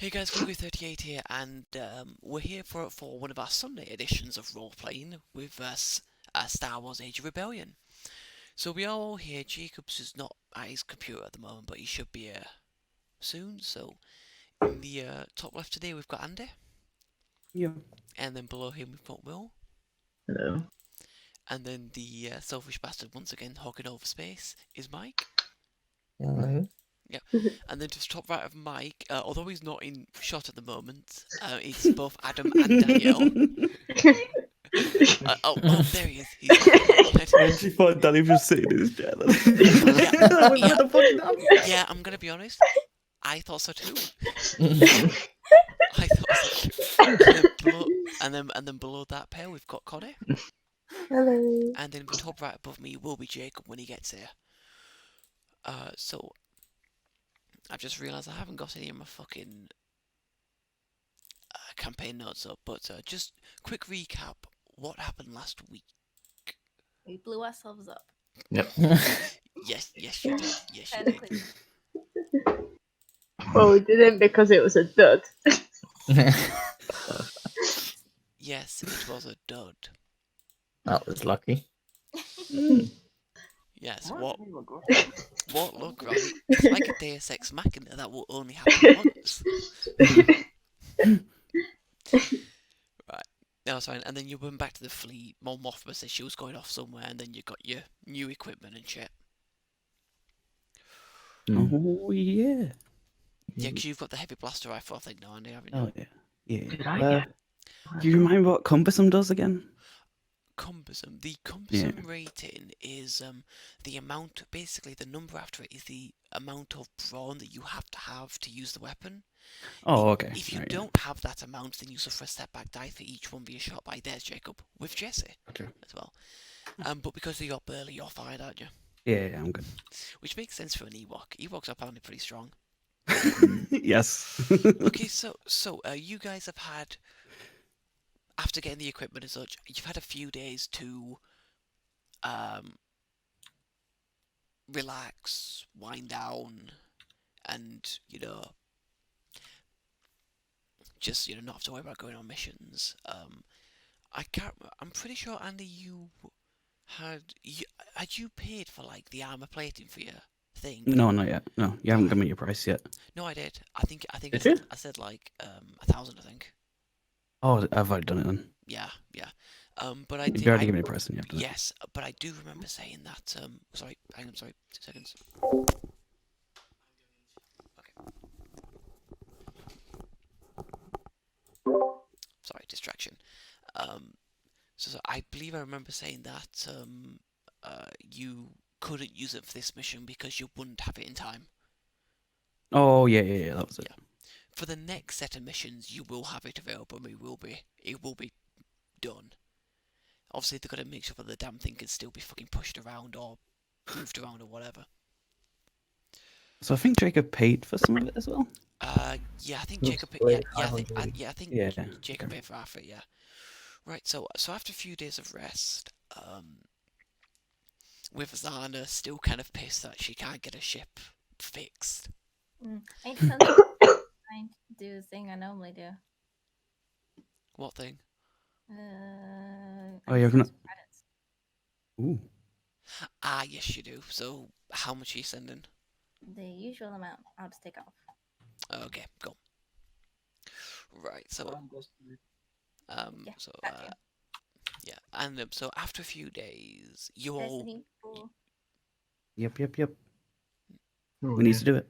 Hey guys, Google38 here, and we're here for one of our Sunday editions of role-playing with Star Wars Age of Rebellion. So we are all here. Jacob's is not at his computer at the moment, but he should be here soon. So in the top left today we've got Andy. Yeah. And then below him we've got Will. Hello. And then the selfish bastard once again hogging over space is Mike. Hello. Yeah, and then just top right of Mike, although he's not in shot at the moment, it's both Adam and Dannielle. Oh, there he is. He's Actually thought Danny was sitting in his chair. Yeah, I'm gonna be honest. I thought so too. I thought so too. And then below that pair we've got Connie. Hello. And then top right above me will be Jacob when he gets here. So I've just realised I haven't got any of my fucking campaign notes up, but just quick recap. What happened last week? We blew ourselves up. Yep. Yes, you did. Yes, you did. Well, we didn't because it was a dud. Yes, it was a dud. That was lucky. Yes, what look, right? It's like a Deus Ex Machina that will only happen once. Right. No, sorry, and then you went back to the fleet. Mon Mothma said she was going off somewhere, and then you got your new equipment and shit. Oh yeah. Yeah, because you've got the heavy blaster rifle, I think, now, Andy, haven't you? Oh yeah. Yeah. Did I get? Do you remember what cumbersome does again? Cumbersome. The cumbersome rating is the amount, basically the number after it is the amount of brawn that you have to use the weapon. Oh, okay. If you Right, don't have that amount, then you suffer a setback die for each one via shot by. There's Jacob with Jesse Okay. as well. But because of your burly, you're fine, aren't you? Yeah, I'm good. Which makes sense for an Ewok. Ewoks are apparently pretty strong. Yes. Okay, so you guys have had, after getting the equipment and such, you've had a few days to relax, wind down, and just not have to worry about going on missions. I can't. I'm pretty sure, Andy, had you paid for like the armor plating for your thing? No, not yet. No, you haven't given me your price yet. No, I did. I think Did I said like 1,000, I think. Oh, I've already done it then. Yeah. But I You did. already given me a price and you have done it. Yes, but I do remember saying that. Sorry, hang on. Sorry, 2 seconds. Okay. Sorry, distraction. So I believe I remember saying that you couldn't use it for this mission because you wouldn't have it in time. Oh yeah, that was it. Yeah. For the next set of missions, you will have it available, and it will be done. Obviously, they've got to make sure that the damn thing can still be fucking pushed around or moved around or whatever. So I think Jacob paid for some of it as well. Yeah, I think Looks Jacob. like I think Yeah. Jacob paid for half it. Yeah. Right. So after a few days of rest, with Zana still kind of pissed that she can't get a ship fixed. I trying to do the thing I normally do. What thing? Oh, you haven't. Credits. Ooh. Ah, yes, you do. So how much are you sending? The usual amount. I'll just take off. Okay, go. Right. So Yeah, so got you. yeah, and so after a few days, you all. Destiny 4. Yep. Oh, We need to do it.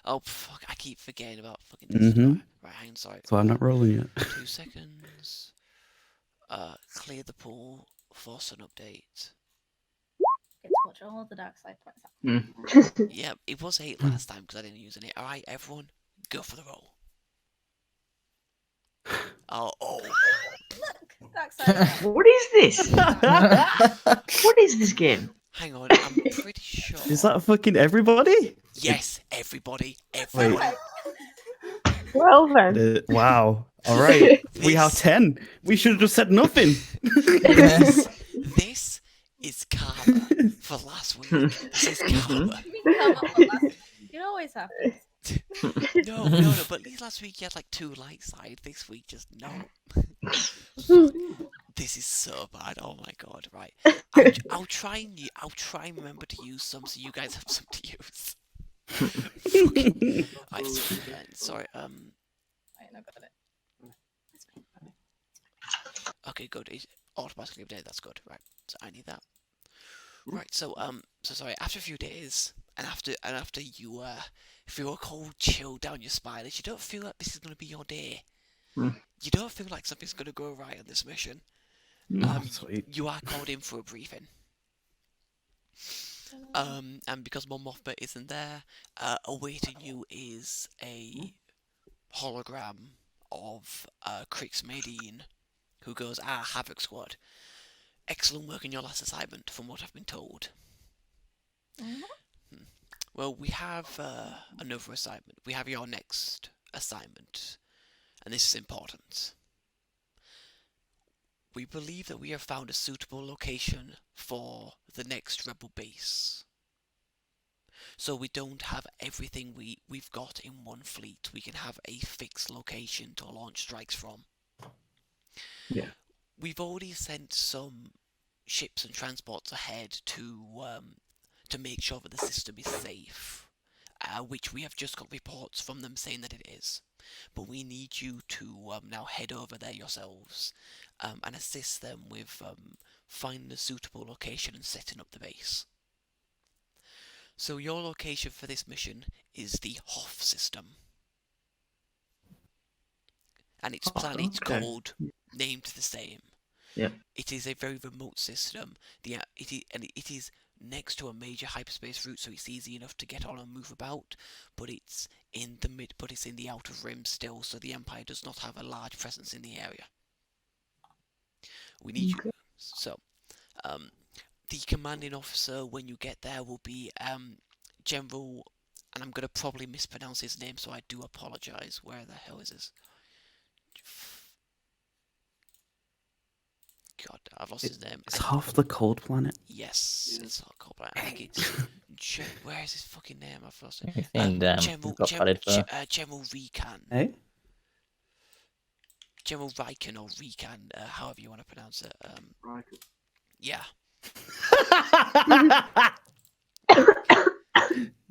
Oh fuck! I keep forgetting about fucking this. Right, hang on, sorry. So I'm not rolling yet. 2 seconds. Clear the pool. Force an update. Get to watch all the dark side points out. Yeah, it was 8 last time because I didn't use any. Alright, everyone, go for the roll. Oh. Look, dark side. What is this? What is this game? Hang on, I'm pretty sure. Is that fucking everybody? Yes, everybody. Wait. Well then. Wow. All right. We have This- 10. We should have just said nothing. This is karma for last week. This is karma. You always happens. No, but at least last week you had like 2 light side. This week, just no. This is so bad. Oh my god! Right, I'll try and remember to use some, so you guys have some to use. Right, sorry. I got it. Okay, good. It's automatically updated. That's good. Right, so I need that. Right, so sorry. After a few days, and after you feel a cold chill down your spine, as you don't feel like this is gonna be your day. You don't feel like something's gonna go right on this mission. Sweet. You are called in for a briefing. And because Mon Mothma isn't there, awaiting you is a hologram of Crix Medine, who goes, Havoque Squad. Excellent work in your last assignment, from what I've been told. Well, we have another assignment. We have your next assignment, and this is important. We believe that we have found a suitable location for the next rebel base. So we don't have everything we've got in one fleet. We can have a fixed location to launch strikes from. Yeah. We've already sent some ships and transports ahead to make sure that the system is safe, which we have just got reports from them saying that it is. But we need you to now head over there yourselves and assist them with finding a suitable location and setting up the base. So your location for this mission is the Hoth system. And its planet's called, named the same. Yeah. It is a very remote system. It is next to a major hyperspace route, so it's easy enough to get on and move about. But it's in the outer rim still, so the Empire does not have a large presence in the area. We need you. So, the commanding officer when you get there will be General, and I'm gonna probably mispronounce his name, so I do apologize. Where the hell is this? God, I've lost his name. It's Hoth the cold planet. Yes, it's not cold planet. I think it's where is his fucking name? I've lost it. General Rieekan. Hey? General Rieekan or Rieekan, however you want to pronounce it. Yeah.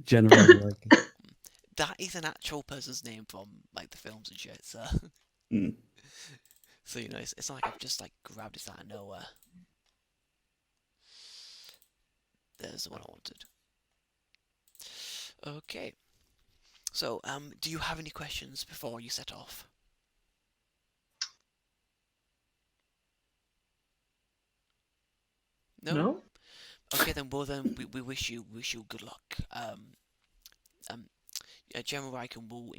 General Rieekan. That is an actual person's name from like the films and shit. So, so it's not like I've just like grabbed it out of nowhere. There's the one I wanted. Okay. So, do you have any questions before you set off? No? Okay, then. Well, then we wish you good luck. General Rieekan will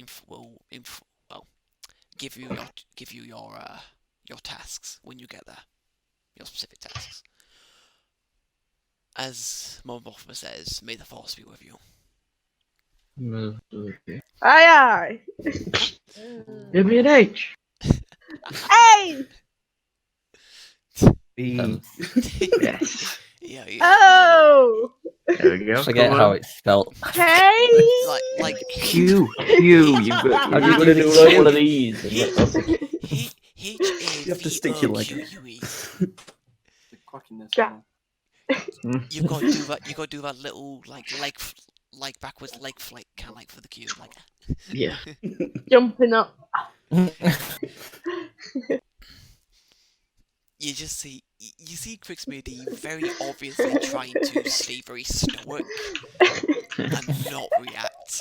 give you your tasks when you get there, your specific tasks. As Mon Mothma says, may the Force be with you. Aye. Give me an H. Hey. Yes. Yeah. Oh. There we go. Forget how it's spelled. Hey. Like Q. You've got. I'm gonna do one of these. H-A-V-O-Q-U-E. You have to stick your leg. Yeah. You got to do that little like backwards leg flick, kind of like for the cue, like. Yeah. Jumping up. You see Crix Medine very obviously trying to stay very stoic and not react,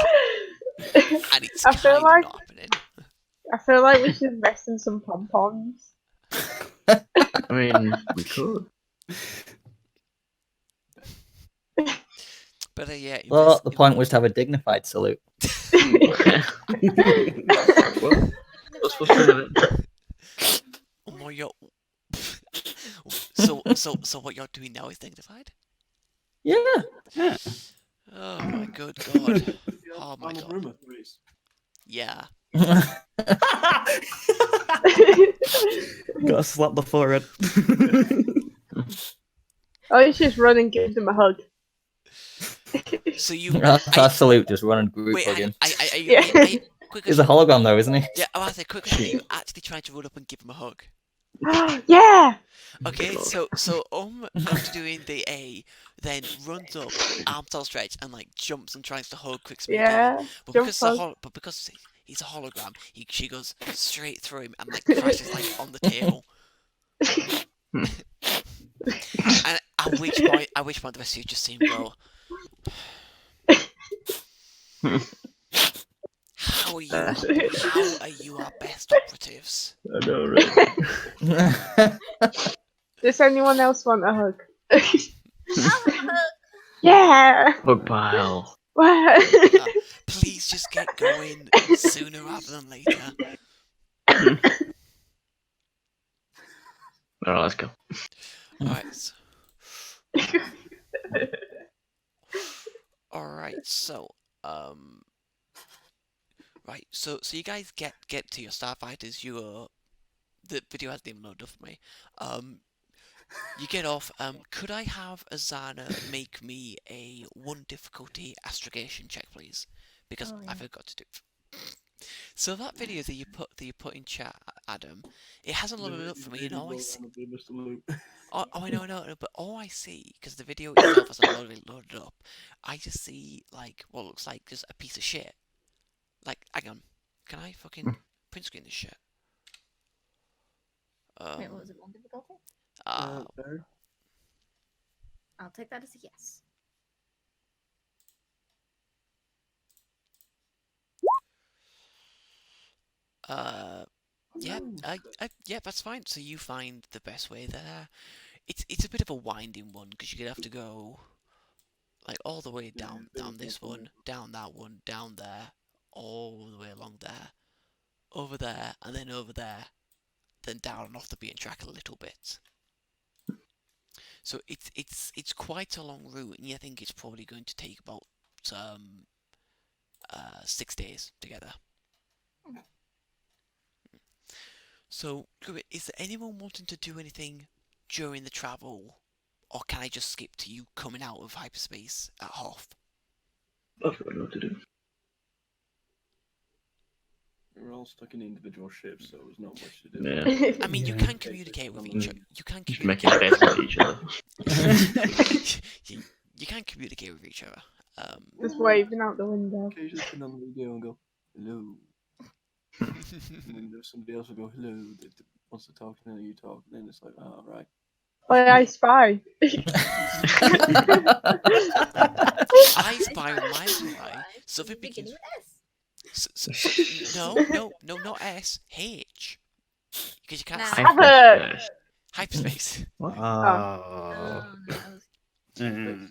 and it's I feel kind of like- not happening. I feel like we should invest in some pom-poms. I mean, we could. But yeah. Well, the point was to have a dignified salute. Well, that's what's of it. Oh, you're... so what you're doing now is dignified? Yeah. Oh my good god. Oh my god. Yeah. Gotta slap the forehead. I just run and give them a hug. So you. That's our salute, just run and group Wait, again. quick He's a question. hologram though, isn't he? Yeah, I was say quick question. Are you actually trying to run up and give him a hug? Yeah. Okay, so after doing the A, then runs up, arms outstretched, and like jumps and tries to hug Quick Speedy. Yeah. But Jump because hug. he's a hologram, she goes straight through him and like crashes like on the table. And at which point the rest of you just see him go. How are you our best operatives? I know, right? Does anyone else want a hug? I'll have a hug. Yeah. Hug pile. Please just get going sooner rather than later. Alright, let's go. Alright. Alright, so right, so you guys get to your starfighters. The video hasn't even loaded up for me. You get off. Could I have Azana make me a 1 difficulty astrogation check, please? Because I forgot to do. So that video that you put in chat, Adam, it hasn't loaded up for me, and all I see. Oh, I know, but all I see, because the video itself hasn't loaded up, I just see like what looks like just a piece of shit. Like, hang on, can I fucking print screen this shit? Wait, what was it? 1 difficulty? Uh, I'll take that as a yes. yeah, yeah, that's fine. So you find the best way there. It's a bit of a winding one because you're gonna have to go like all the way down this one, down that one, down there, all the way along there, over there, and then over there, then down and off the beaten track a little bit. So it's quite a long route, and I think it's probably going to take about 6 days together. So, is there anyone wanting to do anything during the travel, or can I just skip to you coming out of hyperspace at Hoth? I've got what to do. We're all stuck in individual ships, so there's not much to do. Yeah. I mean, you can communicate with each other. You can Just making communicate. faces at each other. you can communicate with each other. Just waving out the window. Occasionally turn on the radio and go, hello. And then there's somebody else will go, hello. That wants to talk, and then you talk, and then it's like, oh, right. I spy. I spy on my spy. So if it begins. No, not S. H. Because you can't Nah. say Havoc. hyperspace. Oh. Oh, no.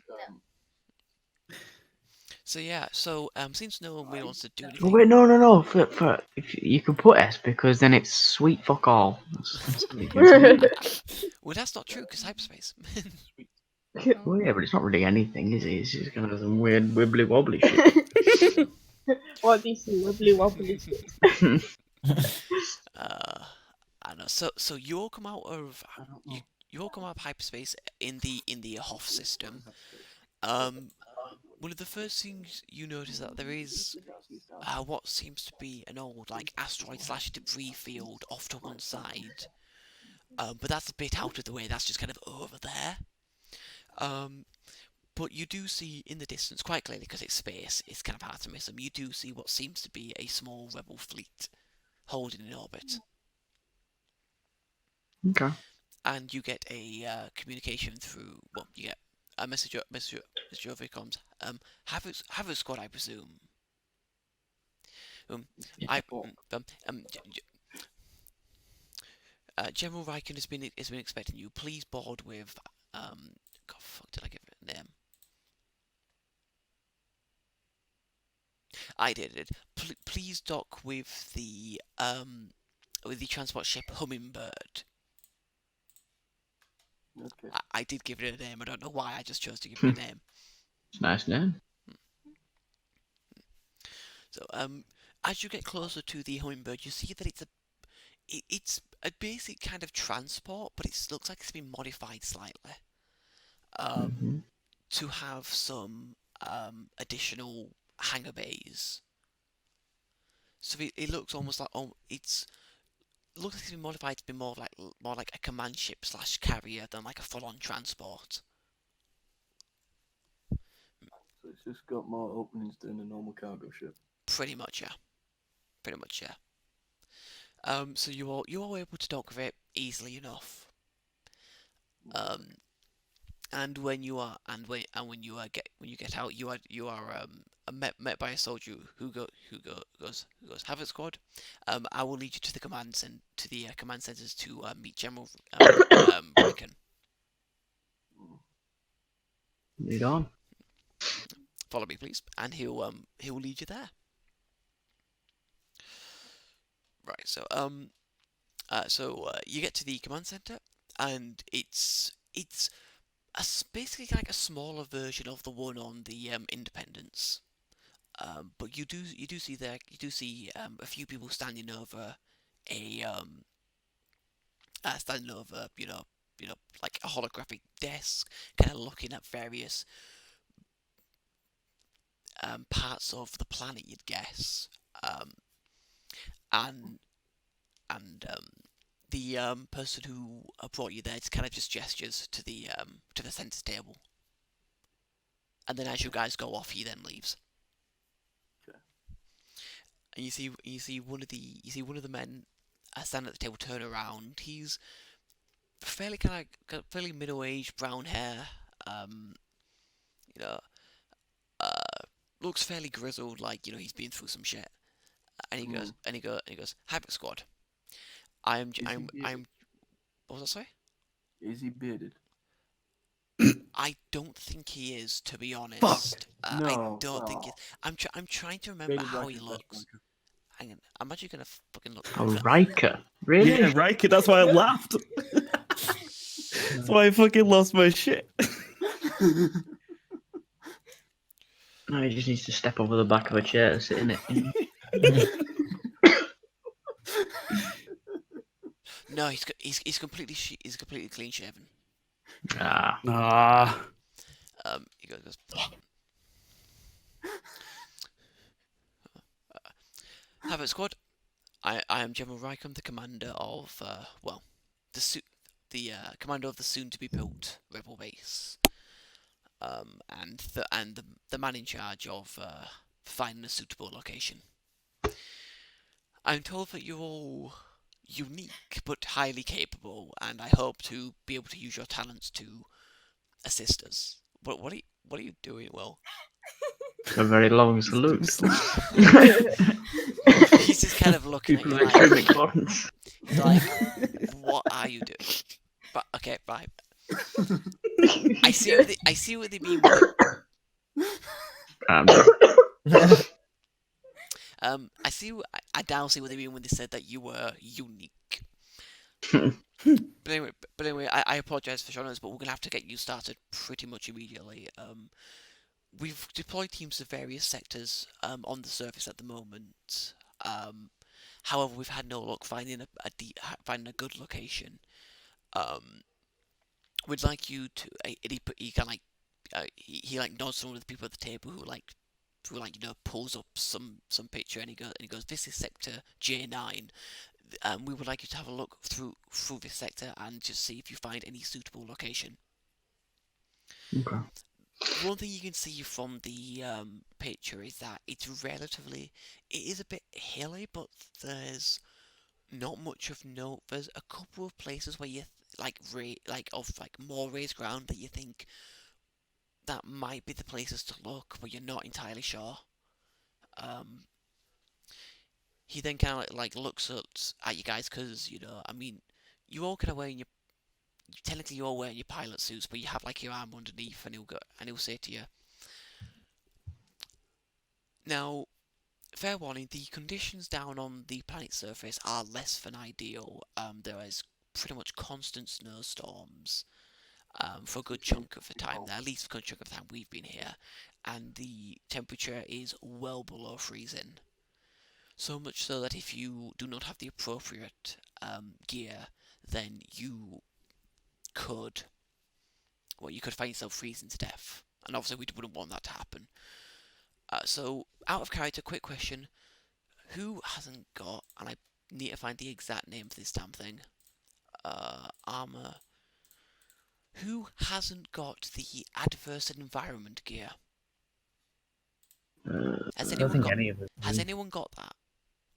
So yeah, since no one really wants to do Oh, anything. wait, no. For if you can put S because then it's sweet fuck all. Well, that's not true because hyperspace. Well, yeah, but it's not really anything, is it? It's just kind of some weird wibbly wobbly shit. What do you see? Wibbly wobbly. I know. So you all come out of you all come out of hyperspace in the Hoth system. One of the first things you notice that there is what seems to be an old like asteroid / debris field off to one side. But that's a bit out of the way. That's just kind of over there. But you do see in the distance, quite clearly because it's space, it's kind of hard to miss them. You do see what seems to be a small rebel fleet holding in orbit. Okay. And you get a communication through. Well, you get a message over comms. Havoque Squad, I presume. General Rieekan has been expecting you. Please board with God, fuck, did I give it a name? I did. Please dock with the transport ship Hummingbird. Okay. I did give it a name. I don't know why. I just chose to give it a name. It's a nice name. So as you get closer to the Hummingbird, you see that it's a basic kind of transport, but it looks like it's been modified slightly. To have some additional hangar bays. So it looks almost like looks like it's been modified to be more like a command ship slash carrier than like a full-on transport. So it's just got more openings than a normal cargo ship. Pretty much, yeah. Pretty much, yeah. So you're all able to dock with it easily enough. And when you are when you get out, you are met by a soldier who goes Havoque Squad. I will lead you to the command command centers to meet General Rieekan. Lead on. Follow me, please, and he'll lead you there. Right. So you get to the command center, and it's basically like a smaller version of the one on the Independence. But you do see a few people standing over like a holographic desk, kind of looking at various parts of the planet, you'd guess. And the person who brought you there kind of just gestures to the center table, and then as you guys go off, he then leaves. Okay. And you see one of the men stand at the table, turn around. He's fairly got fairly middle-aged, brown hair. You know, looks fairly grizzled, like he's been through some shit. And he goes, Havoque Squad. I'm. What was I say? Is he bearded? I don't think he is, to be honest. Fuck. I No. don't think Oh. he. I'm trying to remember Bearded how Riker he is best looks. Riker. Hang on, I'm actually gonna fucking look. Oh, Riker. Really? Yeah, right. That's why I laughed. That's why I fucking lost my shit. No, he just needs to step over the back of a chair to sit in it. No, he's completely clean shaven. Ah. Ah. He goes. Havoc Squad. I am General Rieekan, the commander of the commander of the soon-to-be-built rebel base, and the man in charge of finding a suitable location. I'm told that you're all unique but highly capable, and I hope to be able to use your talents to assist us. What are you doing, Will? A very long salute. He's just kind of looking at People you of extreme like, importance. like, what are you doing? But okay, right. I see what they mean. I now see what they mean when they said that you were unique. But anyway, I apologize for showing us, but we're gonna have to get you started pretty much immediately. We've deployed teams to various sectors on the surface at the moment. However, we've had no luck finding a good location. We'd like you to. He kind of like he like nods to one of the people at the table who pulls up some picture, and he goes, this is sector J9. We would like you to have a look through this sector and just see if you find any suitable location. Okay. One thing you can see from the picture is that it is a bit hilly, but there's not much of note. There's a couple of places where you more raised ground that you think that might be the places to look, but you're not entirely sure. He then kind of like looks at you guys because you all kind of wearing technically you're all wearing your pilot suits, but you have like your arm underneath, and he'll say to you, now, fair warning, the conditions down on the planet's surface are less than ideal. There is pretty much constant snowstorms for a good chunk of the time, at least for a good chunk of the time we've been here, and the temperature is well below freezing. So much so that if you do not have the appropriate gear, then you could find yourself freezing to death, and obviously we wouldn't want that to happen. So, out of character, quick question: who hasn't got? And I need to find the exact name for this damn thing. Armor. Who hasn't got the adverse environment gear? Has I don't anyone think got? any of us. Has do. anyone got that?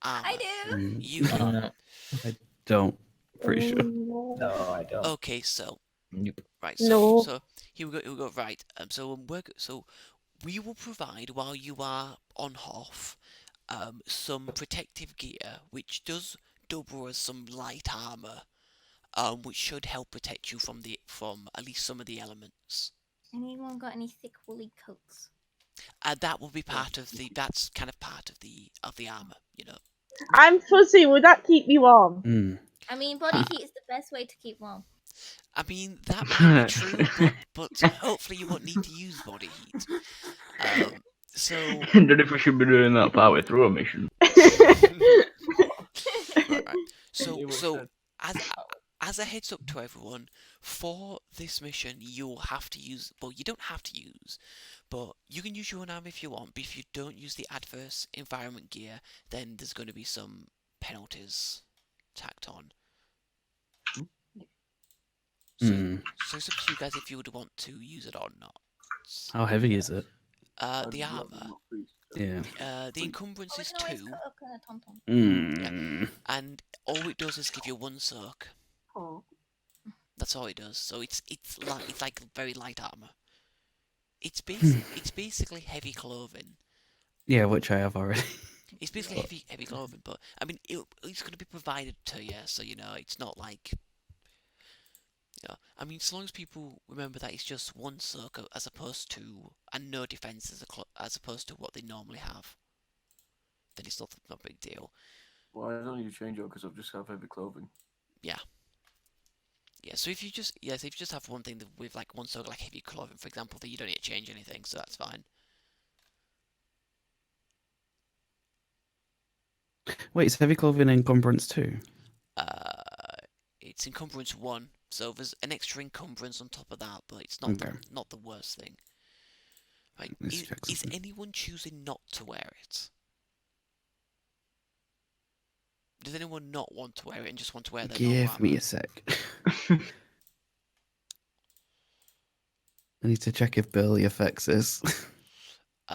Armor. I do. You do. Uh, Don't. Pretty sure. No. no, I don't. Okay, so Nope. right, No. so here we go. Right. So we will provide while you are on Hoth, some protective gear which does double as some light armor, which should help protect you from at least some of the elements. Anyone got any thick woolly coats? That will be part of the. That's kind of part of the armor, you know. I'm fuzzy. Would that keep you warm? Mm. I mean, body heat is the best way to keep warm. I mean that might be true, but hopefully you won't need to use body heat. So I don't know if we should be doing that partway through a mission. right. So Ewok so said, as a heads up to everyone, for this mission you'll have to use. Well, you don't have to use, but you can use your own armor if you want. But if you don't use the adverse environment gear, then there's going to be some penalties tacked on. So, Mm. so it's up to you guys if you would want to use it or not. How heavy is it? I'd The rather armor. not freeze. Yeah. The encumbrance Oh, we is can always 2, cut up a tom-tom. Mm. and all it does is give you 1 soak. Oh. That's all it does. So it's light. It's like very light armor. It's basically heavy clothing. Yeah, which I have already. It's basically heavy clothing, but I mean it's going to be provided to you, so you know it's not like. Yeah, I mean, so long as people remember that it's just 1 soak as opposed to and no defense as opposed to what they normally have, then it's not a big deal. Well, I don't need to change it because I've just have heavy clothing. Yeah, so if you just have one thing with like 1 soak like heavy clothing, for example, then you don't need to change anything, so that's fine. Wait, it's heavy clothing encumbrance too. It's encumbrance 1, so there's an extra encumbrance on top of that, but it's not Okay. not the worst thing. Right? Let's Is, check is something. anyone choosing not to wear it? Does anyone not want to wear it and just want to wear their normal Give me armor? a sec. I need to check if Burley affects this.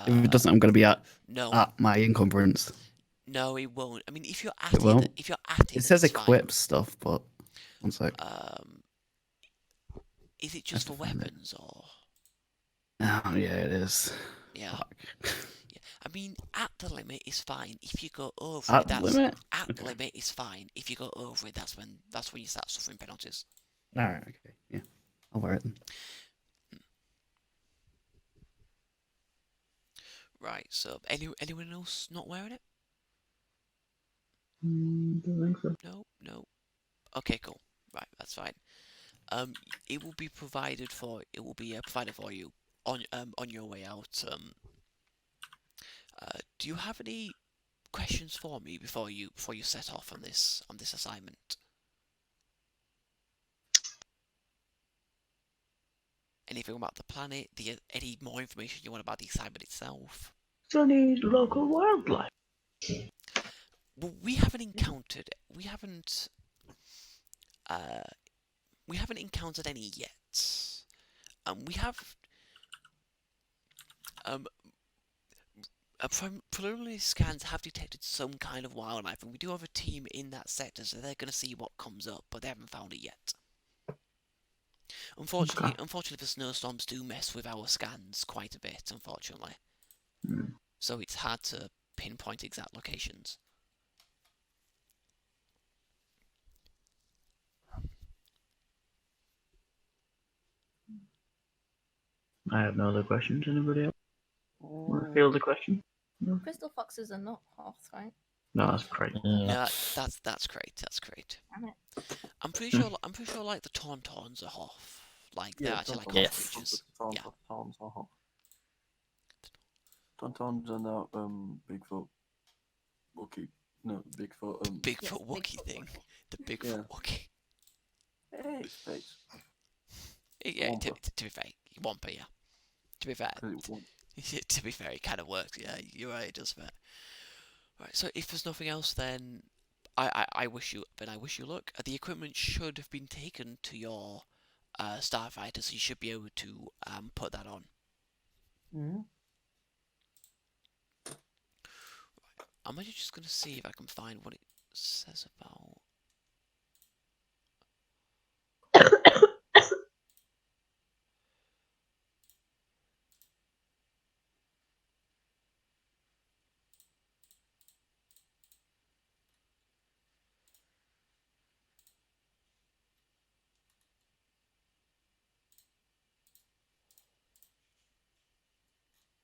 If it doesn't, I'm going to be at No, my encumbrance. no, it won't. I mean, if you're at It won't? it, if you're at it, It says it's fine. equip stuff, but one sec. Is it just for have to find it. weapons or? Oh yeah, it is. Yeah. Fuck. Yeah. I mean, at the limit is fine. If you go over At it, the that's limit? at the Okay. limit is fine. If you go over it, that's when you start suffering penalties. Alright, okay. Yeah. I'll wear it then. Right. So, anyone else not wearing it? Don't think so. No. Okay, cool. Right, that's fine. It will be provided for. It will be provided for you on your way out. Do you have any questions for me before you set off on this assignment? Anything about the planet? Any more information you want about the assignment itself? So any local wildlife? Well, we haven't encountered any yet. We have preliminary scans have detected some kind of wildlife, and we do have a team in that sector, so they're going to see what comes up, but they haven't found it yet. Unfortunately, the snowstorms do mess with our scans quite a bit, unfortunately. Hmm. So it's hard to pinpoint exact locations. I have no other questions. Anybody else want to field a question? No, Crystal foxes are not Hoth, right? no, that's great. No, that's great. That's great. Damn it. I'm pretty sure like the Tauntauns are Hoth. Like they're actually like Yes. Hoth creatures. Yeah. Tauntauns are now Bigfoot. Wookie. No, Bigfoot. Bigfoot Yes, Wookie Bigfoot thing. Wookie. The Bigfoot Yeah. Wookie. Hey, space. Yeah, Wampa. to be fair, Wampa, yeah. To be fair, 'Cause it won't. to be fair, it kind of works. Yeah, you're right, it does fair. Right. So if there's nothing else, then I wish you luck. The equipment should have been taken to your starfighter, so you should be able to put that on. Mhm. I'm actually just gonna see if I can find what it says about.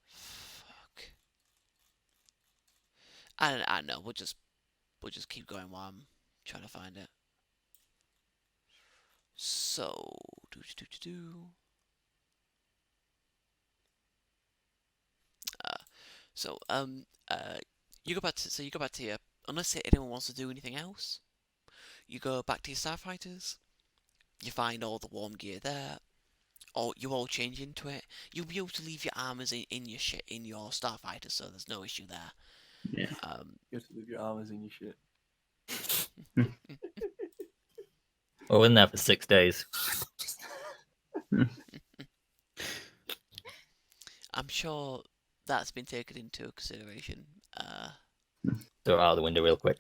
Fuck. I don't know. We'll just keep going while I'm trying to find it. So So you go back to your, unless anyone wants to do anything else, you go back to your starfighters. You find all the warm gear there, or you all change into it. You'll be able to leave your armors in your shit in your starfighter, so there's no issue there. Yeah. You have to leave your armors in your shit. We're in there for 6 days. I'm sure that's been taken into consideration. Throw it out the window real quick.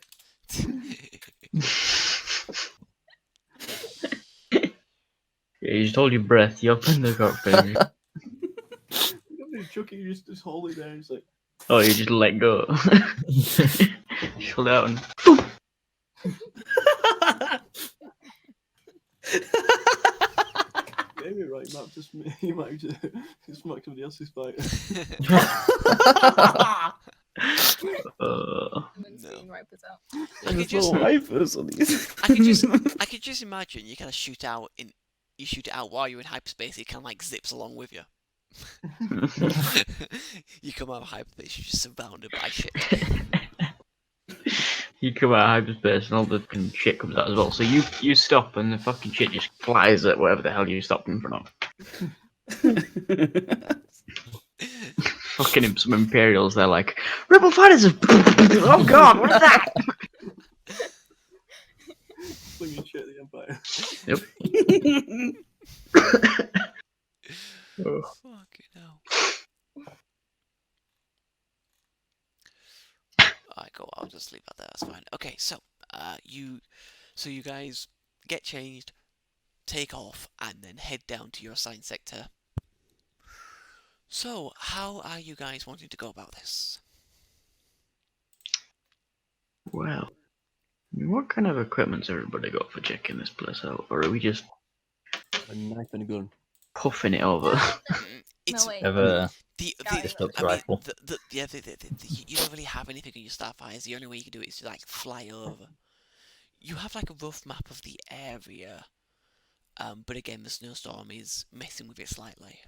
Yeah, you just hold your breath. You open the cockpit. You don't chuck it, you just hold it there. It's like, Oh, you just let go. Chill out and. maybe right, Matt, just you might just smack somebody else's fight. And then screen wipers out. I could There's just, little wipers on these. I could just imagine you kind of shoot it out while you're in hyperspace. It kind of like zips along with you. You come out of hyperspace, you're just surrounded by shit. You come out of hyperspace and all the fucking shit comes out as well. So you stop and the fucking shit just flies at whatever the hell you stopped in front of. Fucking some Imperials, they're like, Rebel fighters! Oh god, what is that? Flinging shit at the Empire. Yep. Oh. Fucking hell. Alright, cool. I'll just leave that there. That's fine. Okay, so you guys get changed, take off, and then head down to your assigned sector. So, how are you guys wanting to go about this? Well, I mean, what kind of equipment's everybody got for checking this place out? Or are we just A knife and a gun. puffing it over? It's No, wait. Have a the Destruct I mean, rifle. you don't really have anything on your starfires. The only way you can do it is to like fly over. You have like a rough map of the area, but again, the snowstorm is messing with it slightly.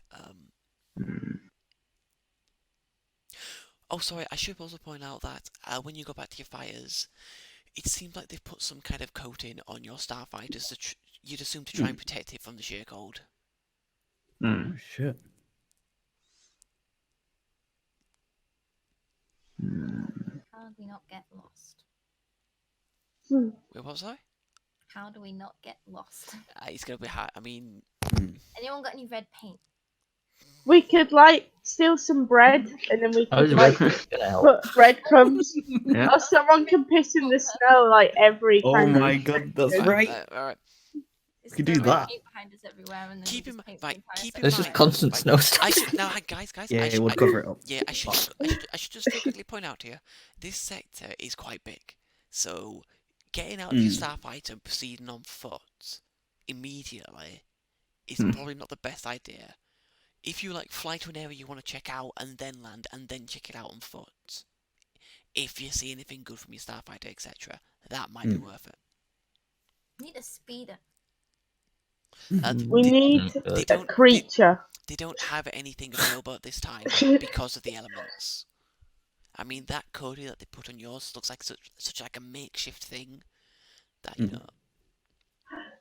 Oh, sorry, I should also point out that when you go back to your fires, it seems like they've put some kind of coating on your starfighters you'd assume to try and protect it from the shear cold. Oh shit. How do we not get lost? Wait, what was I? How do we not get lost? It's gonna be hard. I mean, Anyone got any red paint? We could like steal some bread and then we How is could red like paint gonna help? put breadcrumbs. Yeah. Or someone can piss in the snow like every Oh kind my of. god, that's right, right. alright. Just could throw do red that. paint behind us everywhere, and then Keep we in just mind, paint the right, entire keep in city. There's just mind, constant right, snowstorms. I should now, guys. Yeah, I it should, would cover it up. Yeah, I should just quickly point out here, this sector is quite big, so getting out of your starfighter and proceeding on foot immediately is probably not the best idea. If you like fly to an area you want to check out and then land and then check it out on foot, if you see anything good from your starfighter, etc., that might be worth it. Need a speeder. We need They a don't. creature. They don't have anything available at this time because of the elements. I mean, that coating that they put on yours looks like such like a makeshift thing that you know.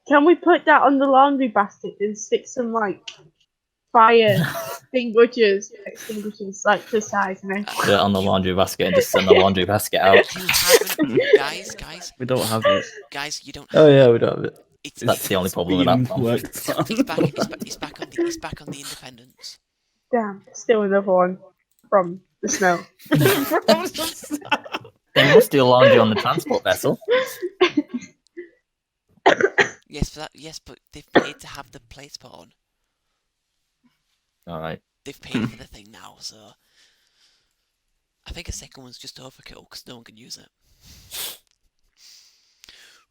Can we put that on the laundry basket and stick some like fire extinguishers like to size and everything. Put it on the laundry basket and just send the laundry basket out. You haven't, guys, We don't have it. you don't. Oh yeah, we don't have it. It's That's the only problem with being that one. worked on. it's back on the Independence. Damn, still another one from the snow. They must do laundry on the transport vessel. Yes, but they've paid to have the plates put on. All right. They've paid for the thing now, so I think a second one's just overkill because no one can use it.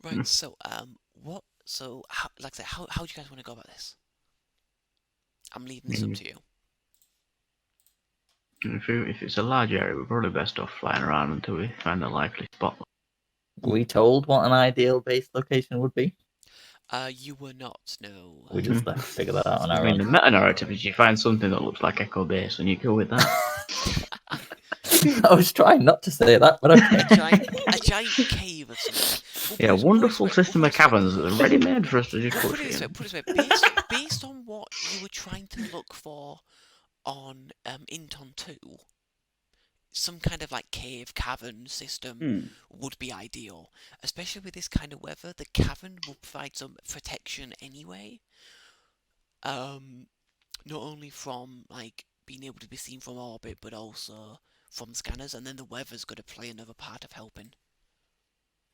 Right. So what? So how, like I said, how do you guys want to go about this? I'm leaving this up to you. If it's a large area, we're probably best off flying around until we find a likely spot. Were we told what an ideal base location would be? You were not. No. We just have to figure that out on I our mean, the own. meta narrative is you find something that looks like Echo Base and you go with that. I was trying not to say that, but okay. a giant cave or something. Yeah, wonderful system of caverns that are ready made for us to just push in. Put it this way. Based on what you were trying to look for on Inton 2, some kind of like cave cavern system would be ideal, especially with this kind of weather. The cavern will provide some protection anyway, not only from like being able to be seen from orbit, but also from scanners, and then the weather's going to play another part of helping.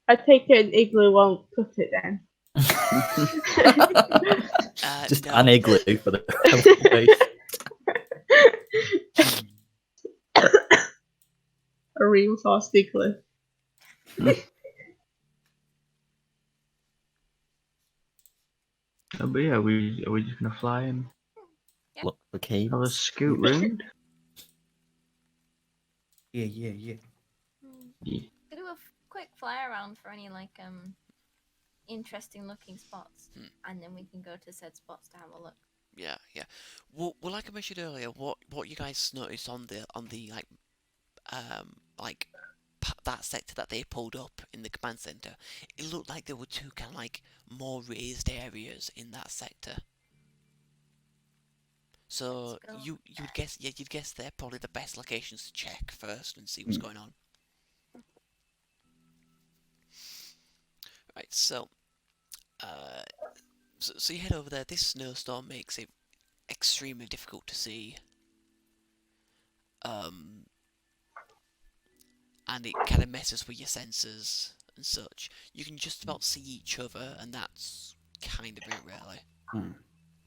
I take it an igloo won't cut it then. Just No. an igloo for the base. A reinforced igloo. But yeah, are we just gonna fly and Look for caves. have a scoot round? Yeah. Yeah. Do a quick fly around for any like interesting looking spots, and then we can go to said spots to have a look. Yeah. Well, like I mentioned earlier, what you guys noticed on the that sector that they pulled up in the command center, it looked like there were two kind of like more raised areas in that sector. So you'd guess they're probably the best locations to check first and see what's going on. Right, so you head over there. This snowstorm makes it extremely difficult to see. And it kind of messes with your sensors and such. You can just about see each other, and that's kind of it, really.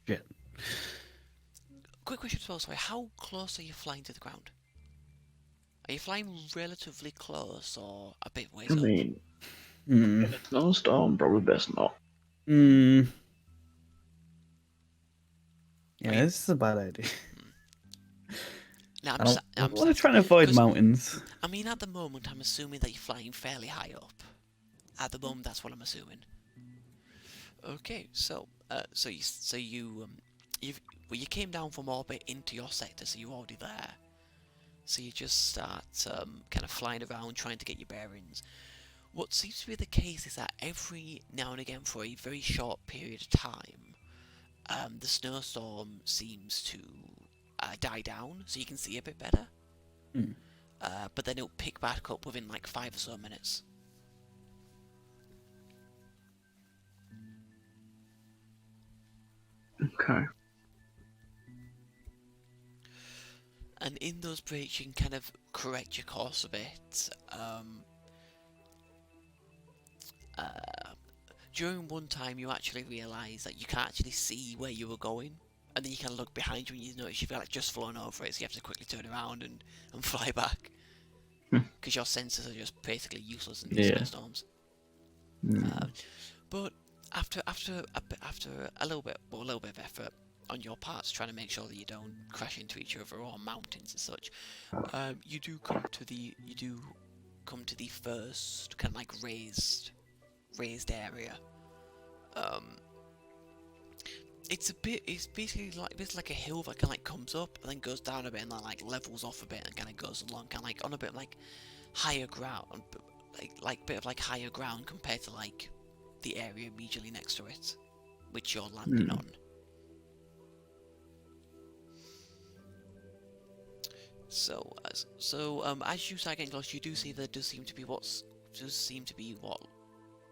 Shit. Quick question as well, sorry. How close are you flying to the ground? Are you flying relatively close, or a bit ways I up? mean, in a snowstorm, probably best not. Yeah, this is a bad idea. Now, I want to try and avoid mountains. I mean, at the moment, I'm assuming that you're flying fairly high up. At the moment, that's what I'm assuming. Okay, so you came down from orbit into your sector, so you're already there. So you just start kind of flying around, trying to get your bearings. What seems to be the case is that every now and again, for a very short period of time, the snowstorm seems to die down, so you can see a bit better. But then it'll pick back up within like 5 or so minutes. Okay. And in those breaks, you can kind of correct your course a bit. During one time, you actually realise that you can't actually see where you were going. And then you kind of look behind you and you notice you've like just flown over it, so you have to quickly turn around and fly back. Because your sensors are just basically useless in these snowstorms. But after a little bit of effort on your parts, trying to make sure that you don't crash into each other or mountains and such, you do come to the first kind of like raised area. It's basically like a hill that kind of like comes up and then goes down a bit and then like levels off a bit and kind of goes along kind of like on a bit of like higher ground, like bit of like higher ground compared to like the area immediately next to it, which you're landing on. as you start getting close, you do see there does seem to be what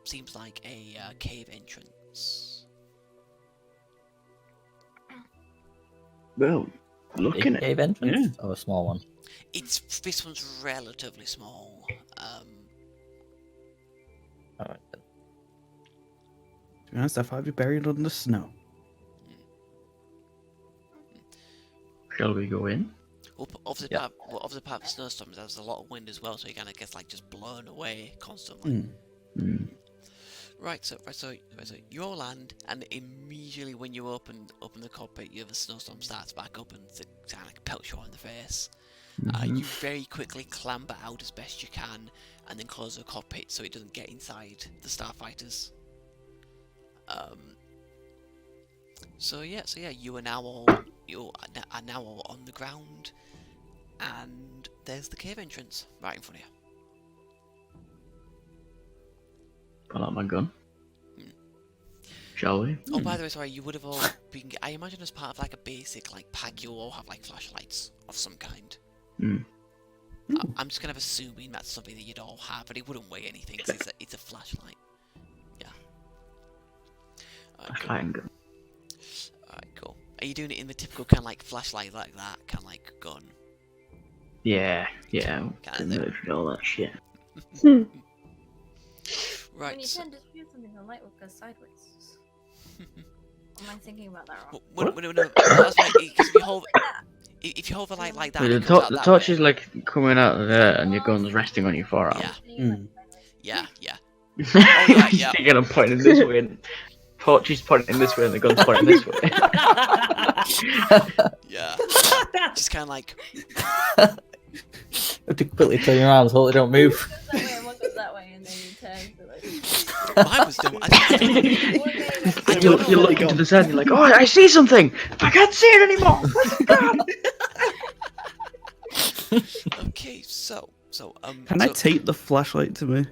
seems like a cave entrance. Well, looking at Big cave entrance? Or a small one? This one's relatively small. Alright then. To be honest, I'd probably be buried under snow. shall we go in? Well, obviously, Yeah. part of the snowstorms, there's a lot of wind as well, so you kind of gets like just blown away constantly. Hmm. Right, so you all land, and immediately when you open the cockpit, the snowstorm starts back up and it kind of like pelts you in the face. You very quickly clamber out as best you can, and then close the cockpit so it doesn't get inside the starfighters. So yeah, you are now all on the ground, and there's the cave entrance right in front of you. Pull out my gun. Shall we? Oh, by the way, sorry, you would have all been. I imagine as part of like a basic like pack, you'll all have like flashlights of some kind. I'm just kind of assuming that's something that you'd all have, but it wouldn't weigh anything. 'Cause it's a flashlight. Yeah. Alright, cool. Fine gun. Alright, cool. Are you doing it in the typical kind of like flashlight like that, kind of like gun? Yeah. Kinda The military, all that shit. Right. When you So, turn to shoot something, the light will go sideways. Am I thinking about that wrong? no, that's right. If you hold the light like that, The, it comes out the that torch way. is like coming out of there, and your gun's resting on your forearm. Yeah. Yeah. Yeah. You're gonna point in this way, and torch is pointing this way, and the gun's pointing this way. Yeah. Just kind of like. You have to quickly turn your arms, hold it, don't move. One goes that way and one goes that way, and then you turn to like. Mine was dumb. I You're don't know. looking to the side, and you're like, oh, I see something! I can't see it anymore! Okay, so Can I tape the flashlight to me?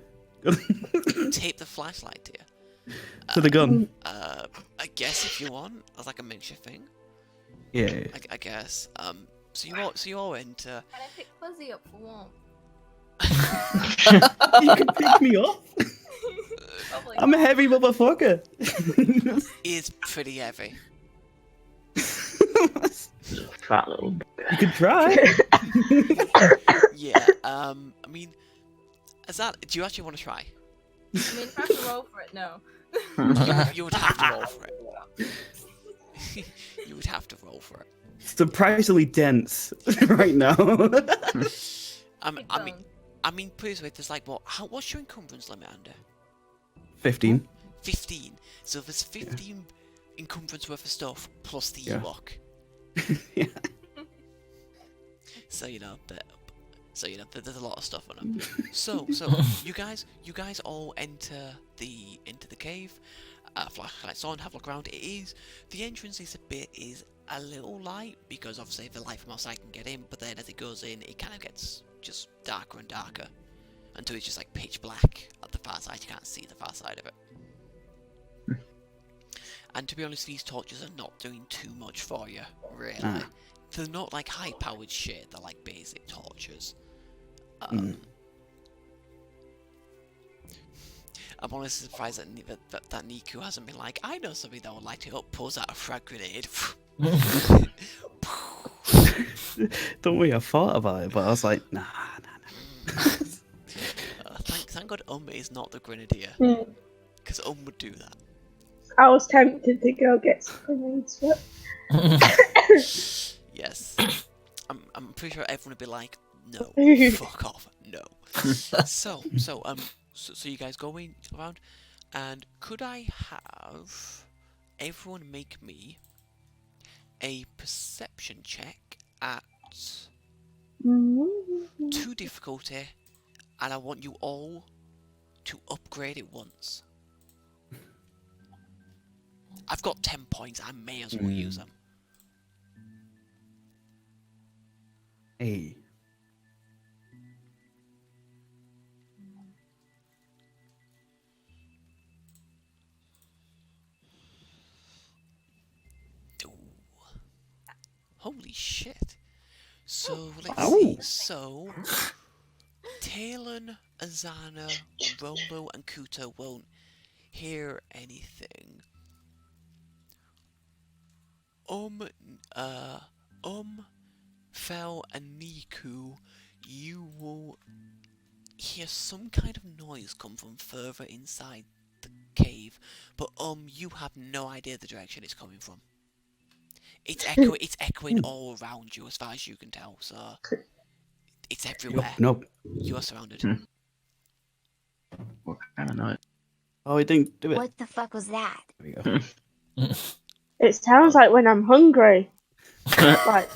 tape the flashlight to you? To the gun? I guess if you want, as like a makeshift thing. Yeah. I guess. So you all enter. Can I pick Fuzzy up for warmth? You can pick me up? Probably I'm a not. heavy motherfucker. Is pretty heavy. Fat little. You can try. Yeah. I mean, do you actually want to try? I mean, if I have to roll for it, no. You would have to roll for it. You would have to roll for it. Surprisingly dense right now. I mean, put it this way, there's like what's your encumbrance limit under? 15. 15. So there's 15 encumbrance worth of stuff plus the Yeah. Ewok. Yeah. So there's a lot of stuff on them. So you guys all enter the cave. Flashlights on, have a look around. The entrance is a little light because obviously the light from outside can get in, but then as it goes in, it kind of gets just darker and darker until it's just like pitch black at the far side. You can't see the far side of it. And to be honest, these torches are not doing too much for you, really. They're not like high-powered shit. They're like basic torches. I'm honestly surprised that Niku hasn't been like, I know something that will light it up, pulls out a frag grenade. Don't worry, I thought about it, but I was like, nah. Thank God is not the grenadier. Because would do that. I was tempted to go get some grenades, but Yes. I'm pretty sure everyone would be like, no, fuck off, no. So you guys going around, and could I have everyone make me a perception check at 2 difficulty, and I want you all to upgrade it once. I've got 10 points, I may as well use them. Hey. Ooh. Holy shit. So let's Ow. see. So Talon, Azana, Rolo, and Kuta won't hear anything. Fel, and Niku, you will hear some kind of noise come from further inside the cave, but you have no idea the direction it's coming from. It's echoing all around you as far as you can tell, so it's everywhere. Nope. You are surrounded. What kind of noise? Oh, I didn't do it. What the fuck was that? There we go. It sounds like when I'm hungry. Like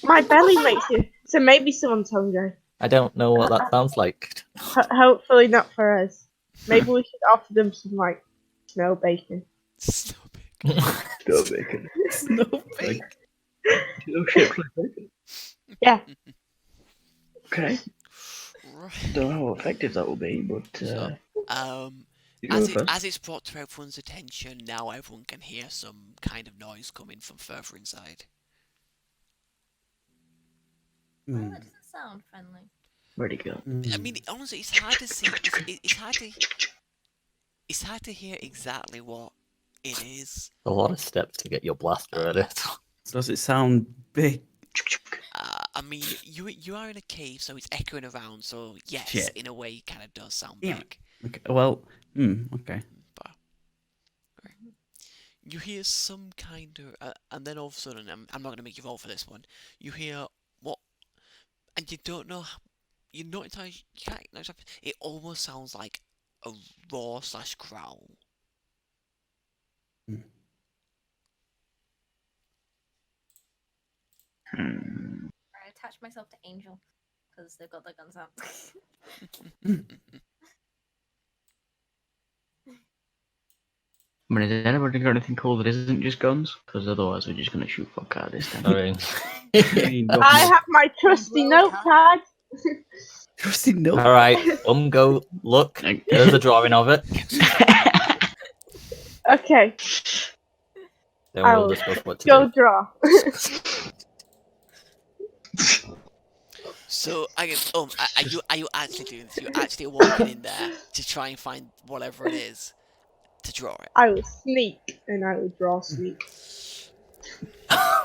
my belly makes it. So maybe someone's hungry. I don't know what that sounds like. Hopefully not for us. Maybe we should offer them some like snow bacon. Stop it. Go bacon. No Like, no shit like bacon. Yeah. Okay. Right. Don't know how effective that will be, but So, you go first. as it's brought to everyone's attention, now everyone can hear some kind of noise coming from further inside. Oh, that doesn't sound friendly. Where'd he go? I mean, honestly, it's hard to see. It's hard to hear exactly what it is. A lot of steps to get your blaster at it. Does it sound big? I mean, you are in a cave, so it's echoing around. So yes, Shit. in a way, it kind of does sound Damn big. Okay. Well. Okay. But you hear some kind of, and then all of a sudden, I'm not going to make you roll for this one. You hear what, and you don't know. You're not entirely. You can't. It almost sounds like a roar/growl. I attach myself to Angel because they've got their guns out. I mean, has anybody got anything cool that isn't just guns? Because otherwise we're just going to shoot fuck out this time. I mean, I have my trusty notepad. Trusty no. all right, go look. There's a drawing of it. Okay, Then I we'll will discuss what to go do. draw. So I guess, are you actually doing this? You're actually walking in there to try and find whatever it is to draw it. I will sneak and I will draw sneak.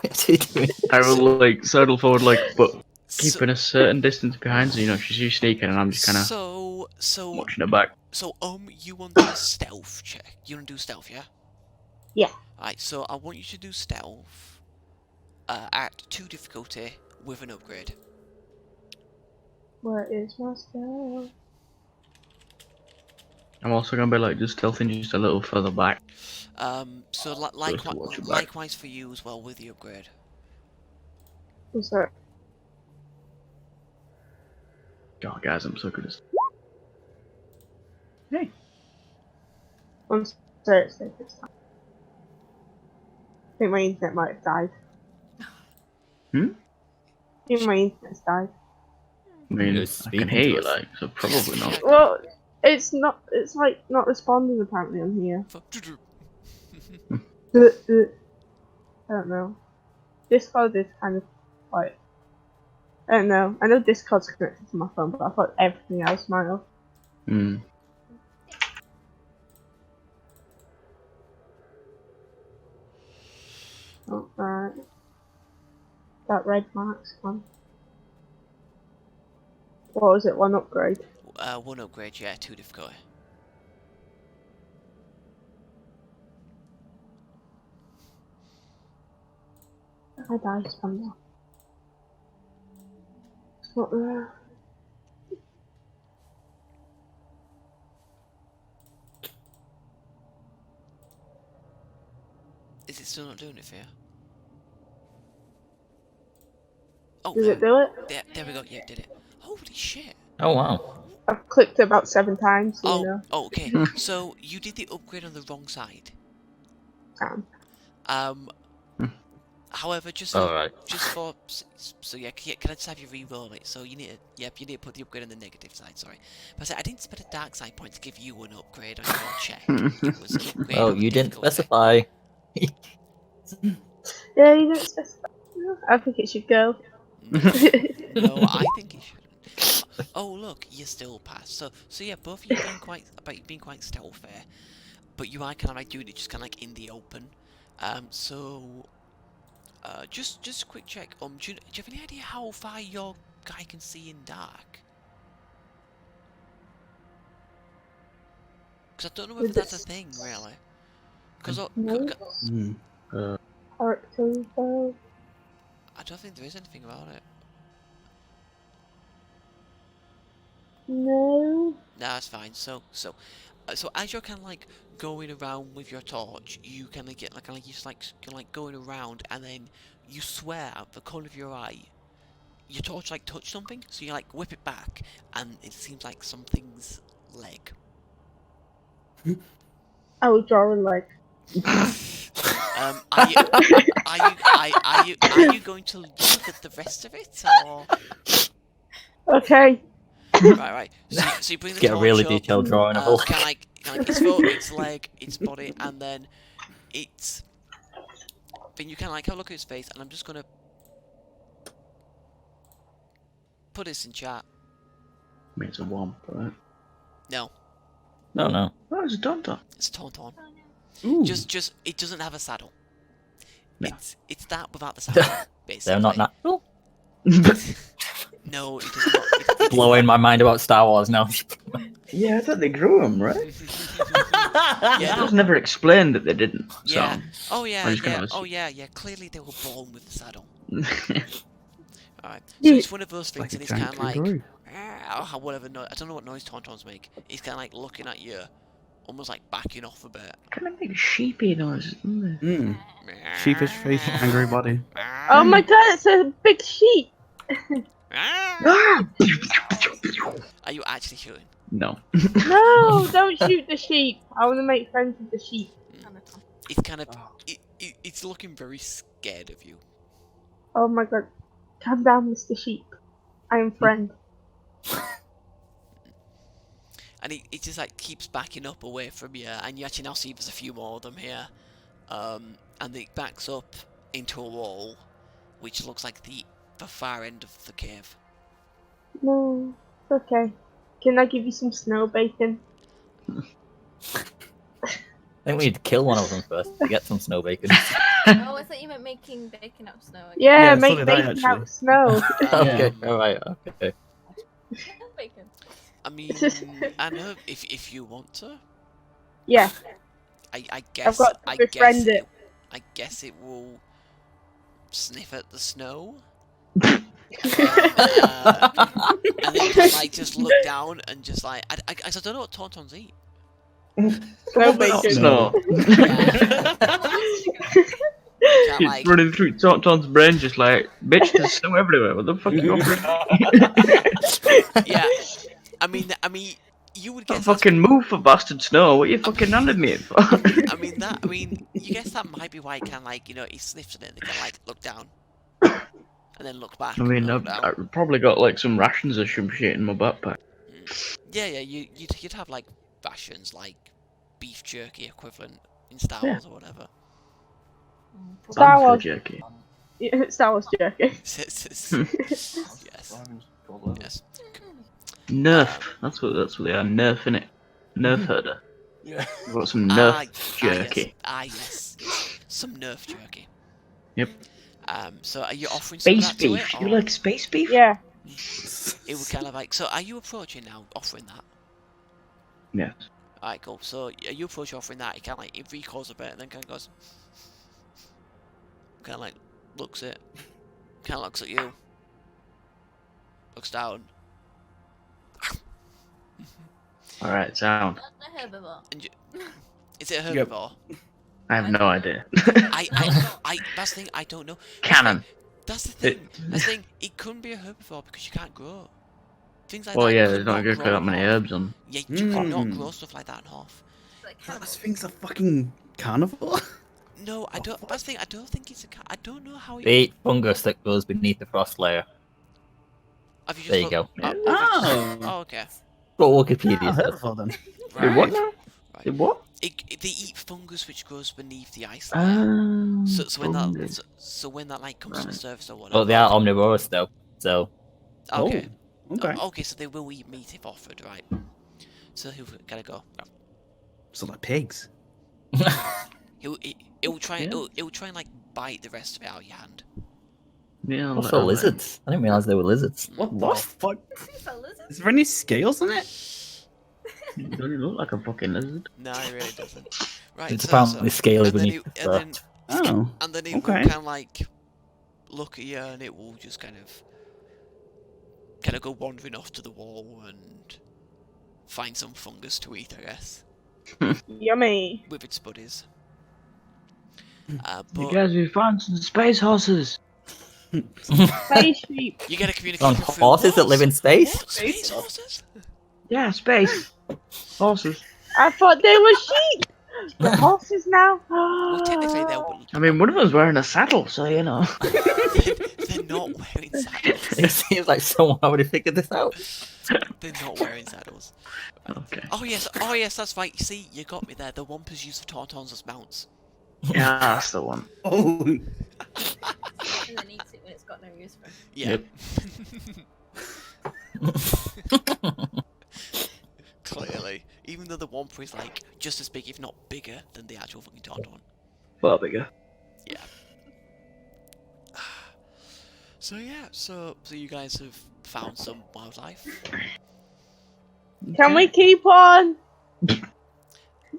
What's he doing? I will like sidle forward, like, but So, keeping a certain distance behind, so you know she's sneaking, and I'm just kind of so watching her back. So, you want to do a stealth check? You want to do stealth, yeah? Yeah. Alright, so I want you to do stealth at 2 difficulty with an upgrade. Where is my stuff? I'm also gonna be like just tilting just a little further back. So watch your back. likewise for you as well with the upgrade. What's that? God, guys, I'm so good at. Hey. I'm sorry, it's safe this time. I think my internet might have died. I think my internet's died. I mean, You're I speaking can hear to you, us. like, so probably not. Well, it's not. It's like not responding apparently on here. I don't know. Discord is kind of like. I don't know. I know Discord's connected to my phone, but I thought everything else might have. Hmm. Oh, alright. That red marks one. What was it? One upgrade. 1 upgrade, yeah, 2 difficulty. I died from that. It's not there. Is it still not doing it for you? Oh, Did it do it? there we go, yeah, it did it. Holy shit. Oh wow. I've clicked it about 7 times, so you know. Oh, okay. So you did the upgrade on the wrong side. However, just All right. for so yeah, can I just have you re-roll it? So you need to you need to put the upgrade on the negative side. Sorry, but I said I didn't spend a dark side point to give you an upgrade on your check. It was an upgrade Oh, on the you didn't difficulty. specify. Yeah, you didn't specify. I think it should go. No, I think you shouldn't. Oh, look, you still pass. So yeah, both of you being quite stealth there, but you are kind of like doing it just kind of like in the open. Just a quick check. Do you have any idea how far your guy can see in dark? Because I don't know whether that's a thing, really. Because No. Character info. I don't think there is anything about it. No. No, that's fine. So as you're kind of like going around with your torch, you kind of get like you just like kind of like going around, and then you swear out the corner of your eye, your torch like touched something. So you like whip it back, and it seems like something's leg. I will draw a leg. Are you going to look at the rest of it, or? Okay. Right. So you bring the Get a torch really up, detailed drawing of a leg. kind of like its foot, its leg, its body, and then it's. Then you kind of like have a look at his face, and I'm just gonna put this in chat. I mean, it's a womp, right? No, No. Oh, it's a Tauntaun. it's Tauntaun. Ooh. Just it doesn't have a saddle. No. It's that without the saddle, basically. They're not natural. No, it does not. Blowing my mind about Star Wars now. Yeah, I thought they grew them, right? Yeah, It was never explained that they didn't. So. Yeah. Oh yeah. I just kinda Yeah. was- Oh yeah. Yeah. Clearly they were born with the saddle. All right. So Yeah. it's one of those things, Like a and it's kind giant of like. kangaroo. Whatever noise. I don't know what noise Tauntauns make. He's kind of like looking at you, almost like backing off a bit. Kind of make sheepy noises, don't they? Mm. Sheepish face, angry body. Oh my god, it's a big sheep. Are you actually shooting? No. No, don't shoot the sheep. I want to make friends with the sheep. It's kind of. It's looking very scared of you. Oh my god. Calm down, Mr. Sheep. I am friend. And it just like keeps backing up away from you, and you actually now see there's a few more of them here. And it backs up into a wall, which looks like the far end of the cave. No, it's okay. Can I give you some snow bacon? I think we need to kill one of them first to get some snow bacon. Oh, I thought you meant making bacon out of snow. Yeah, Yeah, so make did I, bacon actually. out of snow. Okay, alright, okay. Bacon. I mean, I know if you want to. Yeah, I guess. got to befriend it. I guess it will sniff at the snow. And then like just look down and just like I don't know what Tauntauns eat. Snow bacon. No. Can't, It's like, running through Tauntaun's brain just like, bitch, there's snow everywhere. What the fuck are you offering? yeah. I mean, you would Don't guess. fucking move for bastard snow. What are you fucking handing me it for? I mean, you guess that might be why he can like he sniffs at it and they can like look down, and then look back. I mean, and look down. I've probably got like some rations of some shit in my backpack. Yeah, you'd have like rations like beef jerky equivalent in Star Wars or whatever. Star Bamford Wars. jerky. Yeah, Star Wars jerky. Yes. Yes. Nerf. That's what they are. Nerf, innit? Nerf herder. Yeah. I've got some Nerf Yes. jerky. Yes. Some Nerf jerky. Yep. So are you offering some of Space that to beef. it? You or- like space beef? Yeah. It would kind of like. So are you approaching now, offering that? Yes. Alright, cool. So are you approaching offering that? It kind of like it recoils a bit and then kind of goes. Kind of like looks at. Kind of looks at you. Looks down. Alright, sound. Not the herbivore. And is it a Yep. herbivore? I have no idea. That's the thing. I don't know. Cannon. That's the thing. That's the thing. It couldn't be a herbivore because you can't grow. Things like Oh that. yeah, could there's not good grow that in many Hoth. herbs on. Yeah, you could not Mm. grow stuff like that in Hoth. Like This cannibal. thing's a fucking carnivore. No, I don't. That's the thing. I don't think it's a cat. I don't know how it. They eat fungus that goes beneath the frost layer. Have you just There you go. have you just- Oh. oh, okay. What Wikipedia Yeah, says. herbivore then. Wait, what now? Right. They what? They eat fungus which grows beneath the ice layer. So when Fungus. that like comes to the Right. surface or whatever. Well, they are omnivorous though, so Okay. Oh, okay. Okay, so they will eat meat if offered, right? So who gotta go? So like pigs. It will try. Yeah. It will try and like bite the rest of it out of your hand. Yeah, I'll also let- lizards. I didn't realize they were lizards. What the fuck? These are lizards. Is there any scales on it? It doesn't look like a fucking lizard. No, it really doesn't. Right. It's So, apparently scaly and then beneath the fur. and then it Okay. will kind of like look at you, and it will just kind of go wandering off to the wall and find some fungus to eat, I guess, Yummy. with its buddies. You But guys, we found some space horses. Space sheep. you get a On communication through horses that what? live in space. What? Space horses? Yeah, space horses. I thought they were sheep. The horses now. Well, technically they're I mean, one of them's wearing a saddle, so you know. they're not wearing saddles. It seems like someone already figured this out. They're not wearing saddles. Okay. Oh yes, that's right. You see, you got me there. The Wampers use the Tauntauns as mounts. Yeah, that's the one. Oh, And then eats it when it's got no use for it. Yeah. Yep. Clearly, even though the Wamper is like just as big, if not bigger, than the actual fucking Tauntaun. Far bigger. Yeah. So yeah, so you guys have found some wildlife. Can we keep on? I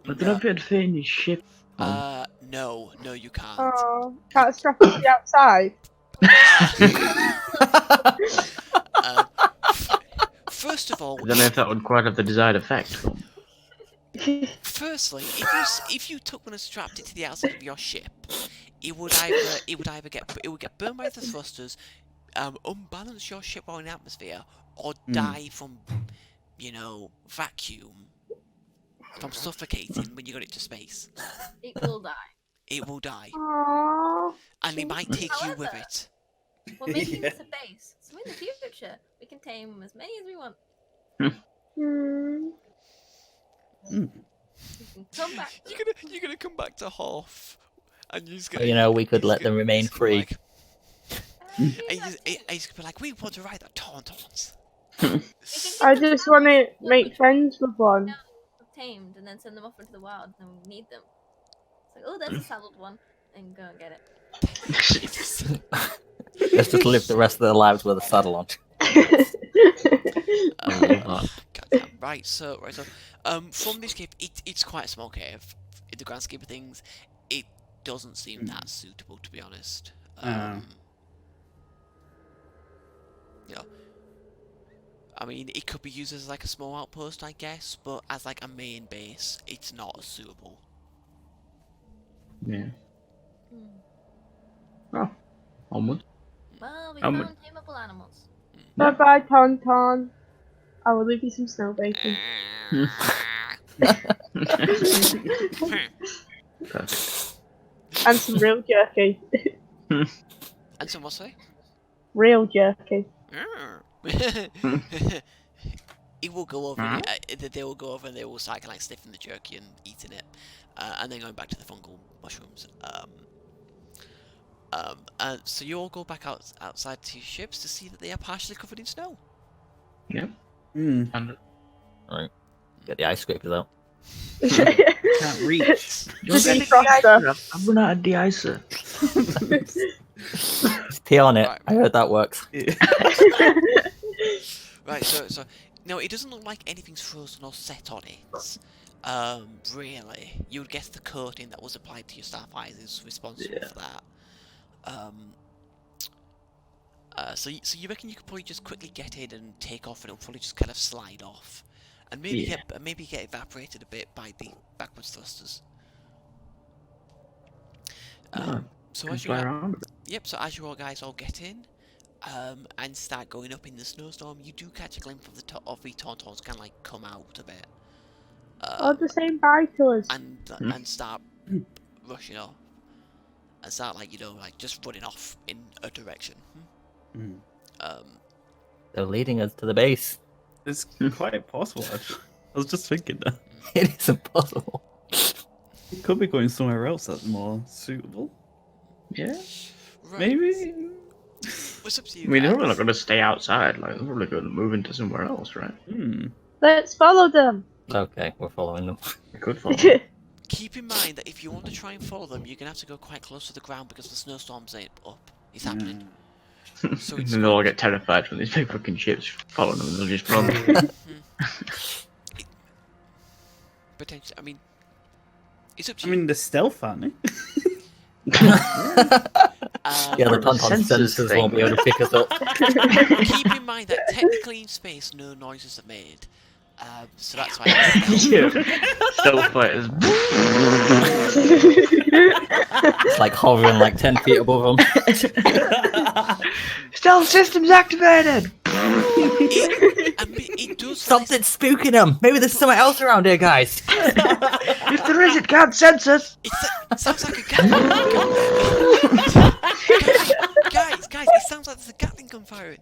don't know if it'd fit in your ship. No, you can't. Oh, can't strap it to the outside. First of all, I don't know if that would quite have the desired effect. firstly, if you took one and strapped it to the outside of your ship, it would get burned by the thrusters, unbalance your ship while in the atmosphere, or die from, vacuum, from suffocating when you got it to space. It will die. It will die, Aww. and it might take you with However- it. We're making this a base, so in the future we can tame as many as we want. Hmm. We can come back. You're gonna come back to Hoth, and you're just gonna. You know, we could he's let them gonna- remain he's gonna free. like- and he's gonna be like, we want to ride the Tauntauns. I just want to make friends with one. Tamed and then send them off into the wild, and we need them. It's like, oh, there's a saddled one, and go and get it. Let's just live the rest of their lives with a saddle on. Goddamn. Right, so from this cave, it's quite a small cave. In the grand scheme of things, it doesn't seem that suitable, to be honest. I mean, it could be used as like a small outpost, I guess, but as like a main base, it's not as suitable. Yeah. Hmm. Well, onward. Well, we Um, found tameable animals. Bye bye, Tauntaun. I will leave you some snow bacon. Perfect. And some real jerky. And some what, say? Real jerky. It will go over. They will go over and they will start like sniffing the jerky and eating it, and then going back to the fungal mushrooms. So you all go back outside to your ships to see that they are partially covered in snow. Yep. and Right. Get the ice scrapers out. can't reach. You're The getting defroster. I've run out of de-icer. Just pee on it. Right. I heard that works. Right. So no, it doesn't look like anything's frozen or set on it. Really, you would guess the coating that was applied to your starfires is responsible for that. So you reckon you could probably just quickly get in and take off, and it'll probably just kind of slide off, and maybe get evaporated a bit by the backwards thrusters. So Can as you fly around a bit. so as you all guys all get in, and start going up in the snowstorm, you do catch a glimpse of the Tauntauns kind of like come out a bit. Oh, the same bye to us. And start rushing off, and start like just running off in a direction. They're leading us to the base. It's quite possible, actually. I was just thinking that. It is impossible. It could be going somewhere else that's more suitable. Yeah. Right. Maybe. What's up to I you mean, they're guys? probably not going to stay outside. Like, they're probably going to move into somewhere else, right? Let's follow them. Okay, we're following them. They could follow. Keep in mind that if you want to try and follow them, you're gonna have to go quite close to the ground because the snowstorms ain't up. It's happening. So And it's then they'll all get terrified from these big fucking ships following them, and they'll just run. potentially. I mean, it's up to I you. mean, they're stealth, aren't they? Yeah, the Or the Tauntaun sensors sensors won't be able to pick us up. Keep in mind that technically in space, no noises are made. So that's why. Stealth fighters. It's like hovering like 10 feet above them. Stealth systems activated! It does. Something's spooking them. Maybe there's something else around here, guys. If there is, it can't sense us! It sounds like a Gatling guys, it sounds like there's a Gatling gun firing.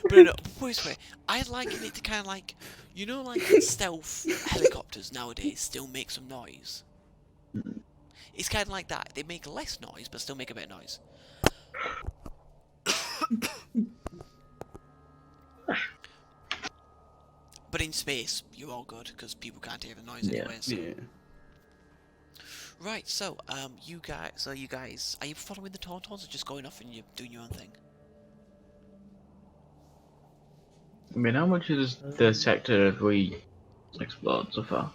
But no, wait, I liken it to kind of like, you know, like stealth helicopters nowadays still make some noise. It's kind of like that. They make less noise, but still make a bit of noise. But in space, you're all good because people can't hear the noise anyway. So. Yeah. Right, so you guys, are you following the Tauntauns or just going off and you're doing your own thing? I mean, how much is the sector have we explored so far?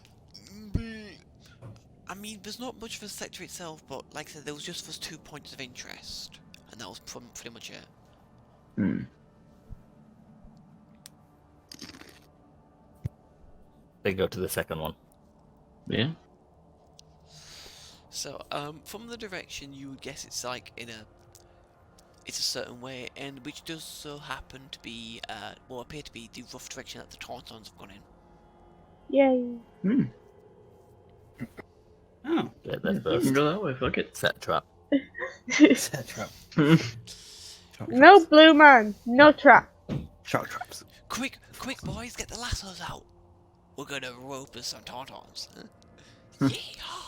I mean, there's not much of a sector itself, but like I said, there was just those 2 points of interest, and that was pretty much it. They go to the second one. Yeah. So, from the direction, you would guess it's like it's a certain way, and which does so happen to be, appear to be the rough direction that the Tauntauns have gone in. Yay. Oh. Get there You first. can go that way, fuck it. Set trap. Set trap. No blue man, no trap. Shark traps. Quick, boys, get the lassos out. We're gonna rope us some Tauntauns. Yeehaw!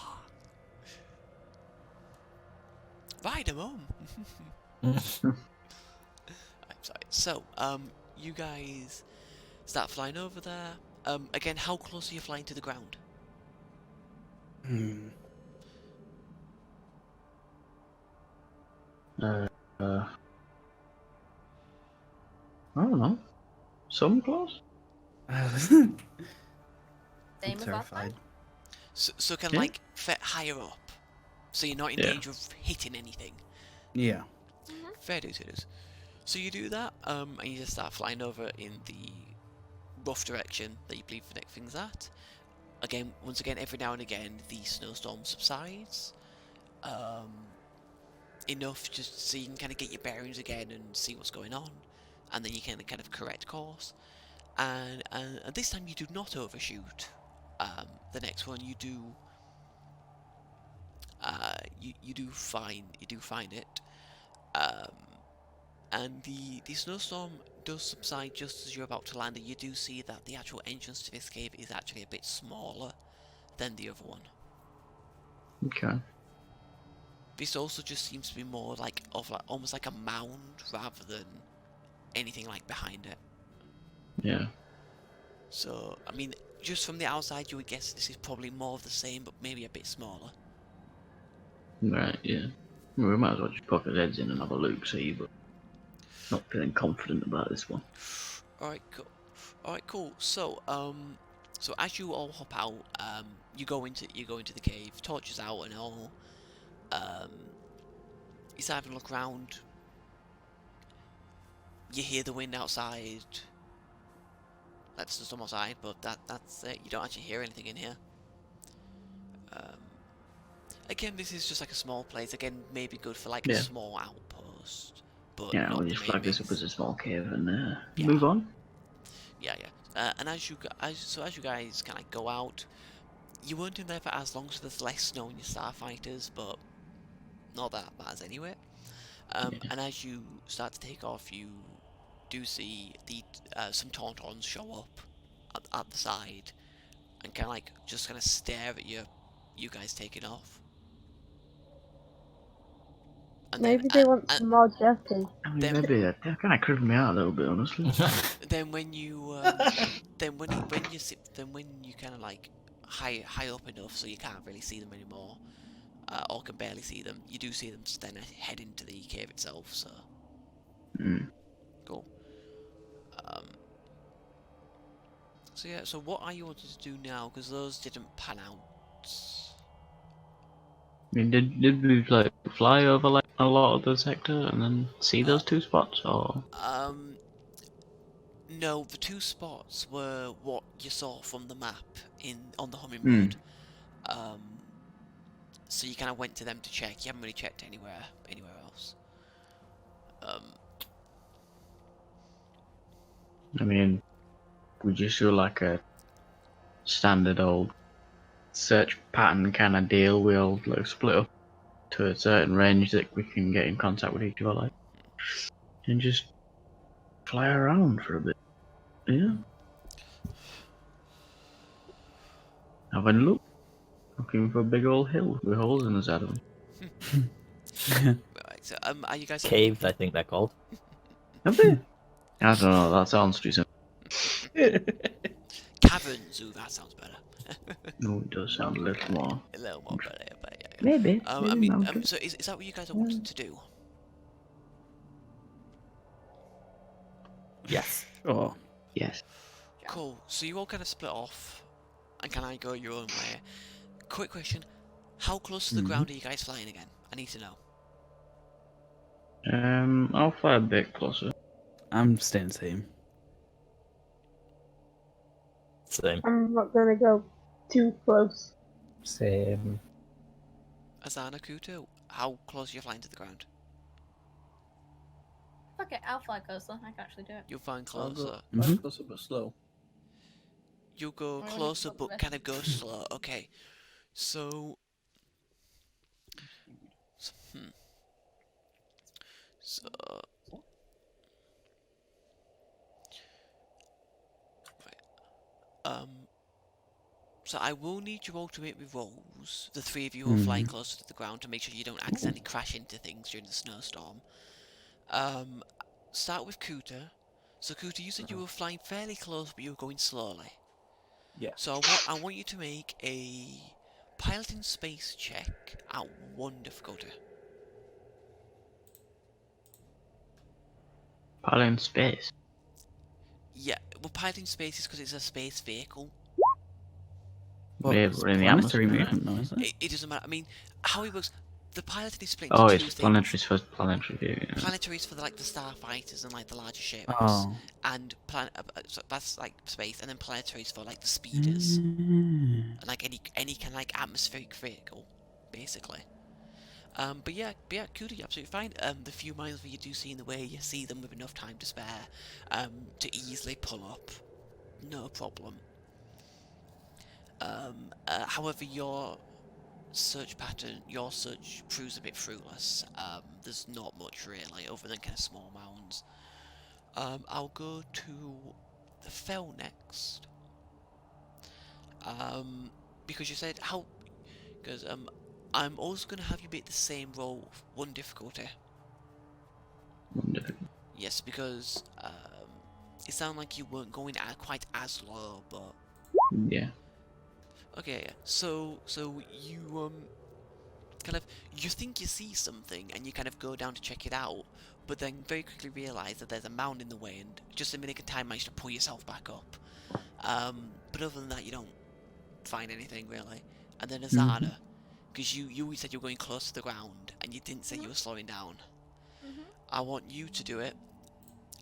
Ride 'em home. I'm sorry. So, you guys start flying over there. Again, how close are you flying to the ground? I don't know. Some close? Same I'm with terrified. So kind of Yeah. like higher up, so you're not in danger of hitting anything. Yeah. Fair dues, it is. So you do that, and you just start flying over in the rough direction that you believe the next thing's at. Again, once again, every now and again, the snowstorm subsides. Enough just so you can kind of get your bearings again and see what's going on, and then you can kind of correct course. And this time you do not overshoot. The next one you do. You do find it. And the snowstorm does subside just as you're about to land, and you do see that the actual entrance to this cave is actually a bit smaller than the other one. Okay. This also just seems to be more like almost like a mound rather than anything like behind it. Yeah. So, I mean, just from the outside you would guess this is probably more of the same, but maybe a bit smaller. Right, yeah. Well, we might as well just poke our heads in and have a look, see, but not feeling confident about this one. Alright, cool. So, so as you all hop out, you go into the cave, torches out and all. You start having a look around. You hear the wind outside. That's just outside, but that's it. You don't actually hear anything in here. Again, this is just like a small place. Again, maybe good for like a small outpost. But Yeah, not we'll the just main flag this base. up as a small cave and Yeah. move on. Yeah. And as you guys kind of go out, you weren't in there for as long, so there's less snow in your starfighters, but not that bad anyway. And as you start to take off, you do see the some Tauntauns show up at the side and kind of like just kind of stare at you guys taking off. And Maybe they want some more jerky. I mean, Then- maybe that kind of creeped me out a little bit, honestly. then when you when you kind of like high up enough so you can't really see them anymore, or can barely see them, you do see them then head into the cave itself. So cool. So yeah, so what are you wanting to do now? Because those didn't pan out. I mean, did we like fly over like a lot of the sector and then see those two spots, or? No, the two spots were what you saw from the map on the hummingbird. So you kind of went to them to check. You haven't really checked anywhere else. I mean, we just do like a standard old search pattern kind of deal. We all like split up to a certain range that we can get in contact with each other, like, and just fly around for a bit. Yeah. Having a look. Looking for a big old hill with holes in the side of them. Right, so are you guys Caves, I think they're called. Have they? I don't know, that sounds too simple. caverns? Ooh, that sounds better. No, it does sound a little more. A little more better, but yeah. Maybe. I mean, so is that what you guys are wanting to do? Yes. Oh, Yes. Cool. So you all kind of split off, and can I go your own way? Quick question: how close to the ground are you guys flying again? I need to know. I'll fly a bit closer. I'm staying same. Same. I'm not gonna go too close. Same. Azana, Kuto, how close are you flying to the ground? Fuck it, I'll fly closer. I can actually do it. You'll fly I'll go closer. Mhm. closer but slow. You'll go I only closer, got but the kind of go slow. Okay. So. So. Right. So I will need you all to make me rolls. The three of you who are flying closer to the ground to make sure you don't accidentally crash into things during the snowstorm. Start with Kuta. So Kuta, you said you were flying fairly close, but you were going slowly. Yeah. So I want you to make a piloting space check at 1 difficulty. Pilot in space. Yeah, well, piloting space is because it's a space vehicle. Well, Yeah, it's we're in the planetary atmosphere, movement, though, isn't it? It doesn't matter. I mean, how it works. The piloting is split Oh, into it's two things. planetary's first planetary view. Yeah. Planetaries for the starfighters and like the larger ships, Oh. and so that's like space, and then planetaries for like the speeders Mm. and like any kind of like atmospheric vehicle, basically. But yeah, Kuda, you're absolutely fine. The few miles that you do see in the way, you see them with enough time to spare, to easily pull up, no problem. However, your search proves a bit fruitless. There's not much really, other than kind of small mounds. I'll go to the fell next. Because you said how, because I'm also gonna have you beat the same roll, 1 difficulty. Wonderful. Yes, because it sounded like you weren't going quite as low, but Yeah. okay. So you kind of you think you see something and you kind of go down to check it out, but then very quickly realise that there's a mound in the way, and just in the nick of time manage to pull yourself back up. But other than that, you don't find anything really. And then Azana, because you said you were going close to the ground and you didn't say you were slowing down. I want you to do it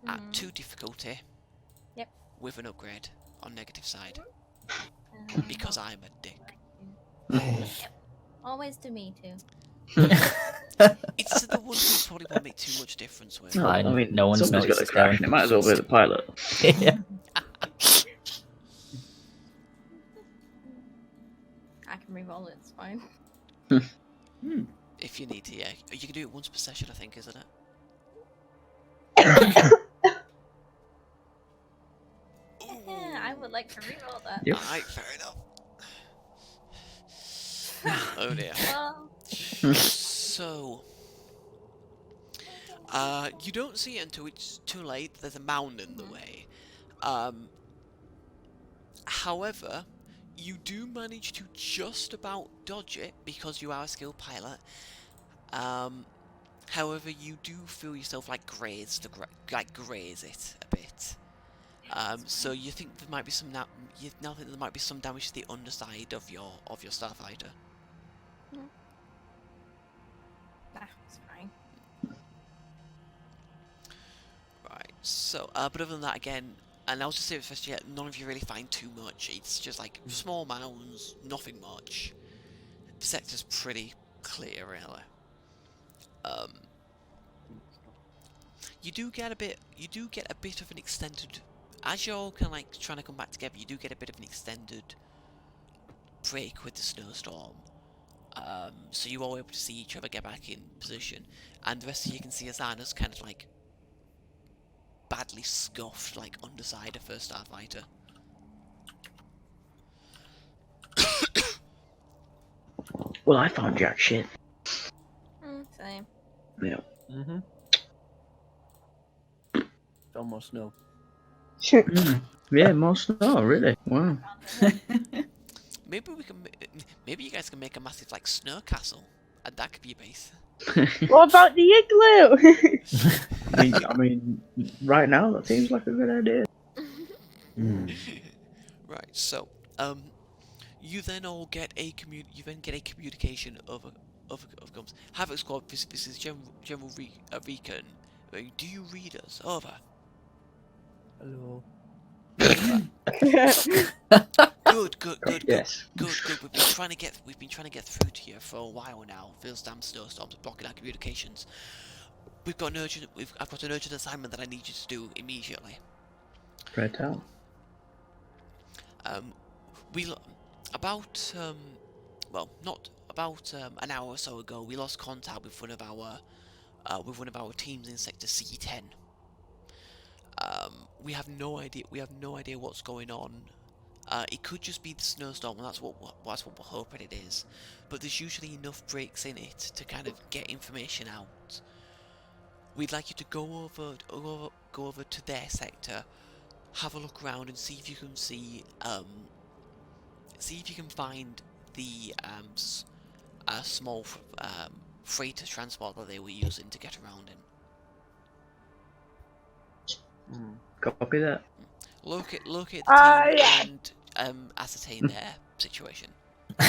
at 2 difficulty. Yep. With an upgrade on negative side, because I'm a dick. Always to me too. It's the one who probably won't make too much difference with. No, Fine, I mean, no one's somebody's got to noticed crash, them. and it might as well be the pilot. Yeah. I can re-roll it, it's fine. If you need to, yeah. You can do it once per session, I think, isn't it? would like to reroll that. Yep. Alright, fair enough. Oh dear. Well, So, you don't see it until it's too late. There's a mound in the way. However, you do manage to just about dodge it because you are a skilled pilot. However, you do feel yourself like graze it a bit. So you think there might be some you now think there might be some damage to the underside of your starfighter. it's fine. Right. So, but other than that, again, and I'll just say first, yeah, none of you really find too much. It's just like small mounds, nothing much. The sector's pretty clear, really. You do get a bit of an extended, as you're all kind of like trying to come back together. You do get a bit of an extended break with the snowstorm. So you all able to see each other get back in position, and the rest of you can see Asana's kind of like badly scuffed, like underside of first starfighter. Well, I found jack shit. Same. Yeah. Mm-hmm. Almost snow. Yeah, more snow, really. Wow. Maybe we can. Maybe you guys can make a massive like snow castle, and that could be a base. What about the igloo? I mean, right now that seems like a good idea. Right. So, you then all get a communication over comms. Havoque Squad. This is General Rieekan. Do you read us? Over. Hello. Good. Yes. Good. We've been trying to get through to you for a while now. Those damn snowstorms are blocking our communications. I've got an urgent assignment that I need you to do immediately. Pray tell. About an hour or so ago, we lost contact with one of our teams in Sector C10. We have no idea what's going on. It could just be the snowstorm, and that's what we're hoping it is. But there's usually enough breaks in it to kind of get information out. We'd like you to go over to their sector, have a look around, and see if you can find the small freighter transport that they were using to get around in. Copy that. Locate the team yeah. and ascertain their situation. Do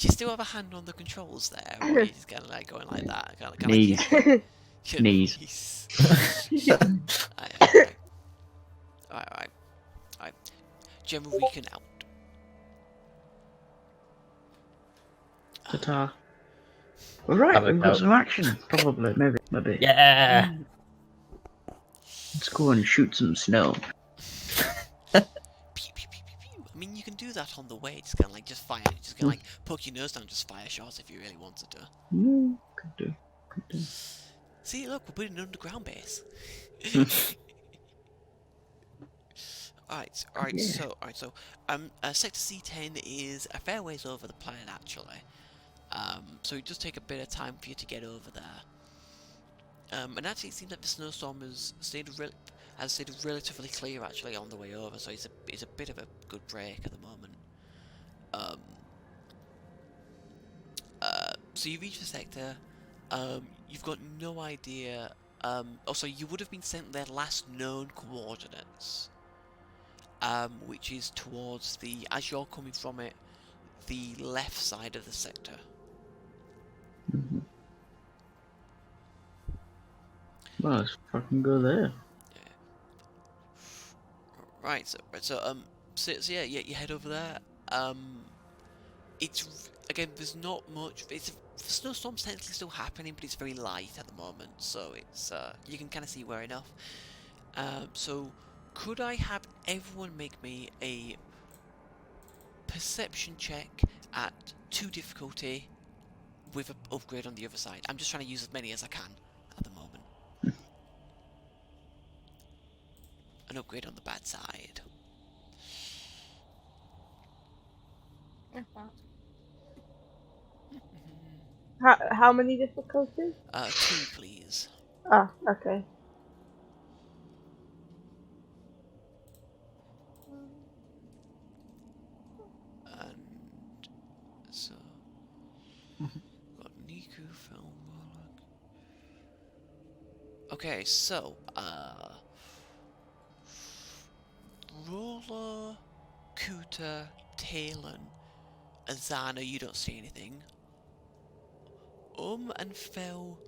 you still have a hand on the controls there, or are you just kind of like going like that? Knees. Knees. Alright. General Rieekan out. Cathar. All right, Havoc we've got out. some action. Probably, maybe. Yeah. Let's go and shoot some snow. Pew, pew, pew, pew, pew. I mean, you can do that on the way. Just kind of like fire. Just kind of like poke your nose down, just fire shots if you really wanted to. Could do. See, look, we're putting an underground base. Alright, Yeah. so Sector C10 is a fair ways over the planet, actually. So it does take a bit of time for you to get over there. And actually, it seems like the snowstorm has stayed relatively clear, actually, on the way over, so it's a bit of a good break at the moment. So you reach the sector, you've got no idea, also you would have been sent their last known coordinates, which is towards as you're coming from it, the left side of the sector. Well, let's fucking go there. Right, so yeah, you head over there. It's again, there's not much. The snowstorm's technically still happening, but it's very light at the moment, so it's you can kind of see where enough. So could I have everyone make me a perception check at 2 difficulty with an upgrade on the other side? I'm just trying to use as many as I can at the moment. an upgrade on the bad side. Oh, wow. How many difficulties? 2, please. Ah, okay. And so got Niku film. Okay, so Roller, Kuta, Talon, Azana, you don't see anything. And Fel,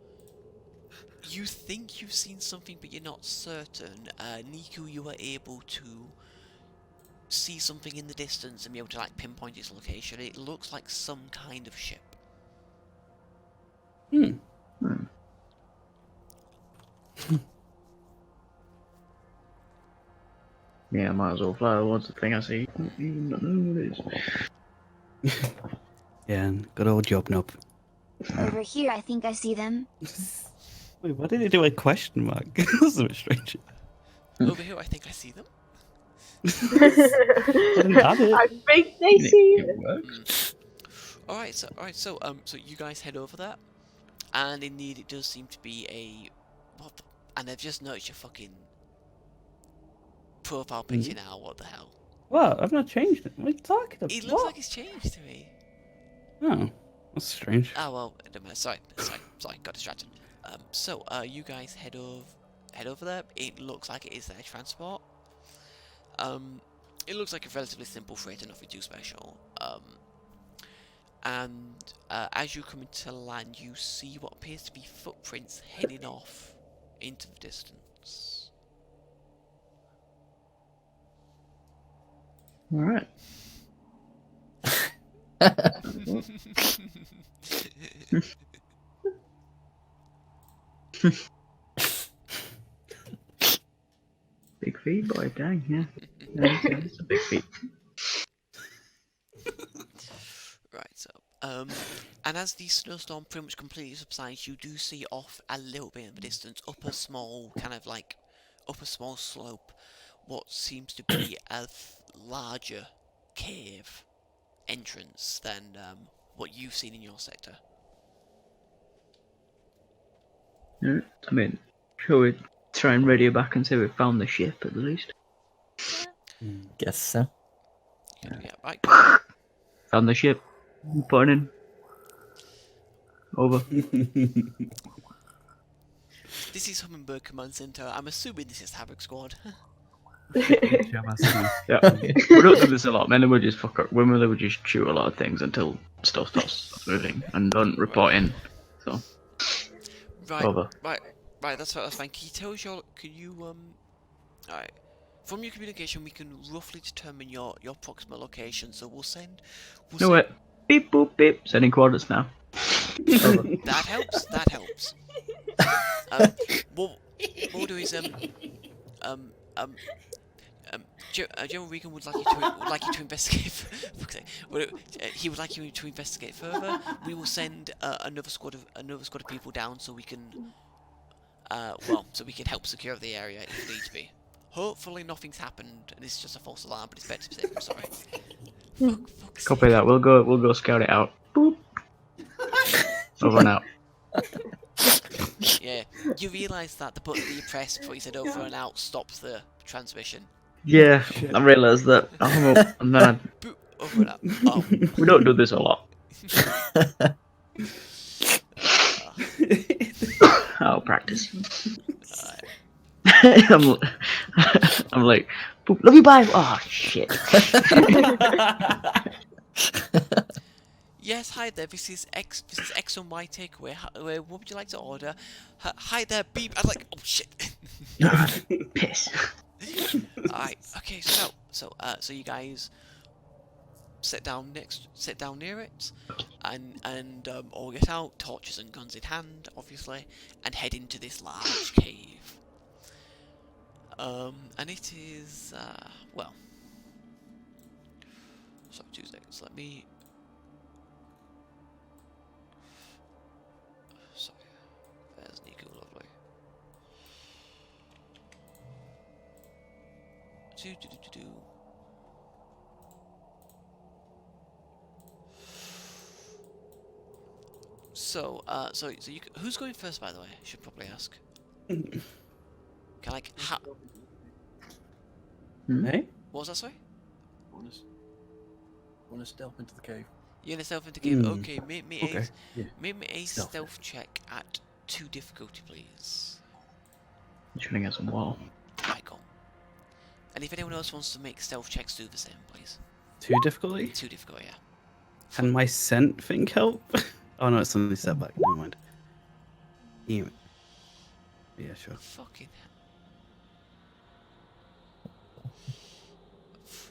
you think you've seen something, but you're not certain. Niku, you were able to see something in the distance and be able to like pinpoint its location. It looks like some kind of ship. Hmm. Yeah, I might as well fly towards the thing I see. Even not know what it is. Yeah, good old job knob. Over here, I think I see them. Wait, why did he do a question mark? That's a bit strange. Over here, I think I see them. I think they see It it. works. Alright, so you guys head over there, and indeed it does seem to be a and I've just noticed your fucking profile picture now. What the hell? What? I've not changed it. What are you talking about? It looks like it's changed to me. Oh, that's strange. Oh well, it don't matter. Sorry, got distracted. So you guys head over there. It looks like it is their transport. It looks like a relatively simple freighter, nothing too special. And as you come into land, you see what appears to be footprints heading off into the distance. Alright. Big feet, boy, dang, yeah. It's a big feet. Right, so and as the snowstorm pretty much completely subsides, you do see off a little bit in the distance, up a small slope, what seems to be a larger cave entrance than what you've seen in your sector. Yeah, I mean, shall we try and radio back and say we found the ship at the least? Guess so. Yeah, right. Found the ship. Putting in. Over. This is Hummingbird Command Center. I'm assuming this is Havoque Squad. Yeah. We don't do this a lot. Men would just fuck up. Women would just shoot a lot of things until stuff stops moving and don't report in. So. Right. Over. Right. That's fine. Can you tell us alright. From your communication, we can roughly determine your proximate location. So we'll send. No wait. Beep boop beep. Sending coordinates now. Over. That helps. What we'll do is General Rieekan would like you to investigate. He would like you to investigate further. We will send another squad of people down so we can help secure the area if need be. Hopefully nothing's happened and it's just a false alarm, but it's better to be safe. I'm sorry. Copy that. We'll go scout it out. Boop. Over and out. Yeah, you realise that the button that you press before you said over and out stops the transmission. Yeah, I realised that. I hung up and then Boop, over and out. Oh. we don't do this a lot. I'll practice. I'm like, boop, love you, bye. Oh shit. Yes, hi there. This is X and Y takeaway. What would you like to order? Hi there, beep. I'm like, oh shit. Piss. Alright. Okay. So you guys sit down near it, and all get out, torches and guns in hand, obviously, and head into this large cave. And it is well. So 2 seconds. Let me. Sorry. There's Nico, lovely. So, who's going first, by the way? I should probably ask. Can like, Hey? what was that, sorry? Want to stealth into the cave? You're gonna stealth into cave. Mm. Okay, make me Okay. a Yeah. make me a Stealth. stealth check at 2 difficulty, please. Shooting at some wall. Right, go. And if anyone else wants to make stealth checks, do the same, please. 2 difficulty? 2 difficulty, yeah. Can my scent thing help? Oh no, it's only set back. Never mind. Yeah, yeah, sure. Fucking I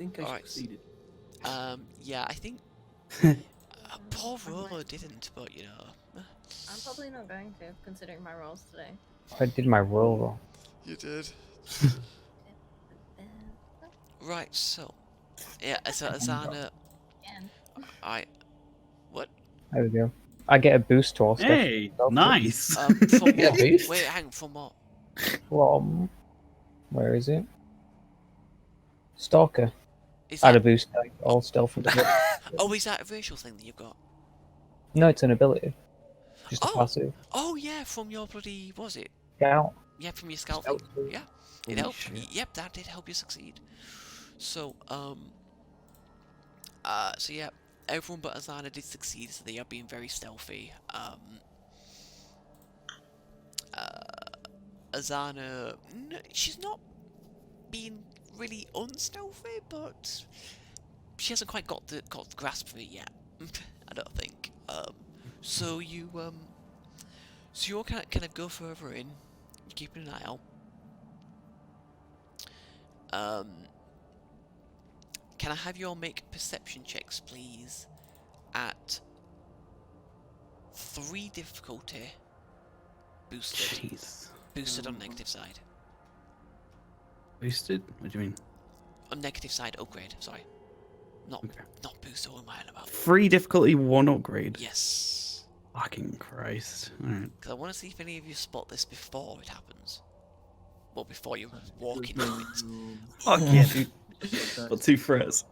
think I Alright. succeeded. Yeah, I think poor roller didn't, but you know. I'm probably not going to, considering my rolls today. I did my roll wrong. You did. Right, so yeah, so Azana. Again. Alright. What? There we go. I get a boost to all stuff. Hey, nice. From Yeah, what? boost. Wait, hang on, from what? From where is it? Stalker. Is Add a that... boost like all stealth and stuff. Oh, is that a racial thing that you've got? No, it's an ability. Just a Oh. passive. Oh yeah, from your bloody, what was it? Scout. Yeah, from your scout Scout thing. boost. Yeah, it Holy helped. shit. Yep, that did help you succeed. So, so yeah, everyone but Azana did succeed, so they are being very stealthy. Azana, she's not being really unstealthy, but she hasn't quite got the grasp of it yet. I don't think. So you're kind of go further in. You're keeping an eye out. Can I have you all make perception checks, please? At 3 difficulty. Boosted. Jeez. Boosted on negative side. Boosted? What do you mean? On negative side, upgrade. Sorry. Not Okay. not boosted. What am I on about? 3 difficulty, 1 upgrade. Yes. Fucking Christ. Alright. Because I want to see if any of you spot this before it happens. Well, before you walk into it. Fuck yeah, dude. Got 2 threats.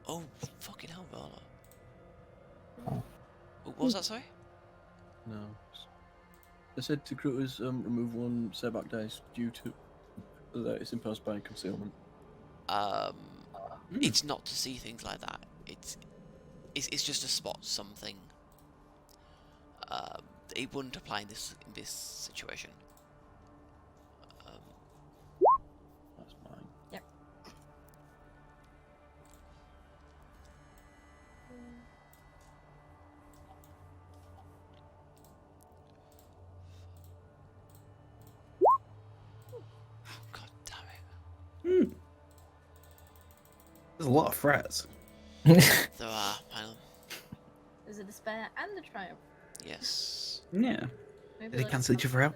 Oh, fucking hell, Roller. Oh, what was that, sorry? No. I said Togruta remove 1 setback dice due to that it's imposed by concealment. It's not to see things like that. It's just to spot something. It wouldn't apply in this situation. That's mine. Yep. God damn it. There's a lot of threats. There are, Mylon. There's a despair and a triumph. Yes. Yeah. Maybe They let's cancel each talk other out.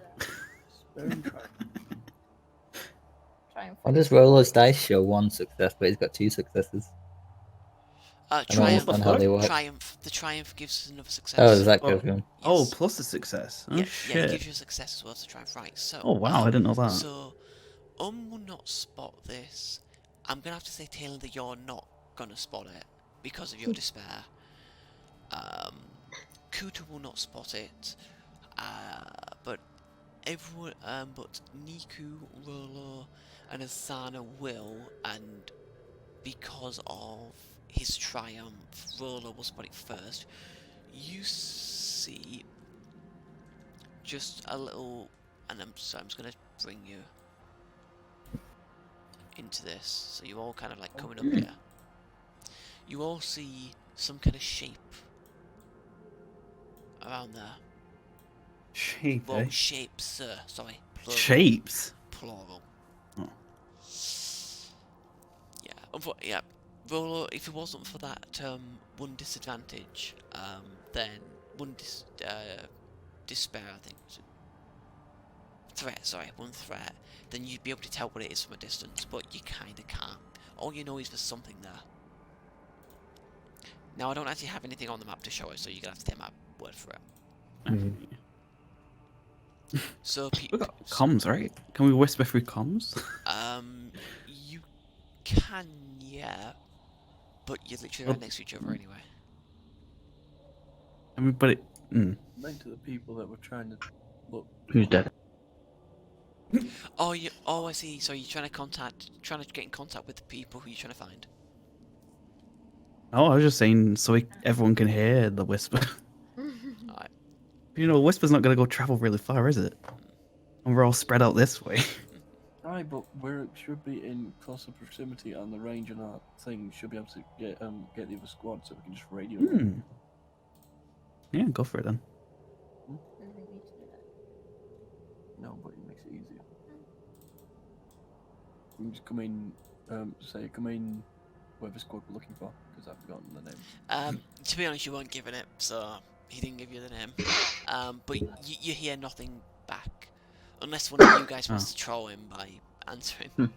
about the triumph. On this roller's dice show 1 success, but he's got 2 successes. I don't Triumph. understand how they work. Triumph. The triumph gives us another success. Oh, does that Oh. go for him? Oh, Yes. plus a success. Oh, Yeah, shit. yeah, it gives you a success as well to triumph. Right. So. Oh, wow, I didn't know that. So, will not spot this. I'm gonna have to say, Taylor, that you're not gonna spot it because of your despair. Kuta will not spot it. But everyone, but Niku, Rolo, and Asana will, and because of his triumph, Rolo will spot it first. You see just a little, and I'm just gonna bring you into this, so you all kind of like coming up here. You all see some kind of shape around there. Shape, Well, eh? shapes, sir. Sorry. Plural. Shapes? Plural. Oh. Yeah. Yeah. Rolo, if it wasn't for that 1 disadvantage, then 1 despair, I think. Threat, sorry, 1 threat, then you'd be able to tell what it is from a distance, but you kinda can't. All you know is there's something there. Now, I don't actually have anything on the map to show it, so you're gonna have to take my word for it. So, We got comms, right? Can we whisper through comms? you can, yeah. But you're literally Well- right next to each other anyway. I mean, but it. Meant to the people that were trying to look. Who's dead? Oh, oh, I see. So you're trying to get in contact with the people who you're trying to find. Oh, I was just saying so everyone can hear the whisper. Alright. You know, whisper's not gonna go travel really far, is it? And we're all spread out this way. Aye, but we should be in closer proximity, and the range on our thing should be able to get the other squad, so we can just radio them. Yeah, go for it then. No, but it makes it easier. You can just come in, come in, whatever squad we're looking for, because I've forgotten the name. To be honest, you weren't given it, so he didn't give you the name. But you hear nothing back, unless one of you guys wants to troll him by answering. But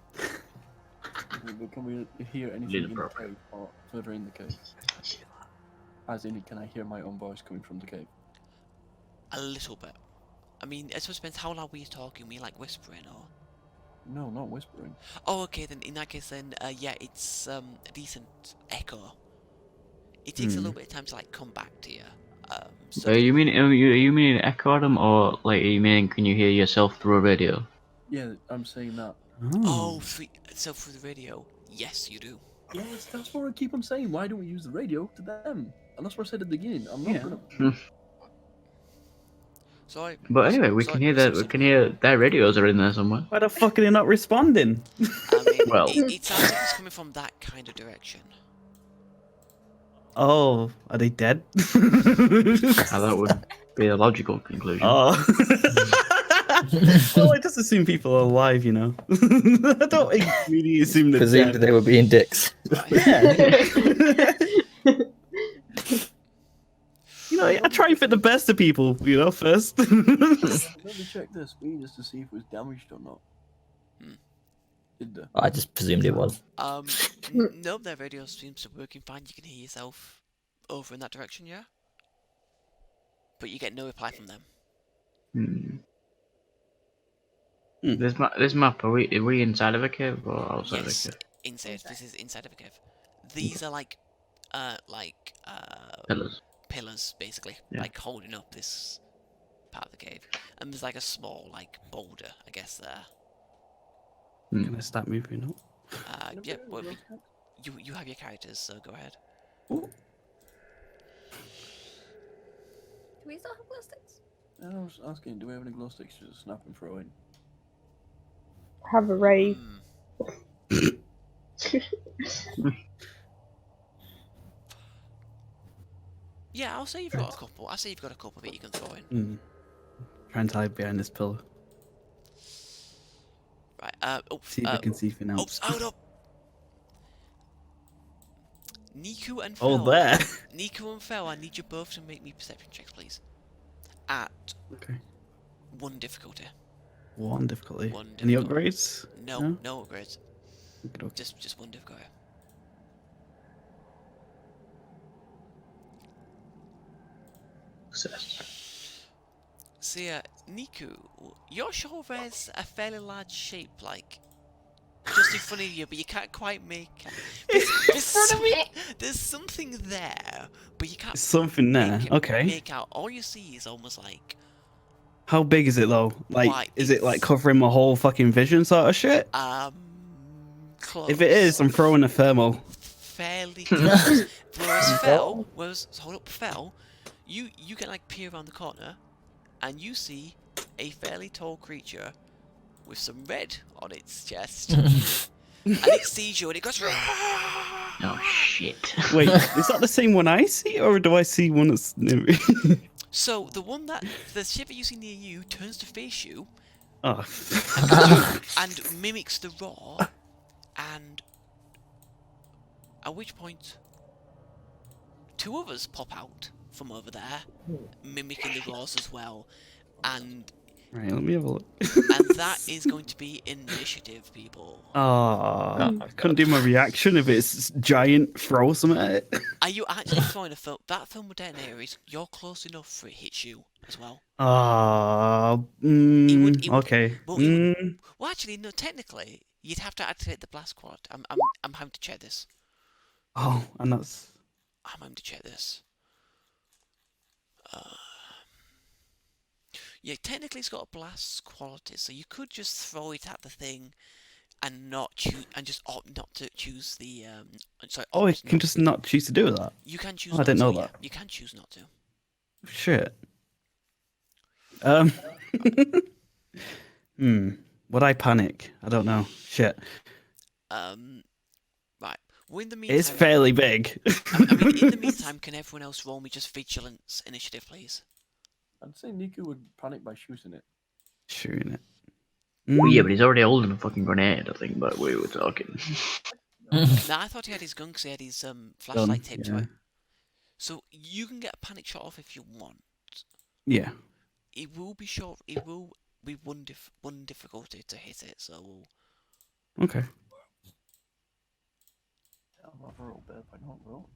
can we hear anything in the cave or further in the cave? As in, can I hear my own voice coming from the cave? A little bit. I mean, it suppose depends how loud were you talking. Were you like whispering or? No, not whispering. Oh, okay. Then in that case, then yeah, it's a decent echo. It takes a little bit of time to like come back to you. So You mean echo them, or like you mean can you hear yourself through a radio? Yeah, I'm saying that. oh, so through the radio, yes, you do. Yes, that's what I keep on saying. Why don't we use the radio to them? And that's what I said at the beginning. I'm not gonna. Sorry. But anyway, we can hear that. We can hear their radios are in there somewhere. Why the fuck are they not responding? I mean, Well- it sounds like it's coming from that kind of direction. Oh, are they dead? That would be a logical conclusion. Oh. Well, it does assume people are alive, you know. I don't really assume they're Presumed dead. they were being dicks. Yeah. You know, I try and fit the best of people, you know, first. Let me check their speed just to see if it was damaged or not. Did they? I just presumed it was. No, their radio seems to be working fine. You can hear yourself over in that direction, yeah? But you get no reply from them. This map, are we inside of a cave or outside Yes, of a cave? inside. This is inside of a cave. These are like Pillars. basically, Yeah. like holding up this part of the cave. And there's like a small, like, boulder, I guess, there. Can I start moving up? Yeah, well, you have your characters, so go ahead. Do we still have glow sticks? I was asking, do we have any glow sticks to snap and throw in? Have a rave. Yeah, I'll say you've got a couple. I'll say you've got a couple that you can throw in. Try and hide behind this pillar. Right, See if I can see for now. Oops, hold up! Niku and Oh, Fel. there. Niku and Fel, I need you both to make me perception checks, please. At Okay. 1 difficulty. One difficulty. One Any difficulty. upgrades? No upgrades. Okay. Just 1 difficulty. Success. So yeah, Niku, your shoulder's a fairly large shape, like just in front of you, but you can't quite make. There's something there, but you can't. Something there. Okay. Make out. All you see is almost like. How big is it though? Like, Right, is it like covering my whole fucking vision sort of shit? Close. If it is, I'm throwing a thermal. Fairly close. Hold up, Fel. You can like peer around the corner, and you see a fairly tall creature with some red on its chest, and it sees you and it goes. Oh shit! Wait, is that the same one I see, or do I see one that's near me? So the ship that you see near you turns to face you, Oh. and mimics the roar, and at which point 2 others pop out from over there, mimicking the roars as well, and Right, let me have a look. and that is going to be initiative, people. I couldn't do my reaction if it's giant throw something at it. Are you actually throwing a film? That film with detonator you're close enough for it hits you as well. Okay. Well, actually, no. Technically, You'd have to activate the blast quad. I'm having to check this. Oh, and that's. I'm having to check this. Yeah, technically it's got a blast quality, so you could just throw it at the thing and not choose, and just opt not to choose the. Sorry. Oh, you opt can not- just not choose to do that. You can choose. Oh, I not didn't to, know yeah. that. You can choose not to. Shit. Would I panic? I don't know. Shit. Right. Well, in the meantime, It's fairly big. I mean, in the meantime, can everyone else roll me just vigilance initiative, please? I'd say Niku would panic by shooting it. Shooting it. Well, yeah, but he's already holding a fucking grenade, I think, but we were talking. Nah, I thought he had his gun because he had his flashlight taped to it. So you can get a panic shot off if you want. Yeah. It will be short. It will be one difficulty to hit it. So Okay. I'll have a roll, babe. I don't roll.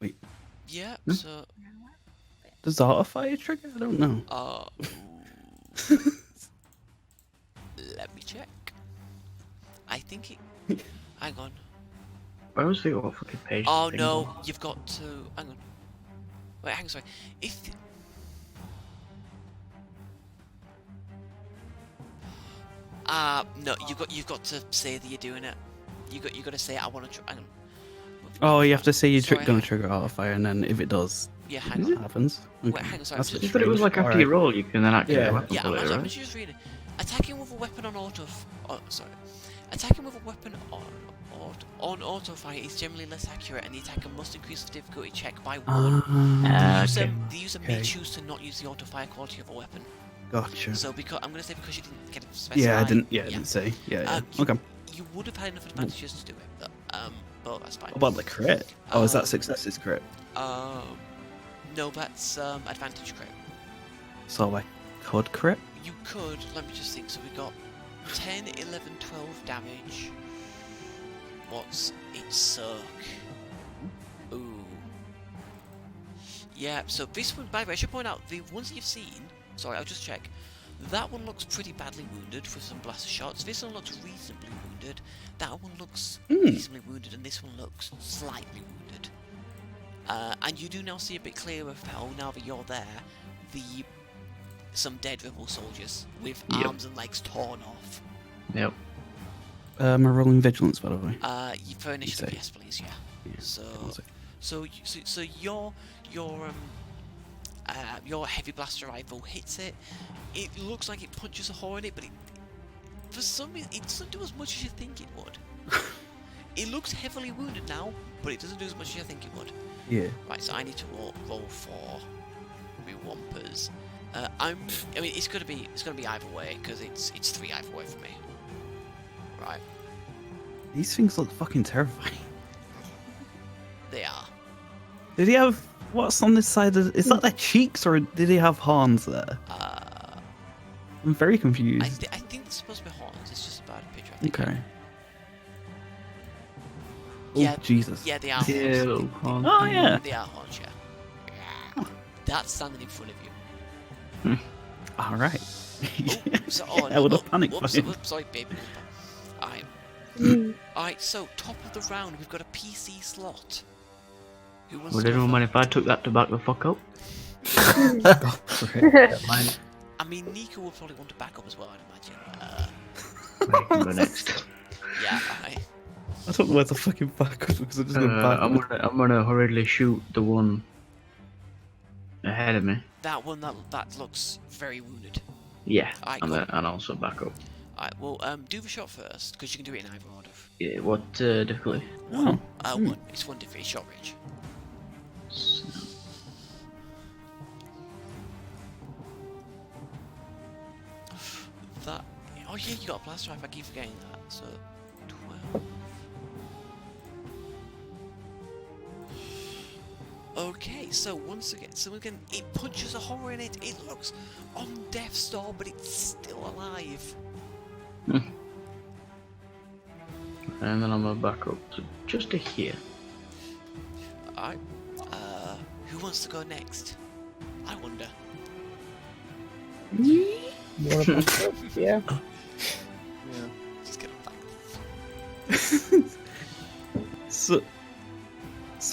Wait. Yeah. Hmm? So. Does auto fire trigger? I don't know. Let me check. I think it. Hang on. I always forget what fucking page. Oh this thing no, was. you've got to. Hang on. Wait, hang on. Sorry. If. No, you've got to say that you're doing it. You got to say I want to. Hang on. Oh, you have to say you're Sorry, gonna hang- trigger auto fire, and then if it does, Yeah, hang it on. happens. Wait, hang on, sorry, That's just- a I thought it was like after you roll, you can then activate Yeah. a weapon Yeah, for it, I'm right? just reading. Attacking with a weapon on auto. Sorry. Attacking with a weapon on auto fire is generally less accurate, and the attacker must increase the difficulty check by one. Okay. The user may Okay. choose to not use the auto fire quality of a weapon. Gotcha. So because I'm gonna say because you didn't get it specified. Yeah, I didn't. Yeah, I didn't say. Yeah. Okay. You would have had enough advantages to do it, but that's fine. What about the crit? Oh, is that Um, success's crit? No, that's advantage crit. So I could crit. You could. Let me just think. So we got 10, 11, 12 damage. What's its circ? Ooh. Yeah, so this one, by the way, I should point out, the ones that you've seen, sorry, I'll just check. That one looks pretty badly wounded for some blaster shots. This one looks reasonably wounded. That one looks reasonably wounded, and this one looks slightly wounded. And you do now see a bit clearer of how, now that you're there, some dead rebel soldiers with arms and legs torn off. Yep. Am I rolling vigilance, by the way? For initiative, say? yes, please, yeah. Yeah, So your heavy blaster rifle hits it. It looks like it punches a hole in it, but for some reason it doesn't do as much as you think it would. It looks heavily wounded now, but it doesn't do as much as you think it would. Yeah. Right, so I need to roll for rewampers. I mean, it's gonna be either way because it's 3 either way for me. Right. These things look fucking terrifying. They are. Did he have what's on this side? Is that their cheeks, or did he have horns there? I'm very confused. I think it's supposed to be horns. It's just about a picture. I think. Okay. Yeah. Oh, Jesus. Yeah, they are horns. Yeah, little horns. Oh yeah. They are horns. Yeah. That's standing in front of you. All right. I I would have panicked. Whoops, by it. whoops, sorry, baby. Alright. Alright, so top of the round, we've got a PC slot. Who wants Would to go anyone first? mind if I took that to back the fuck up? Go for it. Don't mind. I mean, Nico will probably want to back up as well, I'd imagine. I can go next. Yeah, alright. I don't know where to fucking back up because I'm just going back. I'm gonna hurriedly shoot the one ahead of me. That one, that looks very wounded. Yeah, Alright, and, cool. and also back up. Alright, well, do the shot first, because you can do it in either order. Yeah, what difficulty? Oh. One. It's one different, it's short range. That. Oh yeah, you got a blaster rifle. I keep forgetting that. So 12. Okay, so once again, it punches a horror in it. It looks on death's door, but it's still alive. And then I'm gonna back up to just to here. Alright. Who wants to go next? I wonder. You wanna back up? Yeah. Yeah. Just get it back. So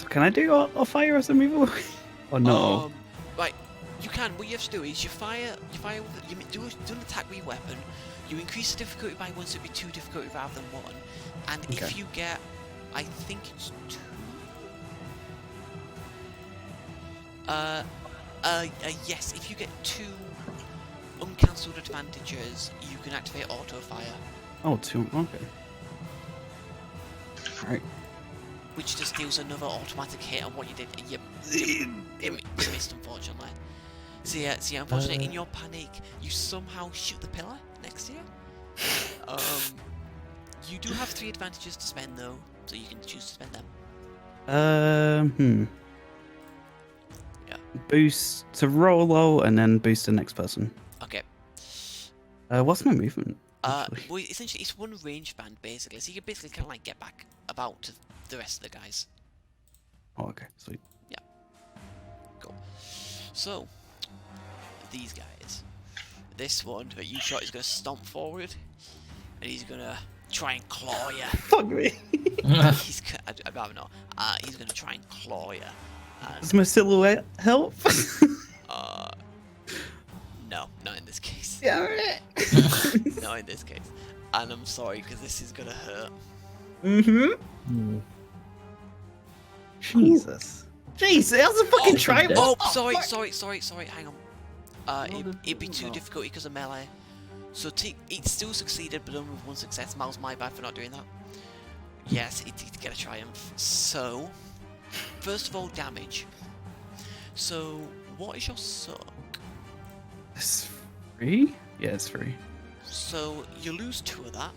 can I do a fire as I move away? Or no? Right, you can. What you have to do is you fire with, do an attack with your weapon. You increase the difficulty by one, so it'll be 2 difficulty rather than 1. And Okay. if you get, I think it's 2. Yes, if you get 2 uncancelled advantages, you can activate auto fire, Oh, 2. Okay. Alright. which just deals another automatic hit on what you did. You missed, unfortunately. So yeah, unfortunately, in your panic, you somehow shoot the pillar next to you. You do have 3 advantages to spend though, so you can choose to spend them. Yeah. Boost to roll low and then boost the next person. Okay. What's my movement? actually? Well, essentially, it's one range band basically, so you can basically kind of like get back about to the rest of the guys. Oh, okay, sweet. Cool. So, these guys. This one that you shot is going to stomp forward, and he's going to try and claw you. Fuck me. I'd rather not. He's going to try and claw you. Does my silhouette help? No, not in this case. Yeah, alright. Not in this case. And I'm sorry, because this is going to hurt. Mm-hmm. Jesus. Jeez, that's a fucking try. Oh, sorry, hang on. It'd be too difficult because of melee. So it still succeeded, but only with 1 success. Miles, my bad for not doing that. Yes, it did get a triumph. So, first of all, damage. So, what is your suck? It's free? Yeah, it's free. So, you lose 2 of that.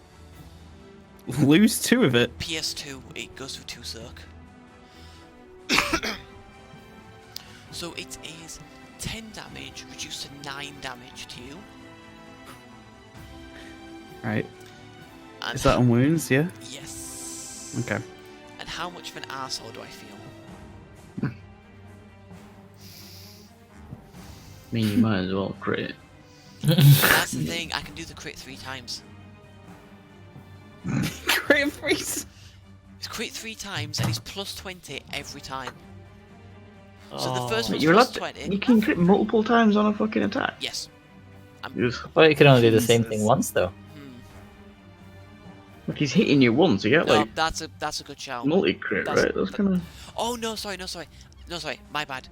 Lose 2 of it. PS2, it goes through 2 suck. So it is 10 damage reduced to 9 damage to you. Right. And Is that on wounds, yeah? Yes. Okay. And how much of an arsehole do I feel? I mean, you might as well crit it. That's the thing, I can do the crit 3 times. Crit freeze! It's crit 3 times and it's plus 20 every time. So the first Wait, one's you're plus allowed 20. You can crit multiple times on a fucking attack. Yes. Well, you can only do the same thing Jesus. once, though. Like he's hitting you once, you get No, like that's a good shout. multi-crit, right? That's kind of... Oh, no, sorry, my bad.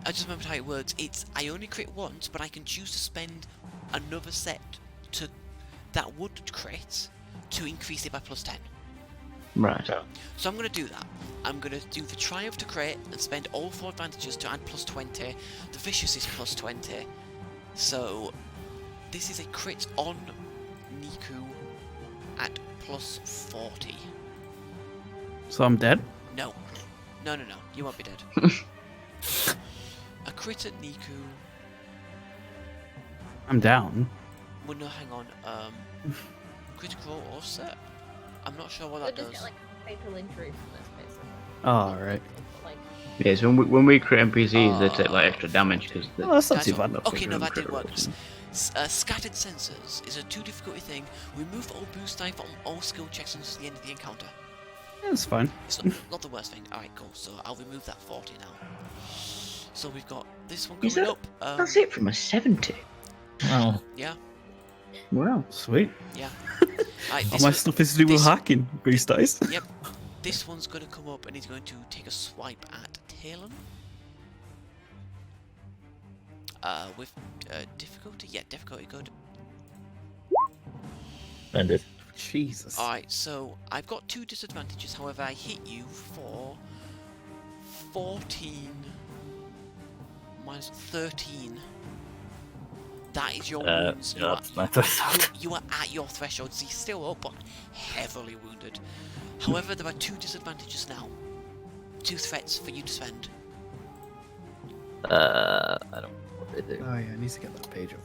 I just remembered how it works. It's, I only crit once, but I can choose to spend another set that would crit to increase it by plus 10. Right. So I'm going to do that. I'm going to do the Triumph to crit and spend all 4 advantages to add plus 20. The Vicious is plus 20. So this is a crit on Niku at plus 40. So I'm dead? No. No, you won't be dead. A crit at Niku. I'm down. Well, no, hang on. Critical or set? I'm not sure what You'll that just does. get like fatal injury from this, basically. Oh, right. Like, Yeah, so when we crit NPCs, they take like extra damage because Oh, that's not That's too all- bad. Okay, no, that did crit work. rolls. Scattered Sensors is a 2 difficulty thing. Remove all boost die from all skill checks until the end of the encounter. Yeah, that's fine. It's not the worst thing. Alright, cool. So I'll remove that 40 now. So we've got this one Is coming that- up. That's it from a 70. Oh. Yeah, Wow. Sweet. yeah. Alright, All this my one- stuff is to do with this- hacking. Boost dice. Yep. This one's going to come up and he's going to take a swipe at Talon. With difficulty? Yeah, difficulty good. Splendid. Jesus. Alright, so I've got 2 disadvantages, however I hit you for 14 minus 13. That is your wounds. You are, That's my threshold. you are at your threshold, so you're still up, but heavily wounded. However, there are 2 disadvantages now. 2 threats for you to spend. I don't know what they do. Oh yeah, I need to get that page up.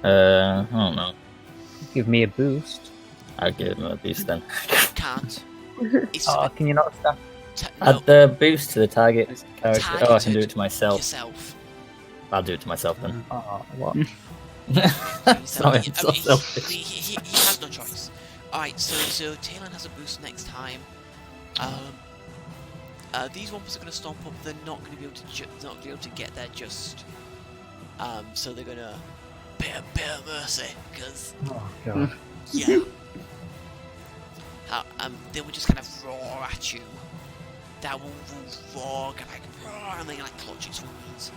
I don't know. give me a boost. I'll give him a boost then. Can't. It's Oh, can you not stack? no, Add the boost to the target character. Oh, I can do Targeted it to myself. yourself. I'll do it to myself then. Oh, what? Sorry, Sorry, I'm so selfish. he has no choice. Alright, so Talon has a boost next time. These ones are going to stomp up. They're not going to be able to get there just. So they're going to bit of mercy, because Oh god. yeah. They will just kind of roar at you. That one will roar, kind of like roar, and then like clutch its wounds.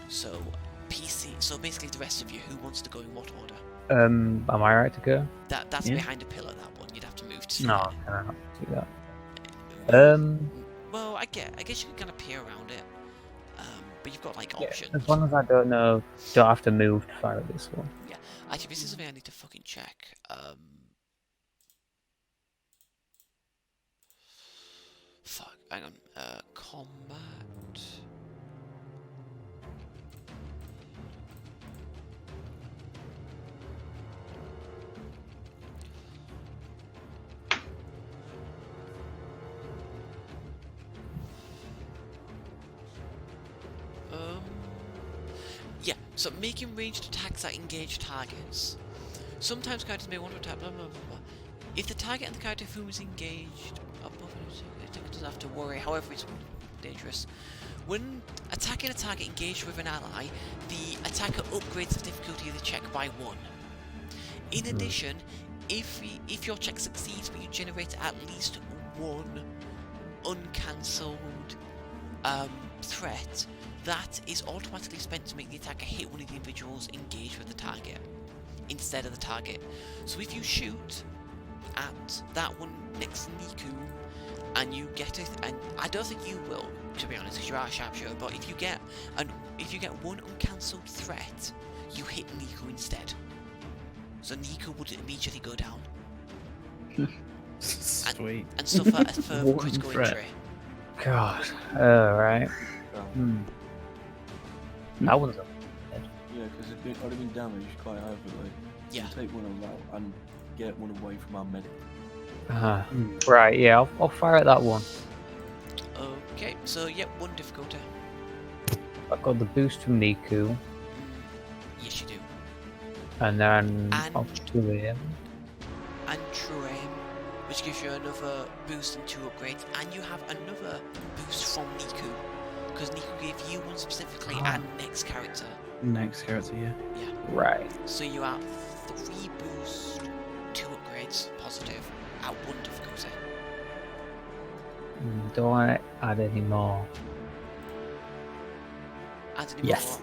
So PC. So basically, the rest of you, who wants to go in what order? Am I right to go? That's Yeah. behind a pillar. That one, you'd have to move to. No, can I not do that? Well, I guess you can kind of peer around it. But you've got like Yeah, options. as long as I don't have to move to fire at this one. Yeah. Actually, this is something I need to fucking check. Fuck. Hang on. Combat. Yeah, so making ranged attacks that engage targets. Sometimes characters may want to attack, blah, blah, blah, blah. If the target and the character who is engaged above an attacker doesn't have to worry, however it's dangerous. When attacking a target engaged with an ally, the attacker upgrades the difficulty of the check by 1. In addition, if your check succeeds but you generate at least one uncancelled threat, that is automatically spent to make the attacker hit one of the individuals engaged with the target instead of the target. So if you shoot at that one next to Niku and you get it, and I don't think you will, to be honest, because you are a sharpshooter, but if you get one uncancelled threat, you hit Niku instead. So Niku would immediately go down. Sweet. And suffer a One critical threat. injury. God. Alright. That one's up. Yeah, because I'd have been damaged quite heavily. Yeah. Take one of them out and get one away from our medic. Right, yeah, I'll fire at that one. Okay, so yep, 1 difficulty. I've got the boost from Niku, Yes, you do. and then And- I'll do him. And true aim, which gives you another boost and 2 upgrades, and you have another boost from Niku, because Niku gave you one specifically and next character. Next character, yeah. Yeah. Right. So you have 3 boosts, 2 upgrades, positive, at 1 difficulty. Don't want to add any more Add any Yes.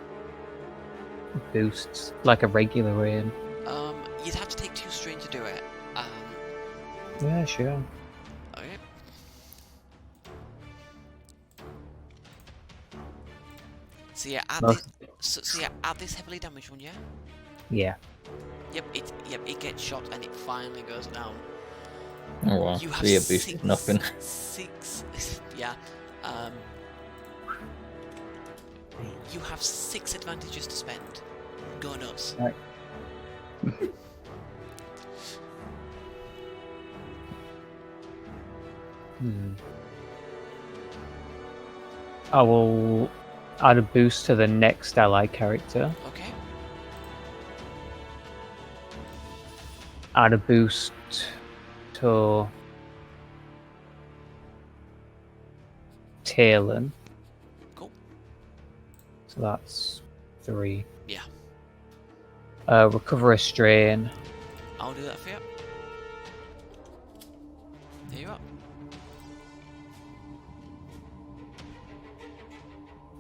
boosts, like a regular aim. more. You'd have to take 2 strain to do it. Yeah, sure. Okay. So yeah, add No. this. So yeah, add this heavily damaged one, yeah. Yeah. Yep, it gets shot and it finally goes down. Oh wow. You have 3 boost is 6, nothing. 6, yeah. You have 6 advantages to spend. Go nuts. Right. I will add a boost to the next ally character. Okay. Add a boost to Talon. Cool. So that's 3. Yeah. Recover a strain. I'll do that for you. There you are.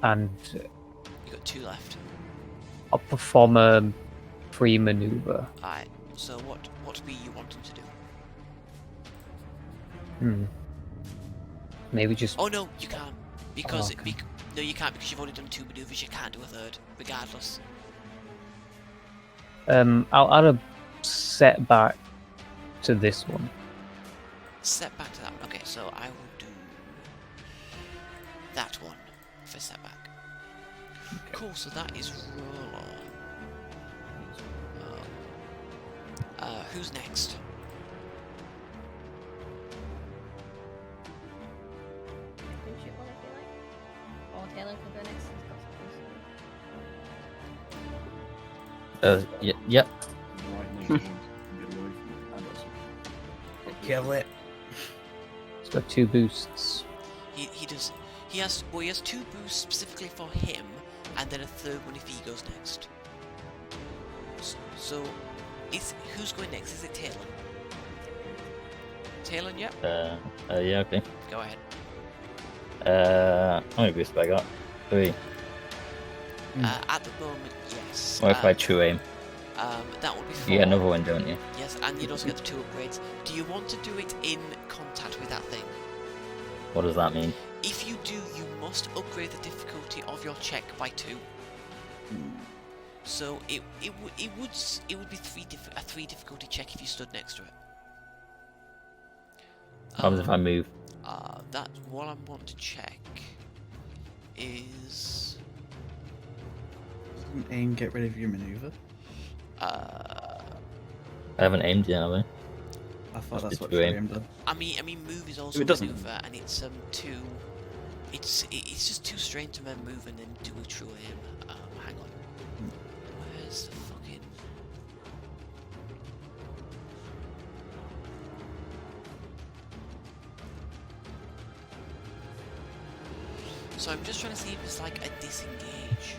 And You got 2 left. I'll perform a free maneuver. Alright. So what be you wanting to do? Maybe just. Oh no, you can't because Oh, okay. no, you can't because you've only done 2 maneuvers. You can't do a third, regardless. I'll add a setback to this one. Step back to that one. Okay, so I will do that one for setback. Cool. So that is roll on. who's next? You can shoot one if you like. Or Taylor can go next. He's got some boost. Yep. Right next to him. Get away from it. And also, Kill it. He's got 2 boosts. He does. He has 2 boosts specifically for him, and then a 3rd one if he goes next. So, who's going next? Is it Talon? Talon, yep. Yeah, okay. Go ahead. How many boosts have I got? 3. At the moment, yes. What if I true aim? That would be 4. You get another one, don't you? Yes, and you'd also get the 2 upgrades. Do you want to do it in contact with that thing? What does that mean? If you do, you must upgrade the difficulty of your check by 2. So it would be a 3 difficulty check if you stood next to it. What happens if I move? That's what I want to check. Is Doesn't aim get rid of your maneuver? I haven't aimed yet, have I? I thought that's what do aim. aim done. I mean, move is also It doesn't. maneuver, and it's too. It's just too strange to then move and then do a true aim. Hang on. Where's the fucking? So I'm just trying to see if it's like a disengage.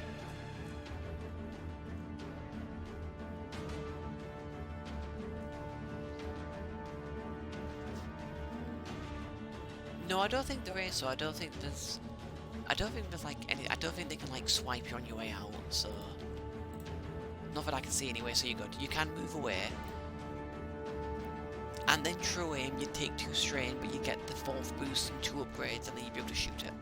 No, I don't think there is. So I don't think there's like any. I don't think they can like swipe you on your way out. So not that I can see anyway. So you're good. You can move away, and then true aim. You take 2 strain, but you get the 4th boost and 2 upgrades, and then you'll be able to shoot it.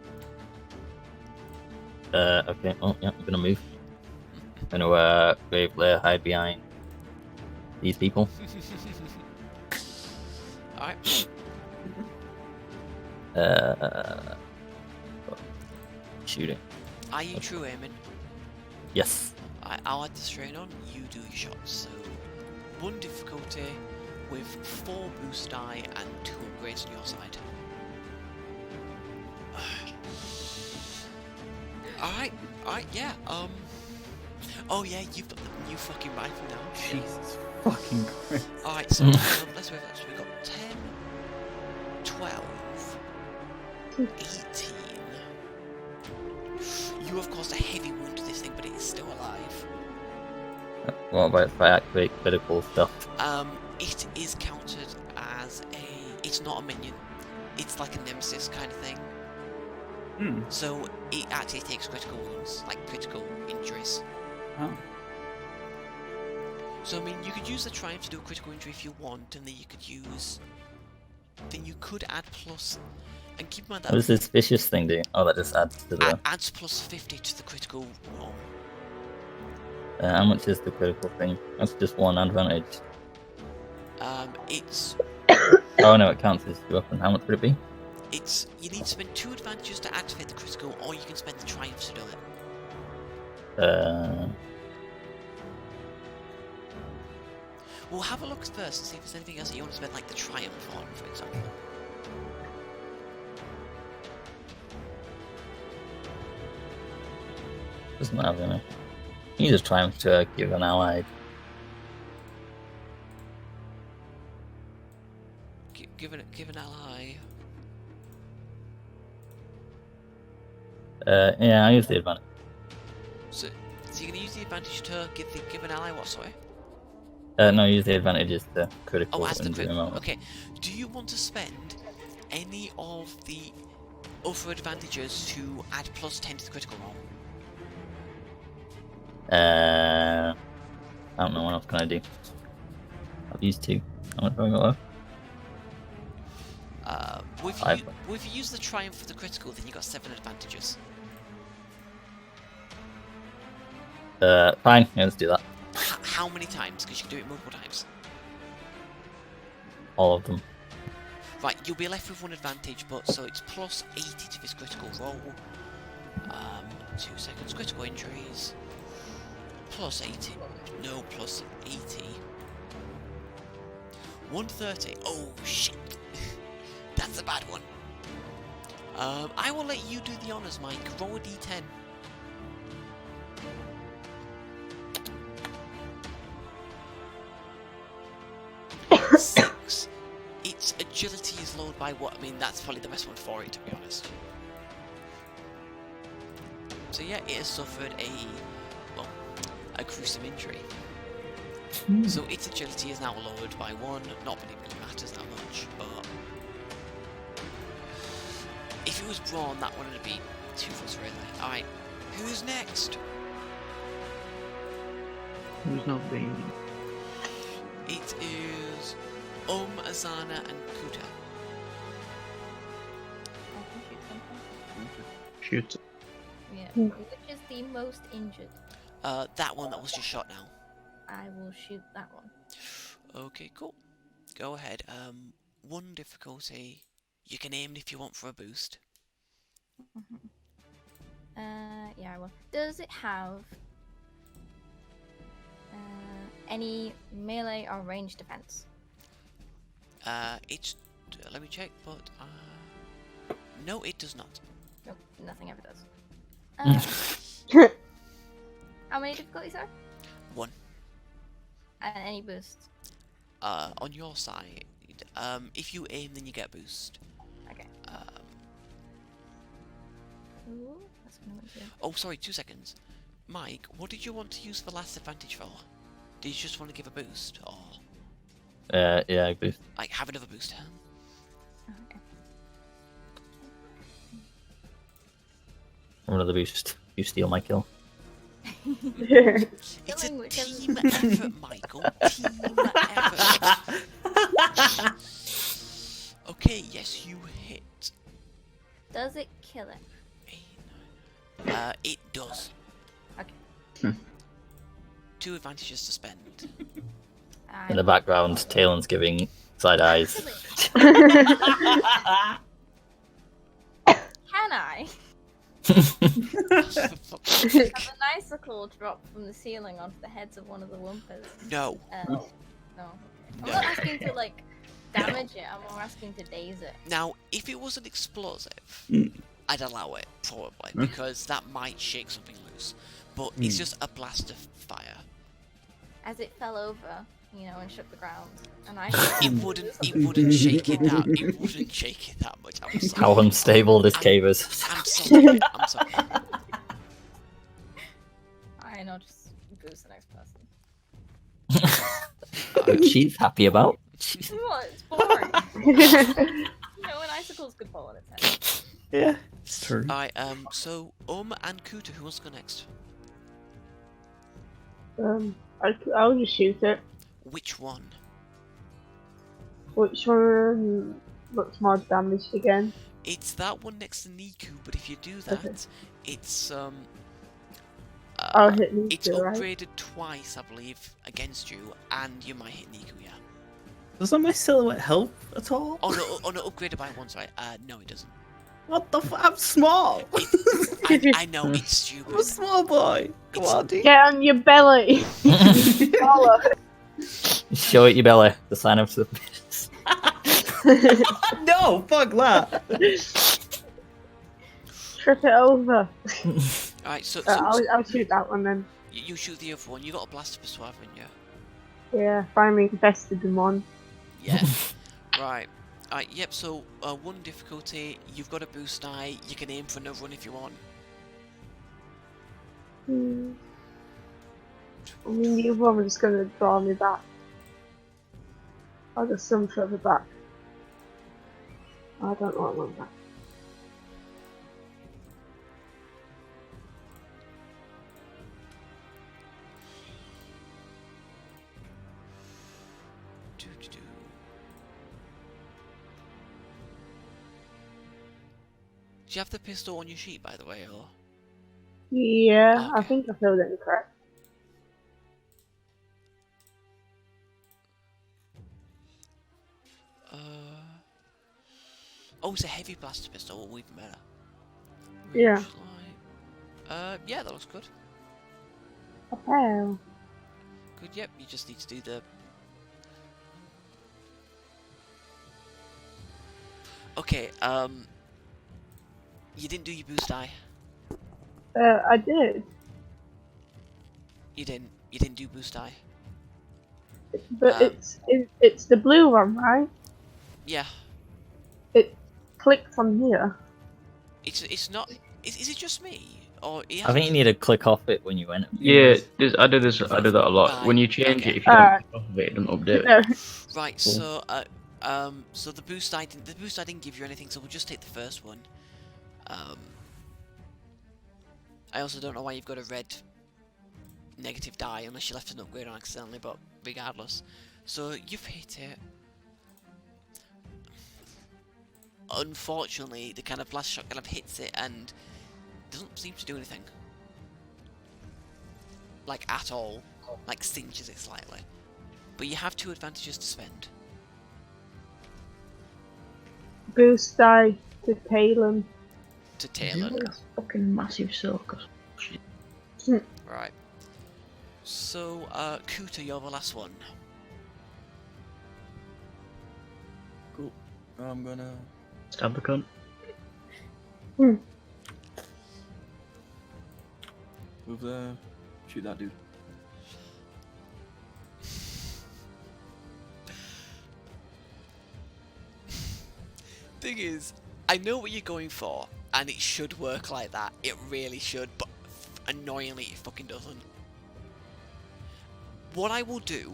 Okay. Oh, yeah, I'm gonna move. I'm gonna bravely hide behind these people. Alright. Shooting. Are you true aiming? Yes. I'll add the strain on, you do your shots. So, 1 difficulty with 4 boost die and 2 upgrades on your side. Alright, yeah, oh yeah, you've got the new fucking rifle now. Jesus fucking Christ. Alright, so let's move on. So we've got 10, 12, 18. You have caused a heavy wound to this thing, but it is still alive. What about if I activate critical stuff? It is counted as it's not a minion. It's like a nemesis kind of thing. So it actually takes critical wounds, like critical injuries. Oh. So I mean, you could use the triumph to do a critical injury if you want, and then you could use. Then you could add plus, and keep in mind that. What does this vicious thing do? Oh, that just adds to the. Adds plus 50 to the critical roll. How much is the critical thing? That's just 1 advantage. It's. Oh no, it counts as your weapon. How much would it be? You need to spend 2 advantages to activate the critical, or you can spend the triumph to do it. We'll have a look first and see if there's anything else that you want to spend, like the triumph on, for example. Doesn't have any. You just triumph to give an ally. Give an ally. Yeah, I use the advantage. So you're gonna use the advantage to give an ally what? Sorry. No, use the advantages to critical. Oh, as the critical. amount. Okay. Do you want to spend any of the other advantages to add plus 10 to the critical roll? I don't know what else can I do. I've used 2. How much have I got left? If you use the triumph for the critical, then you got 7 advantages. Fine. Yeah, let's do that. How many times? Because you can do it multiple times. All of them. Right, you'll be left with 1 advantage, but so it's plus 80 to this critical roll. 2 seconds. Critical injuries. Plus 80. No, plus 80. 130. Oh shit. That's a bad one. I will let you do the honors, Mike. Roll a d10. Six. Its agility is lowered by what? I mean, that's probably the best one for it, to be honest. So yeah, it has suffered a gruesome injury. So its agility is now lowered by 1. Not that it really matters that much, but if it was brawn, that one would be 2 for us, really. Alright, who's next? Who's not being? It is Azana, and Kuta. I can shoot something. Shoot. Yeah. Which is the most injured? That one that was just shot now. I will shoot that one. Okay, cool. Go ahead. 1 difficulty. You can aim if you want for a boost. Yeah, I will. Does it have any melee or range defense? It's... let me check, but... no, it does not. Nope, nothing ever does. How many difficulties are? 1. And any boosts? On your side, if you aim, then you get a boost. Okay. Ooh, that's gonna work too. Oh, sorry, 2 seconds. Mike, what did you want to use the last advantage for? Did you just want to give a boost, or... Yeah, boost. like, have another boost? Oh, okay. Another boost. You steal my kill. It's a Killing whichever- team effort, Michael. Team effort. Okay, yes, you hit. Does it kill it? 8, 9. It does. Okay. 2 advantages to spend. In the background, Talon's giving side eyes. Can I have an icicle drop from the ceiling onto the heads of one of the Wumpers? No. No. I'm not asking to like damage it. I'm more asking to daze it. Now, if it was an explosive, I'd allow it, probably, because that might shake something loose. But it's just a blast of fire. As it fell over, you know, and shook the ground, and I. It wouldn't shake it that. It wouldn't shake it that much. I'm sorry. How unstable this cave is. I'm sorry. I'm sorry. I know, just boost the next person. She's happy about. What? It's boring. You know, an icicle's good fall on its head. Yeah, it's true. Alright, so, and Kuta, who wants to go next? I'll just shoot it. Which one? Which one looks more damaged again? It's that one next to Niku, but if you do that, Okay. it's, I'll hit Niku, it's right? upgraded twice, I believe, against you, and you might hit Niku, yeah. Doesn't my silhouette help at all? Oh no, upgraded by 1, sorry. No, it doesn't. What the I'm small! I know, it's stupid. I'm a small boy! Come on, dude. Get on your belly! Show it your belly. The sign of submissiveness. No, fuck that! Trip it over. Alright, so, I'll shoot that one then. you shoot the other one. You got a blaster pistol, haven't you? Yeah, finally invested in one. Yeah. Right. Alright, yep, so 1 difficulty, you've got a boost die, you can aim for another one if you want. I mean, the other one was just gonna draw me back. I'll just some further back. I don't know what I want back. Do you have the pistol on your sheet, by the way, or? Yeah, I Okay. think I filled it in correct. Oh, it's a heavy blaster pistol, or even better. Yeah. Ridge line. Yeah, that looks good. Oh. Good, yep, you just need to do the Okay, you didn't do your boost die. I did, You didn't do boost die. but it's the blue one, right? Yeah. It clicked on here. It's not. Is it just me? Or I think you need to click off it when you enter. Yeah, I do that a lot. When you change it, if you don't click off of it, it doesn't update. No. Right. So the boost die didn't give you anything, so we'll just take the first one. I also don't know why you've got a red negative die unless you left an upgrade on accidentally, but regardless. So you've hit it. Unfortunately, the kind of blast shot kind of hits it and doesn't seem to do anything. Like, at all. Like, cinches it slightly. But you have 2 advantages to spend. Boost die to Talon. To Talon. Fucking massive circus. Right. So, Kuta, you're the last one. Cool. I'm gonna Stab the cunt. move there. Shoot that dude. Thing is, I know what you're going for, and it should work like that. It really should, but annoyingly, it fucking doesn't. What I will do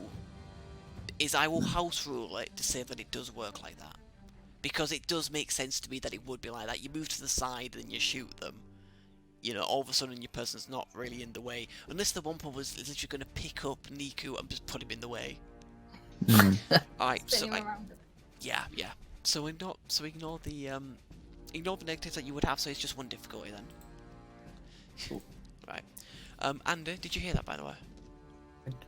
is I will house rule it to say that it does work like that. Because it does make sense to me that it would be like that. You move to the side and you shoot them. You know, all of a sudden your person's not really in the way. Unless the Wampa was literally going to pick up Niku and just put him in the way. Alright, so yeah. So ignore the negatives that you would have, so it's just 1 difficulty then. Cool. Right. Andy, did you hear that, by the way?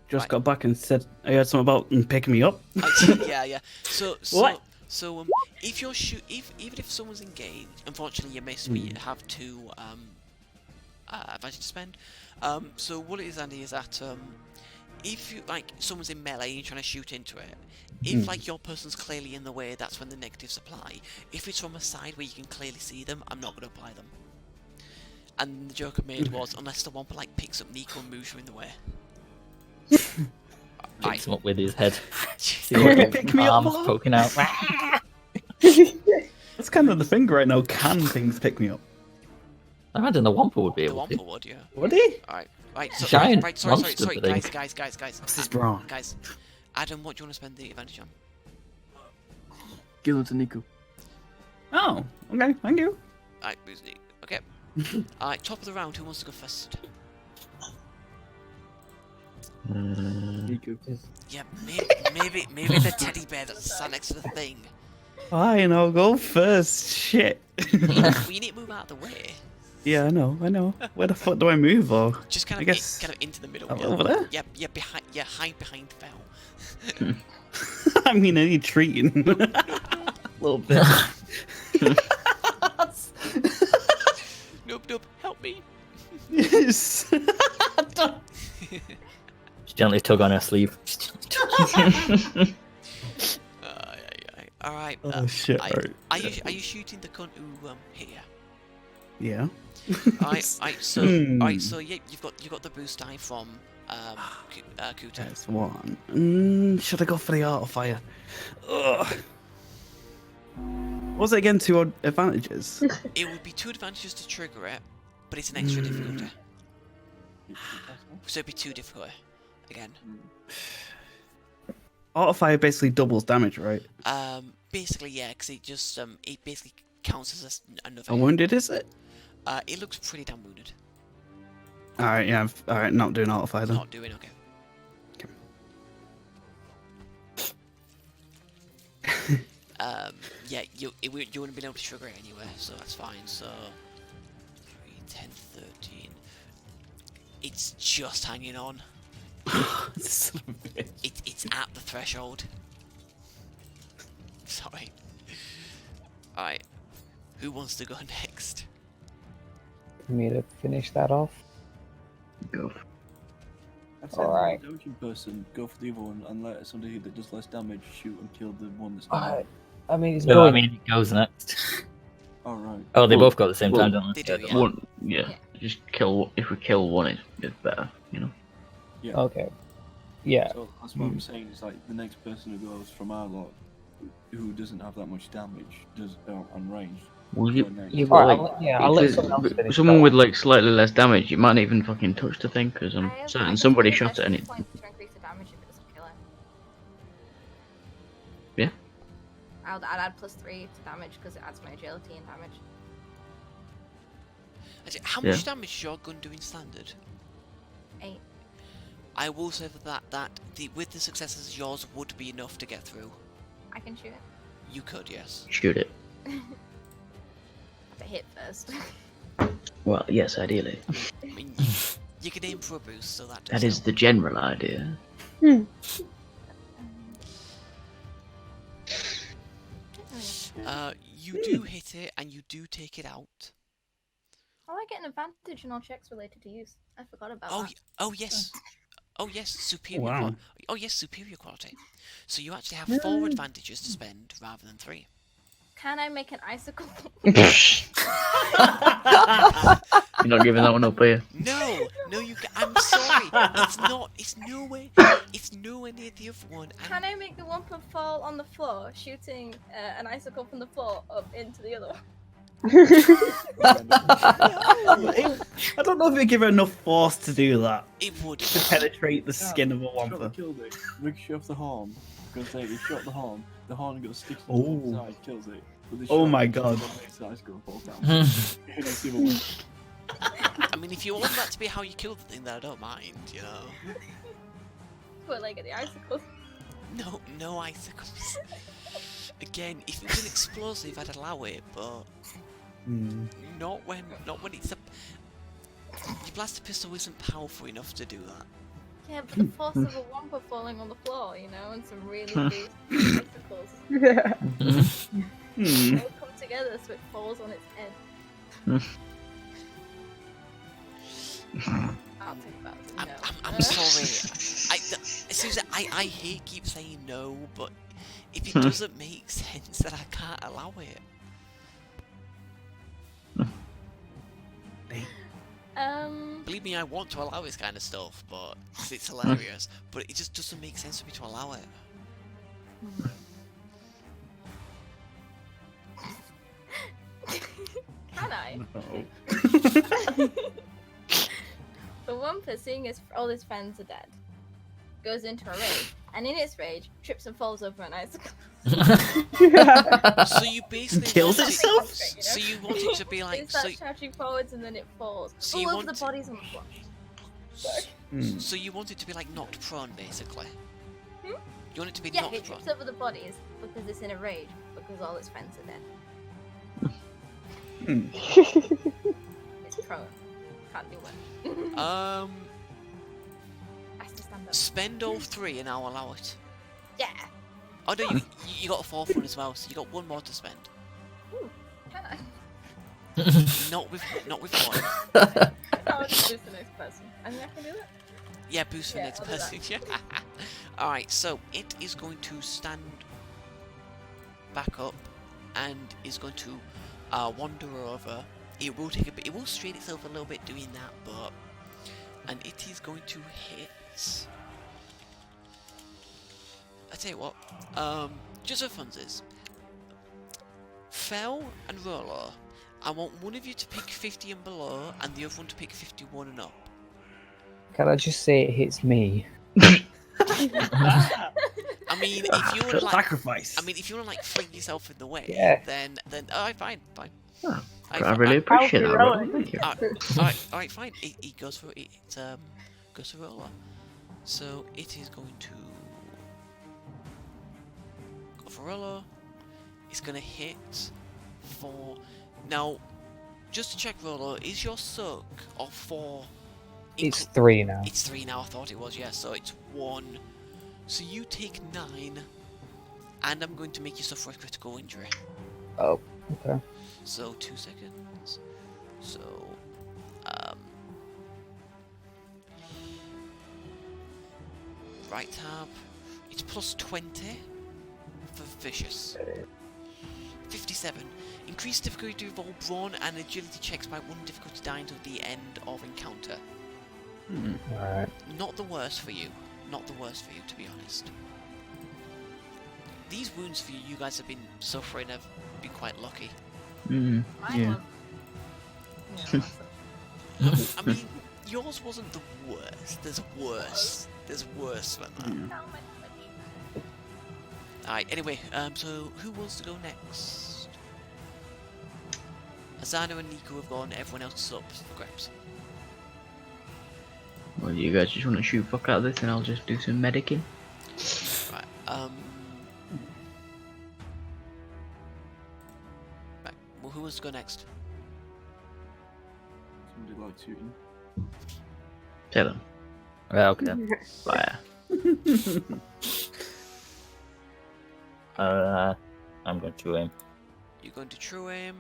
Just got back and said I heard something about picking me up. Yeah. So What? So if you're even if someone's engaged, unfortunately you may have 2 advantage to spend. So what it is, Andy, is that if you someone's in melee and you're trying to shoot into it, if like your person's clearly in the way, that's when the negatives apply. If it's from a side where you can clearly see them, I'm not going to apply them. And the joke I made was, unless the Wampa picks up Nico and moves you in the way. Picks him up with his head. Pick me up, arms Bob. poking out. That's kind of the thing right now. Can things pick me up? I imagine the Wampa would be The able Wampa to. would, yeah. Would he? Right. So, Giant right. Sorry, monster thing. guys. This is wrong. Guys, Adam, what do you want to spend the advantage on? Give him to Niku. Oh, okay. Thank you. Alright, okay. Alright, top of the round. Who wants to go first? Niku. Yeah, maybe the teddy bear that's sat next to the thing. Fine, I'll go first. Shit. You need to move out of the way. Yeah, I know. Where the fuck do I move, or? Just kind I of, guess kind of into the middle. over there? Yeah, behind. Yeah, hide behind Fell. I mean, I need treating. A little bit. Nope, help me. Yes. Just gently tug on her sleeve. Alright. Oh shit! Are you shooting the cunt who hit you? Yeah. Alright. So yeah, you've got the boost die from Kuta. That's 1. Should I go for the art of fire? Ugh. What was it again? 2 advantages. It would be 2 advantages to trigger it, but it's an extra difficulty. So it'd be 2 difficulty again. Art of fire basically doubles damage, right? Basically, yeah, because it just it basically counts as another. How wounded is it? It looks pretty damn wounded. Alright, yeah. Alright, not doing art of fire then. Not doing okay. Yeah, you wouldn't have been able to trigger it anyway, so that's fine. So 3, 10, 13. It's just hanging on. Son of a bitch. It's at the threshold. Sorry. Alright. Who wants to go next? Me to finish that off. Go. Alright. Damaging person, go for the other one and let somebody that does less damage shoot and kill the one that's not. I mean, it's No, going. I mean it goes next. Alright. Oh, they Well- both go at the same time, don't They they? do, Yeah, yeah. One, yeah. Just kill. If we kill one, it's better. You know. Yeah. Okay. Yeah. So that's what I'm saying. Is like the next person who goes from our lot, who doesn't have that much damage, does unranged. Will you? go next. Yeah, Alright, but, I'll let if someone else finish. someone that with one. like slightly less damage, you might not even fucking touch the thing because I'm I certain can somebody spend a shot it and it. point to increase the damage if it doesn't kill it. Yeah. I'd add +3 to damage because it adds my agility and damage. Actually, how Yeah. much damage is your gun doing standard? 8. I will say that with the successes, yours would be enough to get through. I can shoot it. You could, yes. Shoot it. Have to hit first. Well, yes, ideally. I mean, you can aim for a boost, so that does That is help. the general idea. You do hit it, and you do take it out. Oh, I get an advantage in all checks related to use. I forgot about Oh, that. oh yes. Oh yes, superior. Wow. Oh yes, superior quality. So you actually have 4 advantages to spend rather than 3. Can I make an icicle? You're not giving that one up, are you? No, you. I'm sorry. It's not. It's nowhere. It's nowhere near the other one. Can I make the one per fall on the floor, shooting an icicle from the floor up into the other one? I don't know if you give it enough force to do that. It would. To penetrate the skin of a Shot wampa. the kill it. Ricochet off the horn. Because they shot the horn got sticks to Oh. the side, kills it. But the Oh shot my goes God. on the side, it's gonna fall down. That's the other one. I mean, if you want that to be how you kill the thing, then I don't mind. You know. Put like at the icicles. No icicles. Again, if it was an explosive, I'd allow it, but not when it's a. Your blaster pistol isn't powerful enough to do that. Yeah, but the force of a wampa falling on the floor, you know, and some really big icicles. They all come together so it falls on its head. I'll take that as a no. I'm sorry. Seriously, I hate keep saying no, but if it doesn't make sense, then I can't allow it. Believe me, I want to allow this kind of stuff, but 'cause it's hilarious. But it just doesn't make sense for me to allow it. Can I? The wampa, seeing as all his friends are dead, goes into a rage, and in its rage, trips and falls over an icicle. So you basically Kills want itself? So you want it to be like It starts shouting forwards and then it falls. So All you over want the to- bodies on the floor. So you want it to be like knocked prone, basically. You want it to be Yeah, knocked it prone. trips over the bodies because it's in a rage, because all its friends are dead. It's prone. Can't do much. Has to stand up. Spend all 3 and I'll allow it. Yeah. Oh no, you got a 4th one as well, so you got 1 more to spend. Ooh, can I? Not with 1. I'll just boost the next person. I think I can do that? Yeah, boost for Yeah, next I'll do that. person. Yeah. Alright, so it is going to stand back up and is going to wander over. It will take a bit. It will strain itself a little bit doing that, but and it is going to hit. I tell you what. Just for funsies. Fel and Roller, I want one of you to pick 50 and below, and the other one to pick 51 and up. Can I just say it hits me? I mean, if you want to like, sacrifice. I mean, if you want to like fling yourself in the way, Yeah. then alright, fine. Oh, I really appreciate that, bro. Thank you. Alright, fine. It goes for it. Goes for Roller. So it is going to go for Roller. It's gonna hit for now. Just to check, Roller, is your soak or 4? It's 3 now. It's 3 now. I thought it was. Yeah. So it's 1. So you take 9, and I'm going to make you suffer a critical injury. Oh, okay. So 2 seconds. So right tab. It's plus 20 for vicious. 57. Increase difficulty of all brawn and agility checks by 1 difficulty die until the end of encounter. Alright. Not the worst for you. Not the worst for you, to be honest. These wounds for you, you guys have been suffering, have been quite lucky. Mm, yeah. I mean, yours wasn't the worst. There's worse. There's worse than that. Alright, anyway, so who wants to go next? Azano and Nico have gone, everyone else is up for grabs. Well, you guys just want to shoot fuck out of this and I'll just do some medicing? Right, right, well, who wants to go next? Somebody like shooting. Tell him. Right, okay. Fire. I'm going to aim. You're going to true aim.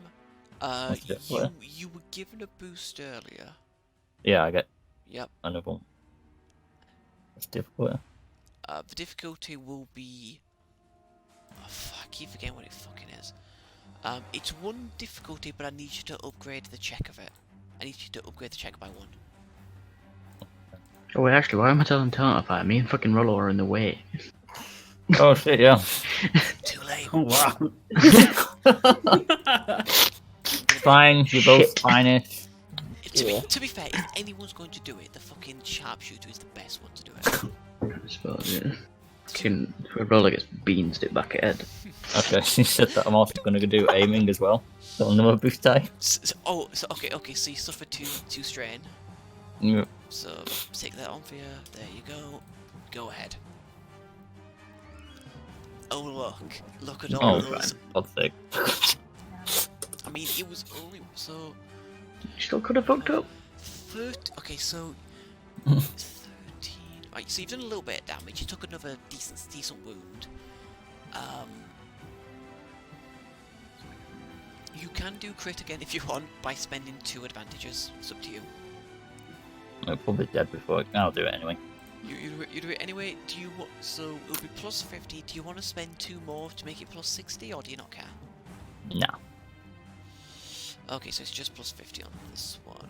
What's the difficulty? You were given a boost earlier. Yeah, I get Yep. another one. What's difficult? The difficulty will be... Oh, fuck, I keep forgetting what it fucking is. It's 1 difficulty, but I need you to upgrade the check of it. I need you to upgrade the check by 1. Oh wait, actually, why am I telling Talent to fight? Me and fucking Rollo are in the way. Oh shit, yeah. Too late. Oh wow. Fine, you're both fine-ish. To be fair, if anyone's going to do it, the fucking Sharpshooter is the best one to do it. I suppose, yeah. Fucking Rollo gets beans it back ahead. Okay, she said that I'm also going to do aiming as well. So another boost die. Okay, so you suffer 2 strain. Yeah. So, take that on for you. There you go. Go ahead. Oh look at all Oh, those. God's sake. I mean, it was only so. You still could have fucked up. Okay, so 13. Right, so you've done a little bit of damage. You took another decent wound. You can do crit again if you want by spending 2 advantages. It's up to you. I'm probably dead before. I'll do it anyway. You do it anyway. Do you want? So it'll be plus 50. Do you want to spend 2 more to make it plus 60, or do you not care? No. Okay, so it's just plus 50 on this one.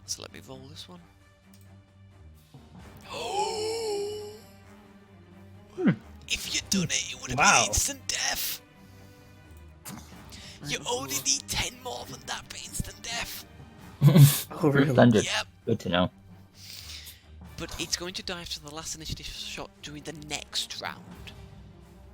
So let me roll this one. If you'd done it, it would have been instant death. You only need 10 more than that for instant death. Oh really? Standard. Yep. Good to know. But it's going to die after the last initiative shot during the next round.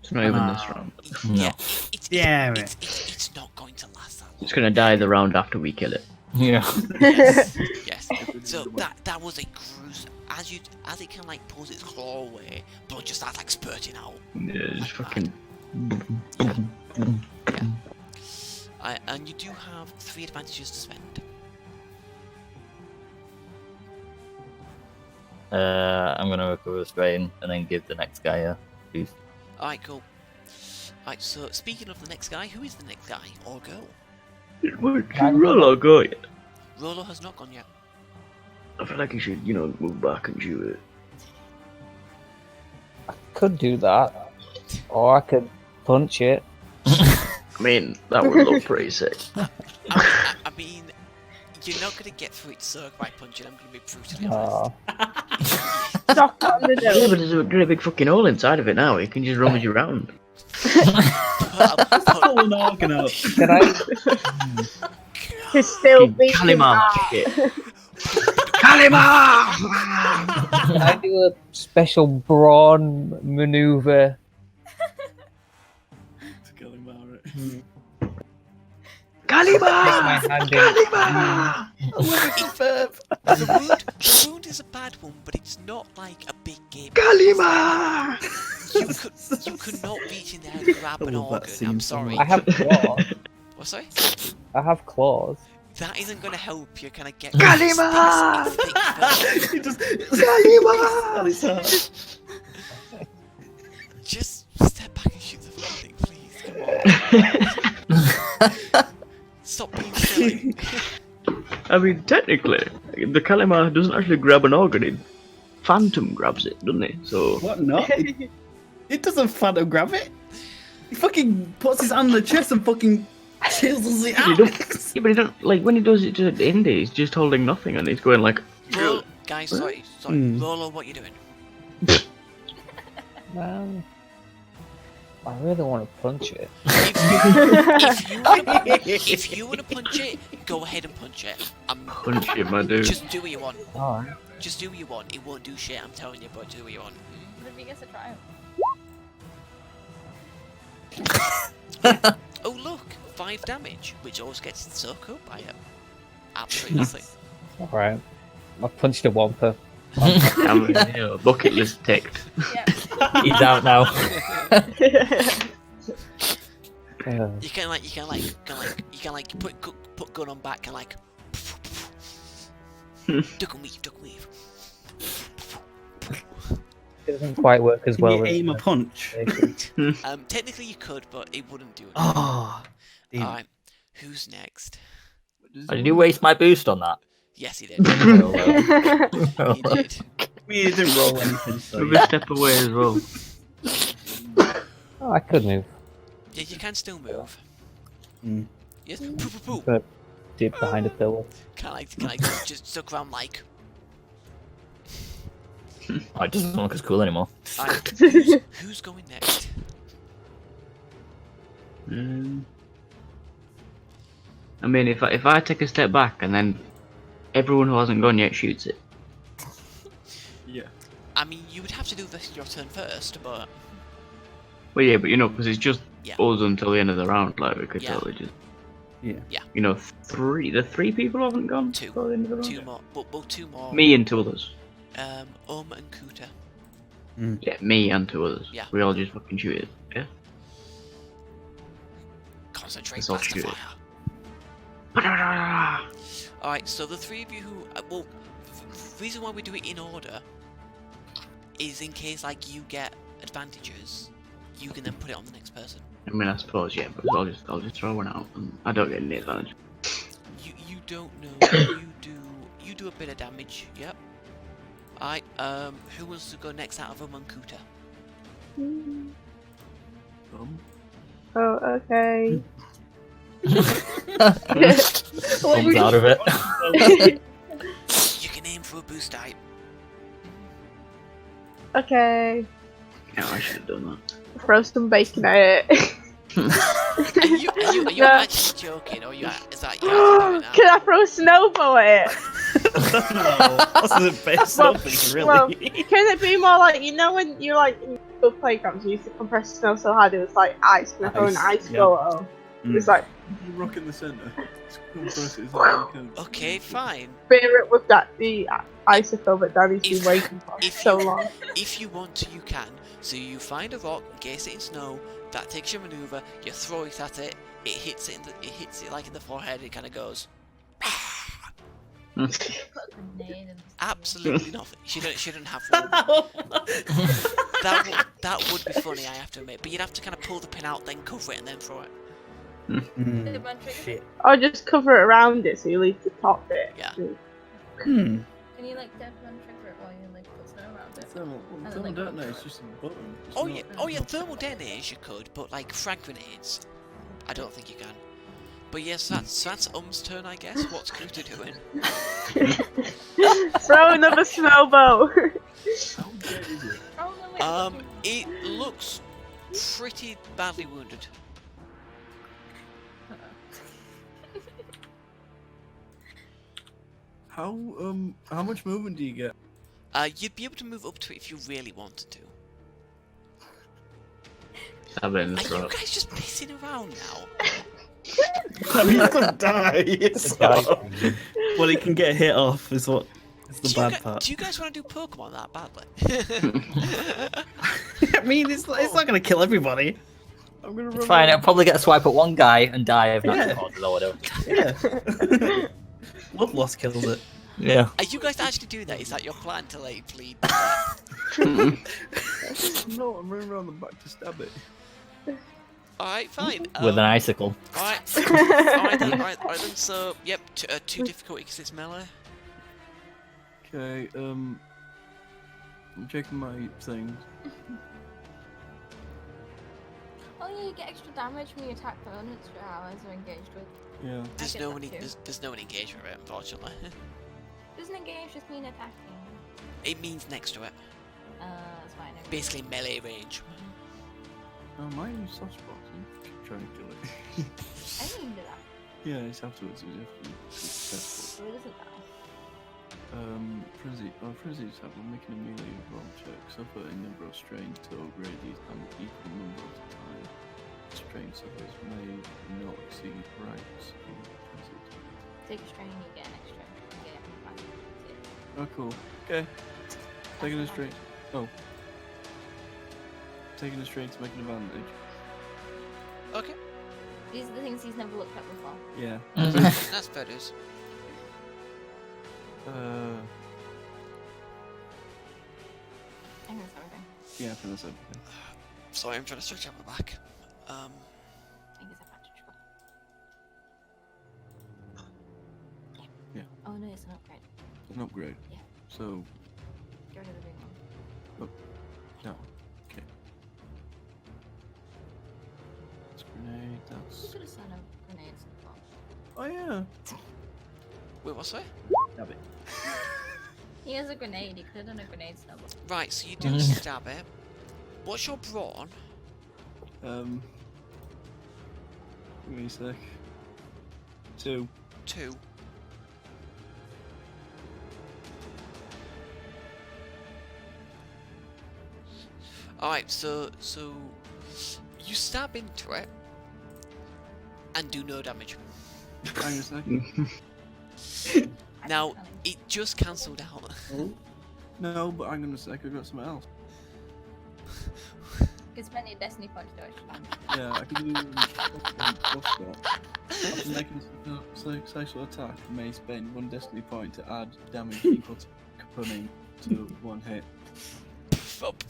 It's not even this round. No. It's not going to last that long. It's gonna die the round after we kill it. Yeah. Yes. So that was a cruise. As it kind of like pulls its claw away, blood just starts like spurting out. Yeah, just fucking. Yeah. And you do have 3 advantages to spend. I'm gonna recover strain and then give the next guy a boost. Alright, cool. Alright, so speaking of the next guy, who is the next guy or girl? Should Rollo go yet? Rollo has not gone yet. I feel like you should, move back and shoot it. I could do that. Or I could punch it. I mean, that would look pretty sick. I mean, you're not gonna get through its circle by punching. I'm gonna be brutally honest. Knock on the Yeah, door. but there's a really big fucking hole inside of it now. You can just rummage around. Pull an organ out. Can I? He's still Fucking beating Kalima! that. Kalima! Can I do a special brawn maneuver? To kill him about it. Kalima! Take my hand in. Kalima! The wound is a bad one, but it's not like a big game. Kalima! You could not reach in there and grab an I love that organ. scene I'm so sorry. I have claws. What, sorry? I have claws. That isn't going to help you kind of get... Kalima! He just Kalima! on his heart. Just step back and shoot the fucking thing, please. Come on. Stop being silly. I mean, technically, the Kalima doesn't actually grab an organ. It Phantom grabs it, doesn't he? So What not? It doesn't phantom grab it. He fucking puts his hand on the chest and fucking chisels it out. Yeah, but he don't like when he does it to Indy. He's just holding nothing and he's going like. Roll, guys. Sorry. Rolo, what you doing? I really want to punch it. If you want to punch it, go ahead and punch it. Punch it, my dude. Just do what you want. Alright. Just do what you want. It won't do shit. I'm telling you, but do what you want. But if he gets a triumph. Oh look, 5 damage, which always gets soaked up by it. Absolutely nothing. Alright. I punched a Wampa. Bucket list ticked. Yeah. He's out now. You can put gun on back and like duck and weave. It doesn't quite work as Can well. you as aim a punch? Technically you could, but it wouldn't do it. Oh, Alright, who's next? Did you waste my boost on that? Yes, he did. Oh, He did. We didn't roll anything, so Move a step away as well. Oh, I could move. Yeah, you can still move. Mm. Yes. Poo poo poo. But dip behind a pillar. Can I just look around like? Oh, it doesn't look as cool anymore. Alright, who's going next? I mean, if I take a step back and then everyone who hasn't gone yet shoots it. Yeah. I mean, you would have to do this your turn first, but Well, yeah, but because it's just Yeah. us until the end of the round. Like we could Yeah. totally just. Yeah. The 3 people haven't gone. Two. till the end of the round? 2 more. But 2 more. Me and 2 others. And Kuta. Yeah, me and 2 others. Yeah. We all just fucking shoot it. Yeah. Concentrate. Let's all Blast the shoot it. fire. Alright, so the 3 of you who the reason why we do it in order is in case like you get advantages, you can then put it on the next person. I mean, I suppose yeah, but I'll just throw one out, and I don't get any advantage. You don't know. you do a bit of damage. Yep. Alright. Who wants to go next out of Kuta? Oh, okay. Comes out of it. You can aim for a boost type. Okay. Yeah, I should have done that. Throw some bacon at it. Are you No. actually joking, or is that you actually doing that? Can I throw a snowball at it? That's the best something, really. Well, can it be more like, when you're like in school playgrounds, you used to compress snow so hard it was like ice, and I throw an Ice, ice yeah. ball. It's like You rock in the centre. Compress it as hard as you can. Okay, fine. bear it with the icicle that Danny's been waiting for if so you- long. If you want to, you can. So you find a rock, encase it in snow. That takes your maneuver. You throw it at it. It hits it like in the forehead. It kind of goes. Put a grenade in the Absolutely nothing. She don't have one. that would be funny, I have to admit. But you'd have to kind of pull the pin out, then cover it, and then throw it. Did one trigger? Shit. Or just cover it around it so you leave the top bit. Yeah. Hmm. Can you like death one trigger it while you like put snow around it? Thermal like, detonator is just a button. It's Oh not- yeah, thermal detonators you could, but like frag grenades, I don't think you can. But yes, that's turn, I guess. What's Kuta doing? Throw another snowball. How dead is it? Oh no, wait. It looks pretty badly wounded. How much movement do you get? You'd be able to move up to it if you really wanted to. Stab it in the Are you throat. guys just pissing around now? I mean, he doesn't die. So... Well, he can get a hit off, is the bad part. Do you guys want to do Pokemon that badly? I mean, it's not going to kill everybody. I'm gonna It's run fine, around. I'll probably get a swipe at one guy and die of natural Yeah. causes or whatever. Yeah. Love loss kills it. Yeah. Are you guys actually doing that? Is that your plan to like bleed? No, I'm running around the back to stab it. Alright, fine. With an icicle. Alright. Alright then, so, yep, 2 difficulty because it's melee. Okay, I'm checking my things. yeah, you get extra damage when you attack opponents for allies are engaged with. Yeah. There's get no that any, too. there's no engagement rate, unfortunately. Doesn't engage just mean attacking? It means next to it. That's fine. Basically melee range. Oh, mine is soft spots. Keep trying to kill it. I didn't even do that. Yeah, it's afterwards. It's successful. So it doesn't die. Frenzy's have been making a melee roll check. Suffer a number of strain to radius and equal number of time. Strain suffers may not exceed rights. Take a strain, you get an extra. You get Oh, cool. Okay. Taking a strain. Oh. Taking a strain to make an advantage. Okay. These are the things he's never looked at before. Yeah. That's fair dues. I think that's everything. Yeah, I think that's everything. Sorry, I'm trying to stretch out my back. I think it's advantage. Yeah. Oh no, it's an upgrade. An upgrade. Yeah. So, Get rid of the big one. no. Okay. That's grenade, You that's... could have signed up grenades and bombs. Oh yeah! Wait, what's that? Stab it. He has a grenade, he could have done a grenade snowball. Right, so you do stab it. What's your brawn? Give me a sec. 2. 2. Alright, so you stab into it and do no damage. Hang a second. Now, it just cancelled out. No, but hang on a sec, I've got something else. You can spend your destiny points to it. Yeah, I can do after making a successful attack, I may spend 1 destiny point to add damage equal to cunning to 1 hit.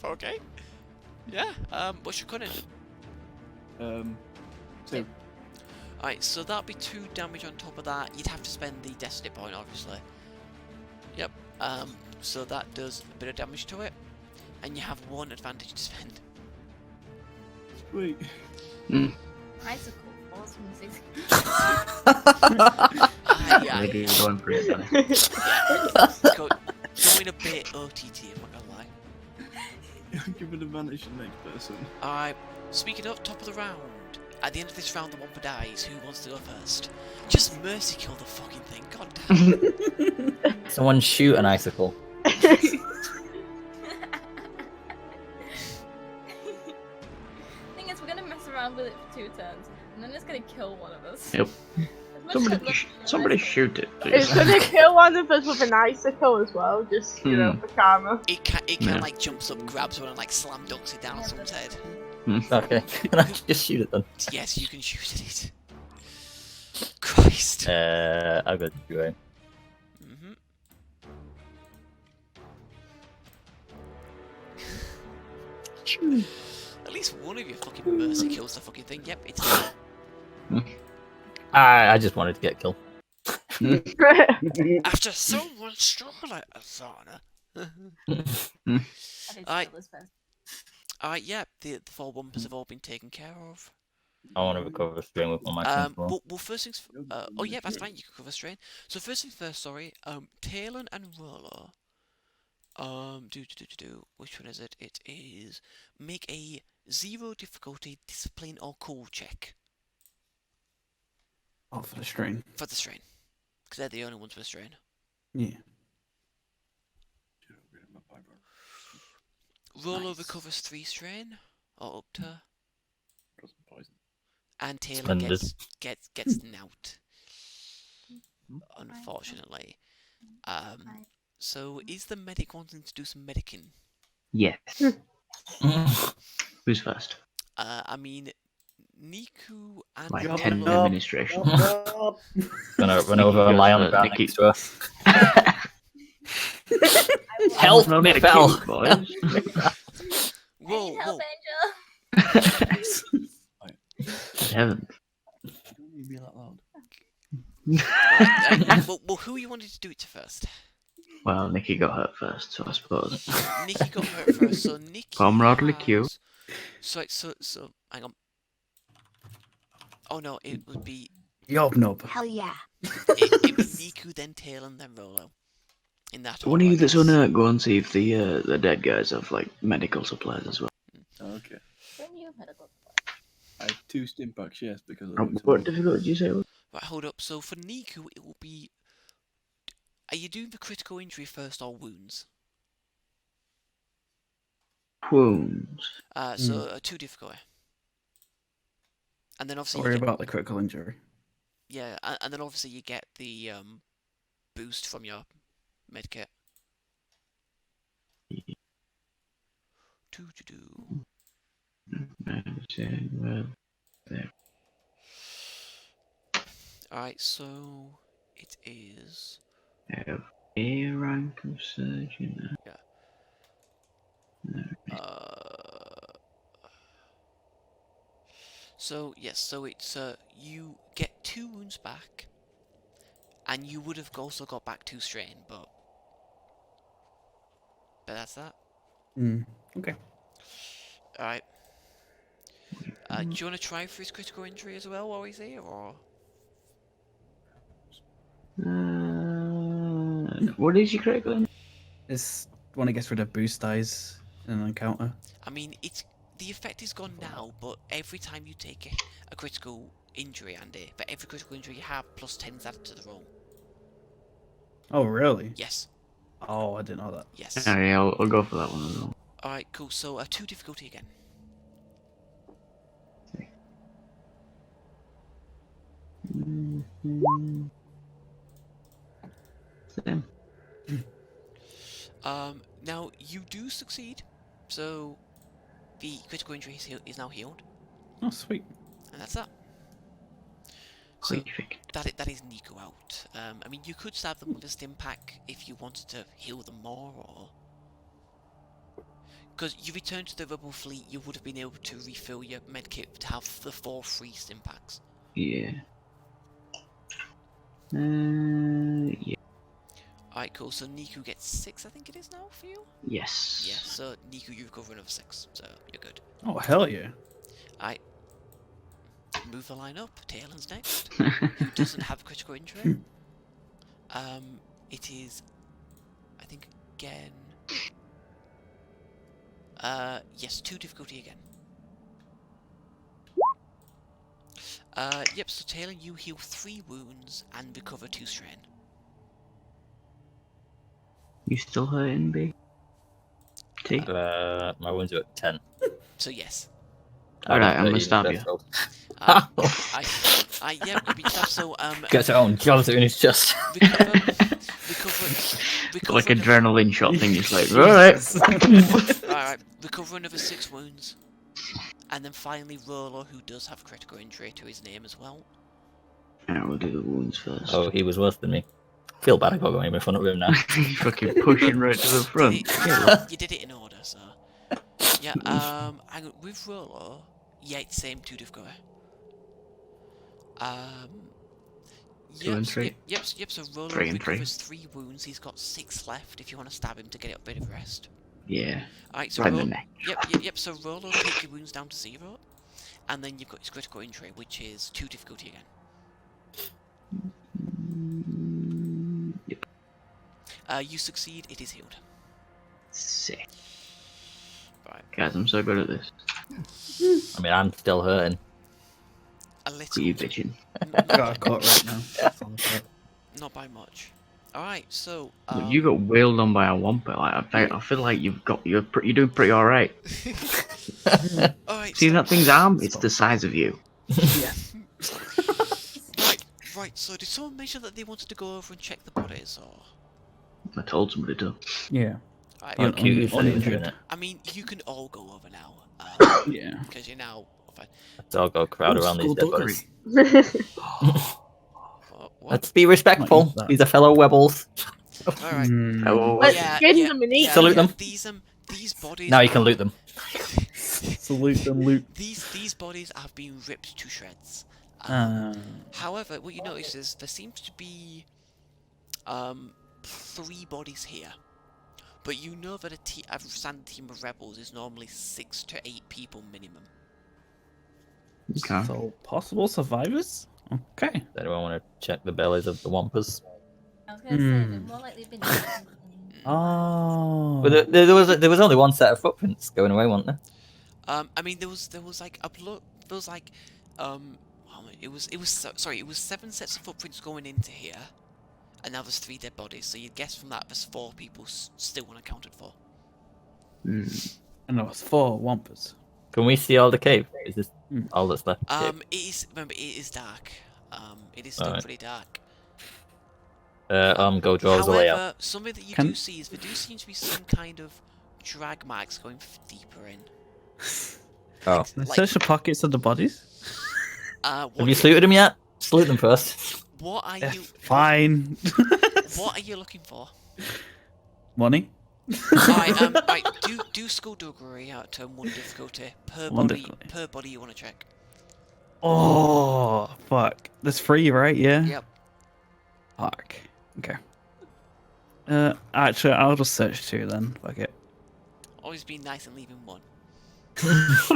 Okay. Yeah, what's your cunning? 2. Alright, so that'd be 2 damage on top of that. You'd have to spend the destiny point, obviously. Yep. So that does a bit of damage to it, and you have 1 advantage to spend. Sweet. Icicle falls from the 6. Yeah. Maybe you're going for it, Danny. Going a bit OTT, I'm not gonna lie. Give an advantage to the next person. Alright, speaking of top of the round, at the end of this round, the one for dies. Who wants to go first? Just mercy kill the fucking thing, god damn. Someone shoot an icicle. Thing is, we're gonna mess around with it for 2 turns, and then it's gonna kill one of us. Yep. As much as I'd love to Somebody kill shoot it, It's please. gonna kill one of us with an icicle as well, just, you know, for karma. It can like jumps up, grabs one, and like slam dunks it down on someone's head. Okay, can I just shoot it then? Yes, you can shoot at it. Christ. I'll go to QA. At least one of you fucking mercy kills the fucking thing. Yep, it's done. I just wanted to get killed. After so much struggle, Asana. Alright, yeah, the 4 wumpers have all been taken care of. I want to recover strain with my maximum roll. Well, first things. Oh yeah, that's fine. You can cover strain. So first things first. Sorry. Talon and Rolo. Which one is it? It is make a 0 difficulty discipline or cool check. Oh, for the strain. For the strain, because they're the only ones with strain. Yeah. Rolo recovers 3 strain, or up to. Poison. And Taylor Splendid. gets knout. Unfortunately. So is the medic wanting to do some medicing? Yes. Who's first? I mean, Niku and Like Rolo- 10 administration. Gonna run over and lie on the ground next to her. Help me, fell. Whoa, help, whoa. Angel. Heaven. Don't need to be that loud. Well, who you wanted to do it to first? Well, Nikki got hurt first, so I suppose. Nikki got hurt first, so Nikki Comradely has- Q. So, hang on. Oh no, it would be Yobnob. Hell yeah. it'd be Niku, then Tail, and then Rolo. In that One order, of I you that's guess. unhurt, go and see if the dead guys have like medical supplies as well. Okay. Don't you have medical I have 2 stim packs, yes, because I Oh, looked them what up. difficulty did you say? Right, hold up. So for Niku, it will be. Are you doing the critical injury first or wounds? Wounds. So 2 difficulty. And then obviously Sorry you get, about the critical injury. yeah, and then obviously you get the boost from your medkit. Well, there. Alright, so it is. Have a rank of surgeon. Yeah. No. So yes, so it's you get 2 wounds back, and you would have also got back 2 strain, but that's that. Okay. All right. Do you want to try for his critical injury as well while he's here, or? What is your critical injury? It's when it gets rid of boost dice in an encounter. I mean, the effect is gone now, but every time you take a critical injury, Andy, for every critical injury you have, plus 10's added to the roll. Oh, really? Yes. Oh, I didn't know that. Yes. Alright, I'll go for that one as well. Alright, cool. So, 2 difficulty again. Same. Now, you do succeed, so the critical injury is now healed. Oh, sweet. And that's that. So, Quick. that is Nico out. I mean, you could stab them with a stim pack if you wanted to heal them more, or... Because you returned to the rebel fleet, you would have been able to refill your medkit to have the 4 free stim packs. Yeah. Yeah. Alright, cool. So Niku gets 6, I think it is now for you? Yes. Yeah, so Niku, you recover another 6, so you're good. Oh, hell yeah. Alright. Move the line up. Taelan's next. Who doesn't have critical injury? It is... I think again... yes, 2 difficulty again. Yep, so Taelan, you heal 3 wounds and recover 2 strain. You still hurting, B? T? My wounds are at 10. So yes. Alright, I'm gonna stab you. Yeah, you've been stabbed, so, Gets it on, jabs it in his chest. recover Like another... adrenaline shot thing, just like, alright. Alright, recover another 6 wounds. And then finally Rolo, who does have critical injury to his name as well. Alright, we'll do the wounds first. Oh, he was worse than me. Feel bad I got going in front of him now. He's fucking pushing right to the front. You did it in order, so... Yeah, hang on, with Rolo... Yeah, it's the same 2 difficulty. Two and three? Yep, so Rolo 3 and 3. recovers 3 wounds, he's got 6 left if you want to stab him to get a bit of rest. Yeah. Alright, so Right in the neck. Yep, so Rolo takes your wounds down to 0, and then you've got his critical injury, which is 2 difficulty again. Yep. You succeed, it is healed. Sick. Right. Guys, I'm so good at this. I mean, I'm still hurting. A Look little. at you bitching. Got a cut right now. Not by much. Alright, so... Look, you got wailed on by a wampa. Like, I feel like you're doing pretty alright. Alright, See so... that thing's arm? It's the size of you. Yeah. Right, so did someone mention that they wanted to go over and check the bodies, or...? I told somebody to. Yeah. Right, How cute you said he was doing it. I mean, you can all go over now. Yeah. Because you're now... Let's all go crowd around these dead bodies. What? Let's be respectful. These are fellow Webbles. Alright. Let's Yeah, give yeah, them an eat. yeah, Salute them. These bodies... Now you can loot them. Salute them, loot. These bodies have been ripped to shreds. However, what you notice is there seems to be 3 bodies here. But you know that a standard team of rebels is normally 6 to 8 people minimum. Okay. So possible survivors. Okay. Does anyone want to check the bellies of the wampus? I was gonna say they're more likely been eaten than Oh. But there was only one set of footprints going away, wasn't there? I mean, there was like a blood. There was like, it was sorry, it was 7 sets of footprints going into here, and now there's 3 dead bodies. So you'd guess from that there's 4 people still unaccounted for. And there was 4 wampus. Can we see all the cave? Is this all that's left? It is. Remember, it is dark. It is still Alright. pretty dark. Go draws the way However, out. something that you do see is there do seem to be some kind of drag marks going deeper in. Oh. Search the pockets of the bodies. Have you saluted them yet? Salute them first. What are you? Fine. What are you looking for? Money. Right. Do skullduggery out to 1 difficulty per One body. difficulty. Per body you want to check. Oh fuck. There's 3, right? Yeah. Yep. Fuck. Okay. Actually, I'll just search 2 then. Fuck it. Always be nice and leaving 1.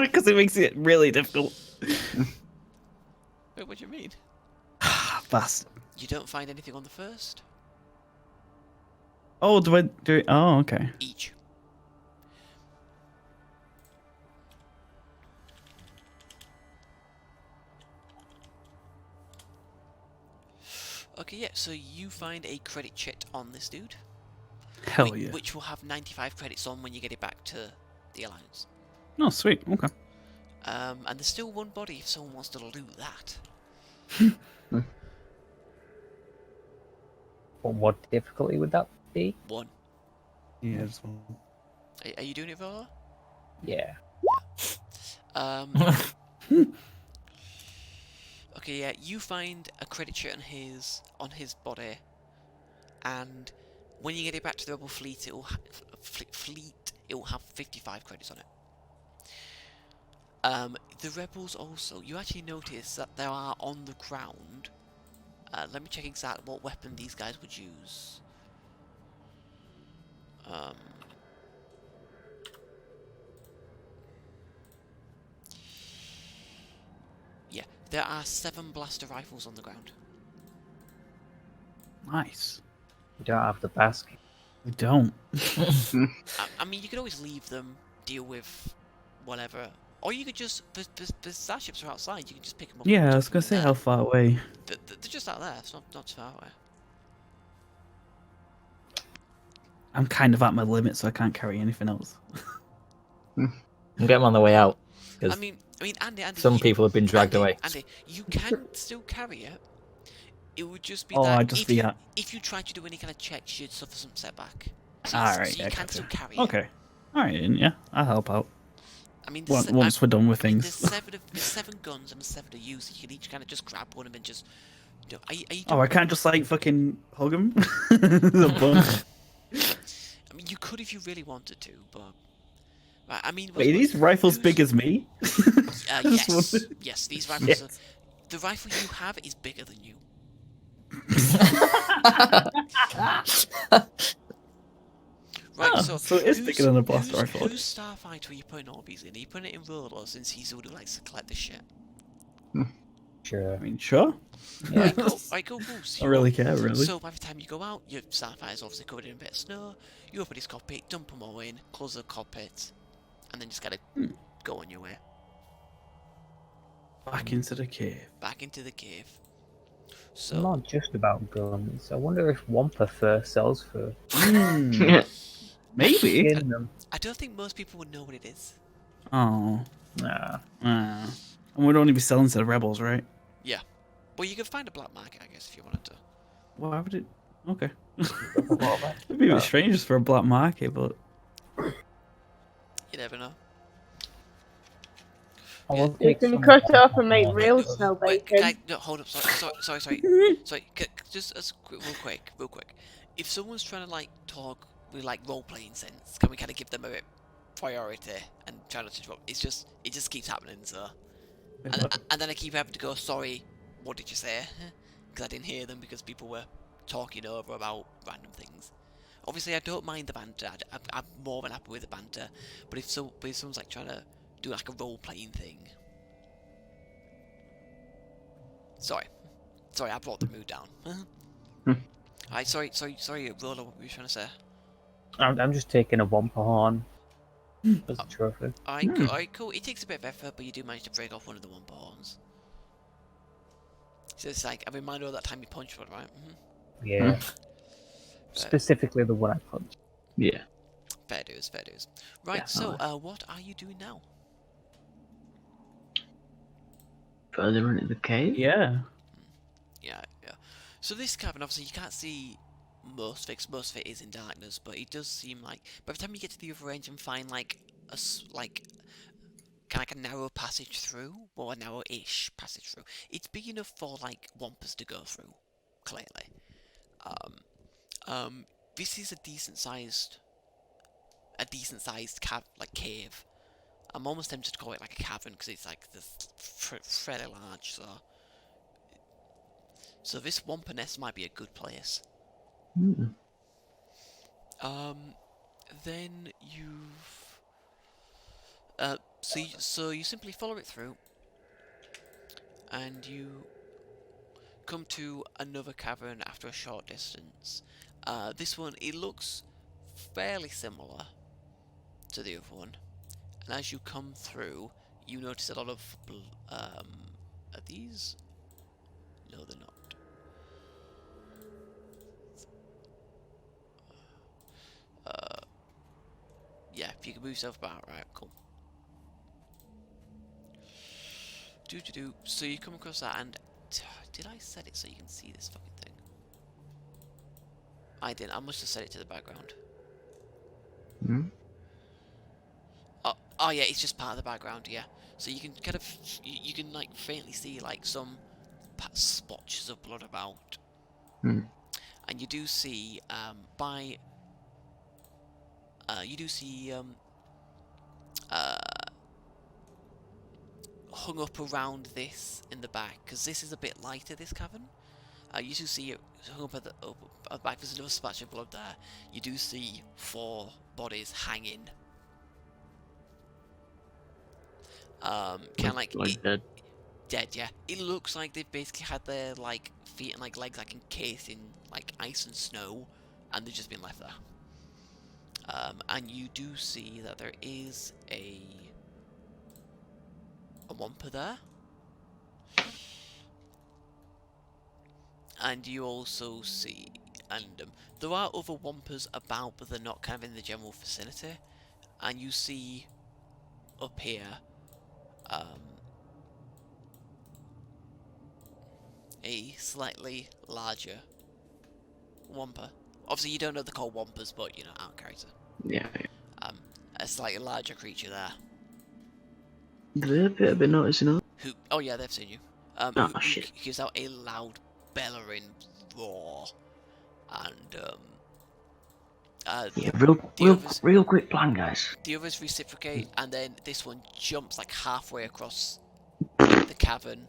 Because it makes it really difficult. Wait, what do you mean? Bastard. You don't find anything on the first? Oh, do I do it? Oh, okay. Each. Okay, yeah, so you find a credit chit on this dude. Hell yeah. Which will have 95 credits on when you get it back to the Alliance. Oh, sweet. Okay. And there's still 1 body if someone wants to loot that. What difficulty would that be? 1. Yeah, just 1. Are you doing it, Vola? Yeah. Okay, yeah, you find a credit chit on his body, and when you get it back to the rebel fleet, it will have 55 credits on it. The rebels also, you actually notice that there are on the ground. Let me check exactly what weapon these guys would use. Yeah, there are 7 blaster rifles on the ground. Nice. We don't have the basket. We don't. I mean, you could always leave them, deal with whatever. Or you could just, the starships are outside, you can just pick them up. Yeah, I was gonna say how far away. They're just out there, it's not too far away. I'm kind of at my limit, so I can't carry anything else. I'm getting on the way out. I mean, Andy, some people have been dragged away. Andy, you can still carry it. It would just be Oh, that I'd just be at... if you tried to do any kind of checks, you'd suffer some setback. Alright, so you can still carry it. Okay. Alright, yeah, I'll help out. I mean, Once we're done with things. There's 7 guns and 7 to use. You can each kind of just grab one and just. Are you Oh, I can't just like fucking hug him. I mean, you could if you really wanted to, but. Right, I mean. Wait, are these rifles big as me? Yes. Yes, these rifles Yes. are. The rifle you have is bigger than you. Right, so it is bigger than a blaster rifle. Whose starfighter are you putting all these in? Are you putting it in Rolo since he's the one who likes to collect the shit? Sure. I mean, sure. Yeah. Right, go Goose. I really care, really. So by the time you go out, your starfighter's obviously covered in a bit of snow. You open his cockpit, dump them all in, close the cockpit, and then just gotta go on your way. Back into the cave. Back into the cave. It's So not just about guns. I wonder if Wampa fur sells for. Maybe. In them. I don't think most people would know what it is. Oh. Nah. And we'd only be selling to the rebels, right? Yeah. Well, you could find a black market, I guess, if you wanted to. Why would it? Okay. It'd be a bit strange just for a black market, but. You never know. You can cut it up and make real snow bacon. Guys, no, hold up. Sorry. Just real quick. If someone's trying to like talk with like role-playing sense, can we kind of give them a bit priority and try not to drop? It just keeps happening. So, and then I keep having to go. Sorry, what did you say? Because I didn't hear them because people were talking over about random things. Obviously, I don't mind the banter. I'm more than happy with the banter. But if someone's like trying to do like a role-playing thing, Sorry, I brought the mood down. Alright, sorry, Roller, what were you trying to say? I'm just taking a Wampa horn as a trophy. Alright, cool. It takes a bit of effort, but you do manage to break off one of the Wampa horns. So it's like a reminder of that time you punched one, right? Yeah. Specifically the one I punched. Yeah. Fair dues. Right, Yeah, so what are you doing now? Further into the cave? Yeah. Yeah. So this cavern, obviously, you can't see most of it, 'cause most of it is in darkness, but it does seem like by the time you get to the other end and find like kind of a narrow passage through, or a narrow-ish passage through, it's big enough for like Wampus to go through. Clearly, this is a decent sized cave. I'm almost tempted to call it like a cavern because it's like fairly large. So this Wampa nest might be a good place. Then you've so you simply follow it through, and you come to another cavern after a short distance. This one, it looks fairly similar to the other one, and as you come through, you notice a lot of are these? No, they're not. Yeah, if you can move yourself about, right, cool. So you come across that, and did I set it so you can see this fucking thing? I didn't. I must have set it to the background. Oh yeah, it's just part of the background. Yeah, so you can kind of you can like faintly see like some splotches of blood about, and you do see hung up around this in the back, because this is a bit lighter, this cavern. You do see it hung up at the back. There's another splash of blood there. You do see 4 bodies hanging. Kind of like dead, yeah. It looks like they've basically had their like feet and like legs like encased in like ice and snow, and they've just been left there. And you do see that there is a Wampa there. And you also see, and there are other Wampas about, but they're not kind of in the general vicinity. And you see up here a slightly larger Wampa. Obviously, you don't know they're called Wampas, but you know, out of character. Yeah. A slightly larger creature there. They've been noticing us. Oh yeah, they've seen you. Shit. Who gives out a loud bellowing roar, and Yeah, real quick plan, guys. the others reciprocate, and then this one jumps like halfway across the cavern.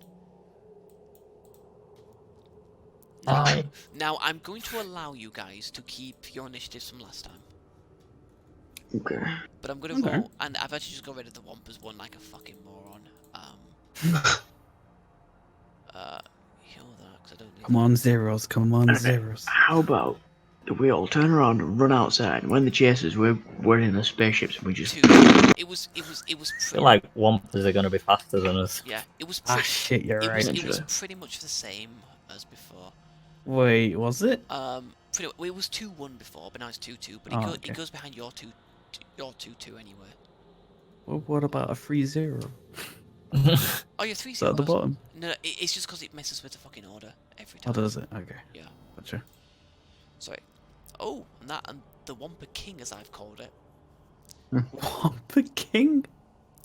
Now I'm going to allow you guys to keep your initiatives from last time. Okay. But I'm gonna roll, and I've actually just got rid of the Wampas one like a fucking moron. Heal that, 'cause I don't need Come on, zeros. Come on, zeros. How about we all turn around and run outside, and when the chasers, we're in the spaceships, and we just... It was I feel like Wampas are going to be faster than us. Yeah, it was Ah, shit, you're right. it was pretty much the same as before. Wait, was it? It was 2-1 before, but now it's 2-2. But it goes behind your 2-2 anyway. Well, what about a 3-0? Oh, you're 3-0. Is that at the bottom? No, it's just because it messes with the fucking order every Oh, time. does it? Okay. Yeah. Gotcha. Sorry. Oh, and the Wampa King, as I've called it. Wampa King?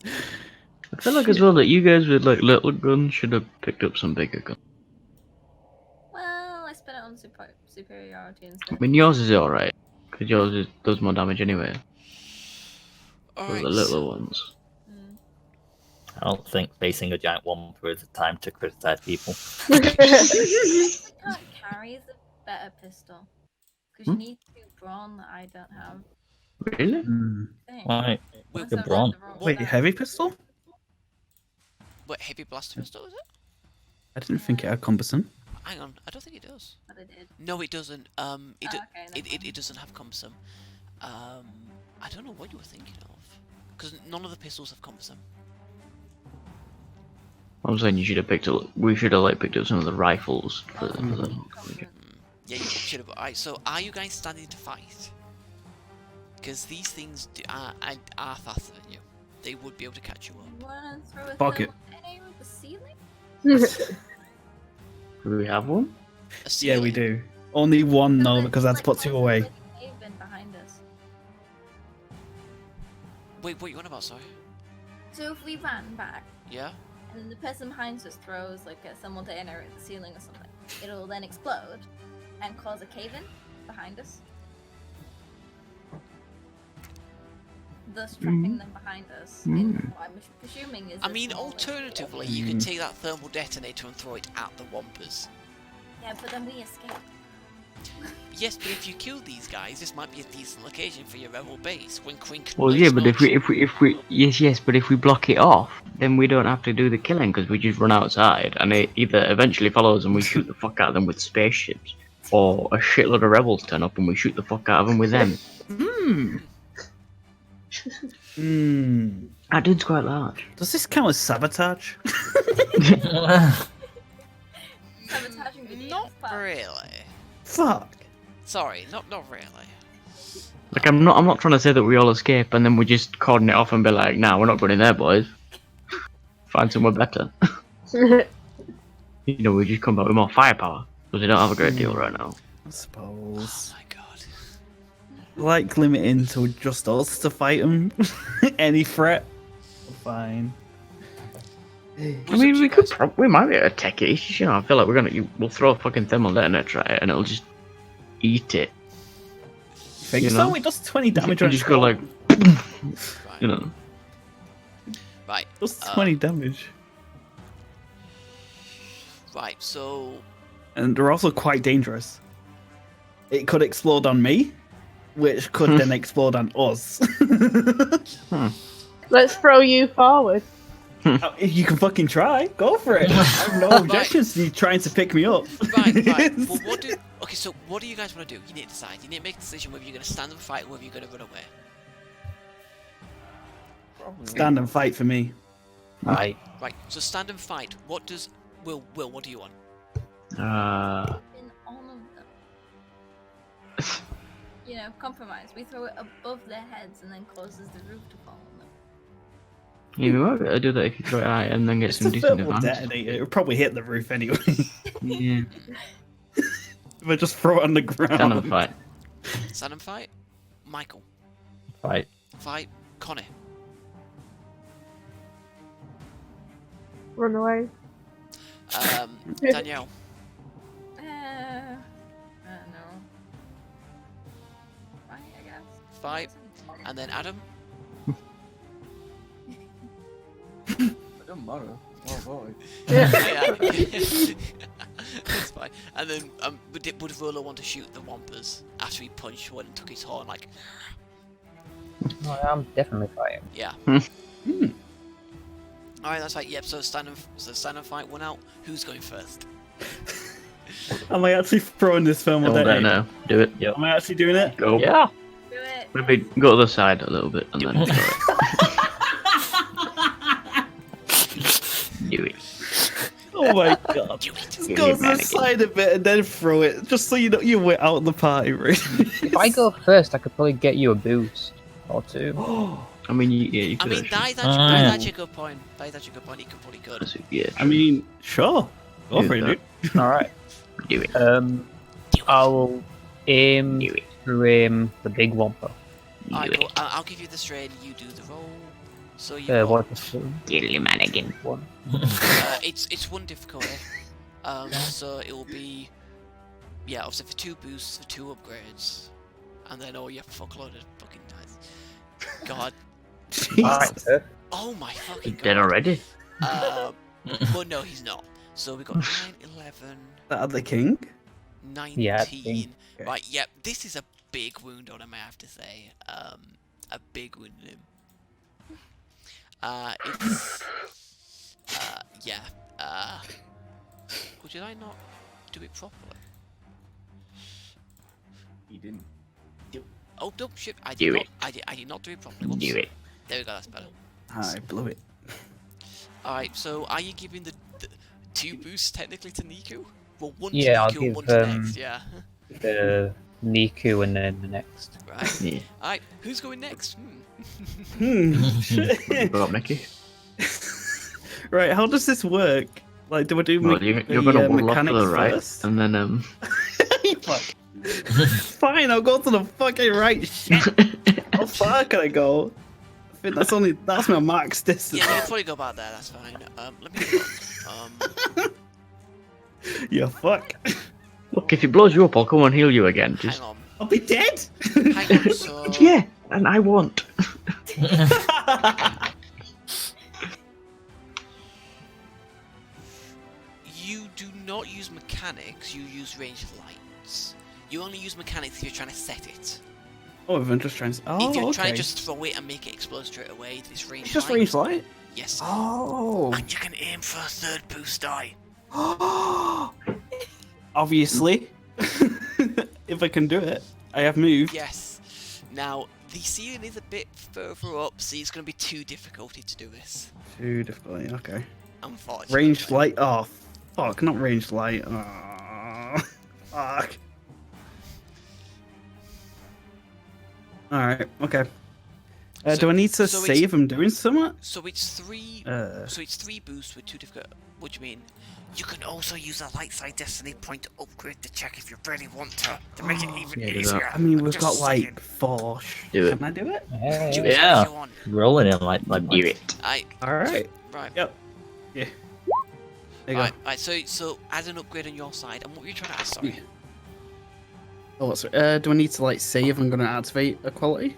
I feel like as well that you guys with like little guns should have picked up some bigger guns. Well, I spent it on superiority instead. I mean, yours is alright, because yours does more damage anyway. Alright. The little ones. I don't think facing a giant Wampa is the time to criticize people. What can't carry is a better pistol. Because you need 2 brawn that I don't have. Really? Right. Wait, Good brawn. Wait, heavy pistol? What, heavy blaster pistol, is it? I didn't think it had cumbersome. Hang on, I don't think it does. But it did. No, it doesn't. Okay, It doesn't have cumbersome. I don't know what you were thinking of, because none of the pistols have cumbersome. I'm saying you should have picked up. We should have picked up some of the rifles for the. Yeah, you should have. Alright, so are you guys standing to fight? Because these things are faster than you. They would be able to catch you up. You wanna throw a Fuck it. thermal detonator at the ceiling? Do we have one? Yeah, we do. Only one though, because I had to put two away. Cave in behind us. Wait, what are you on about, sorry? So if we ran back, Yeah? and then the person behind us throws a thermal detonator at the ceiling or something, it'll then explode and cause a cave-in behind us, thus trapping them behind us. In what I'm presuming is. I mean, alternatively, you can take that thermal detonator and throw it at the Wampers. Yeah, but then we escape. Yes, but if you kill these guys, this might be a decent location for your rebel base. Wink, wink. Well, yeah, but if we yes, but if we block it off, then we don't have to do the killing because we just run outside and it either eventually follows and we shoot the fuck out of them with spaceships, or a shitload of rebels turn up and we shoot the fuck out of them with them. That dude's quite large. Does this count as sabotage? Sabotaging the Not really. Fuck. Sorry, not really. I'm not trying to say that we all escape and then we just cordon it off and be like, nah, we're not going in there, boys. Find somewhere better. We just come back with more firepower because we don't have a great deal right now. I suppose. Oh my god. Like limiting to just us to fight them. Any threat. Fine. I mean, we might be able to take it. I feel like we'll throw a fucking thermal detonator at it and it'll just eat it. Think so? It does 20 damage on just go like, Right. It does 20 damage. Right, so... And they're also quite dangerous. It could explode on me, which could then explode on us. Let's throw you forward. If you can fucking try, go for it. I have no objections to you trying to pick me up. Right. Well, okay, so what do you guys want to do? You need to decide. You need to make a decision whether you're going to stand and fight or whether you're going to run away. Stand and fight for me. Right. Right, so stand and fight. What does... Will, what do you want? In all of them. Compromise. We throw it above their heads and then causes the roof to fall on them. Yeah, we might be able to do that if you throw it high and then get some decent advantage. Detonator. It'll probably hit the roof anyway. Yeah. If I just throw it on the ground. Stand and fight. Stand and fight? Michael. Fight. Fight. Connie. Run away. Dannielle. I don't know. Fight, I guess. Fight. And then Adam. It doesn't matter. Oh boy. Yeah. That's fine. And then would Rolo want to shoot the Wampers after he punched one and took his horn? Like, No, I'm definitely fighting. yeah. Alright, that's right. Yep. So stand and fight. One out. Who's going first? Am I actually throwing this film with that? No, do it. Am I actually doing it? Go. Yeah. Do it. Maybe go to the side a little bit and then throw it. Do it. Oh my god. Just go to the side a bit and then throw it. Just so you know you went out of the party, right? If I go first, I could probably get you a boost or two. I mean, you I could mean, actually. that's actually a good point. That's actually a good point. He could probably go. Yeah. I mean, sure. Go Do for it, that. dude. Alright. Do it. I will aim the big wampa. Alright, cool. I'll give you the strain. You do the roll. So you. What? Mannequin. One. It's one difficulty. So it will be, obviously for 2 boosts, for 2 upgrades, and then your fuckload of fucking dice. God. Alright, Oh my fucking god. Dead already? But no, he's not. So we got 9, 11, That the king? 19. Yeah, Right, yep. This is a big wound on him, I have to say. A big wound on him. It's Or did I not do it properly? You didn't. Oh, no, shit. I Do did not. it. I did not do it properly. Whoops. Do it. There we go. That's better. I blew it. Alright, so are you giving the 2 boosts technically to Niku? Well, one Yeah, to I'll Niku and give, one to next, yeah. The Niku and then the next. Right. Yeah. Alright, who's going next? Shit. Go up, Nicky. Right, how does this work? Like, do I do Well, you're gonna waddle off to mechanics the right, first? and then Fuck. Fine, I'll go to the fucking right. Shit. How far can I go? I think that's my max distance. Yeah, you can probably go back there, that's fine. Let me look. Yeah, fuck. look, if it blows you up, I'll come and heal you again. Hang Just on. I'll be dead. Hang on, so... yeah, and I won't. You do not use mechanics, you use ranged lights. You only use mechanics if you're trying to set it. Oh, if I'm just trying to... Oh, If you're okay. trying to just throw it and make it explode straight away, it's ranged It's just light. range light? Yes. Oh. And you can aim for a 3rd boost die. Obviously. If I can do it. I have moved. Yes. Now, the ceiling is a bit further up, so it's going to be too difficult to do this. Too difficult, okay. Unfortunately. Ranged light? Oh, fuck, not ranged light. Oh, fuck. Alright, okay. Do I need to so save him doing something? So it's 3. Uh. So it's 3 boosts with 2 difficult. What do you mean? You can also use a light side destiny point to upgrade the check if you really want to make it even Yeah, do that. easier. I mean, we've Just got saying. like 4. Do it. Can I do it? Do it if Yeah. you want. Rolling in like Do it. Alright. Right. Yep. Yeah. There you Right. Right. So add an upgrade on your side, and what were you trying to ask? Sorry. Yeah. go. Oh, sorry. Do I need to like save? I'm gonna activate a quality.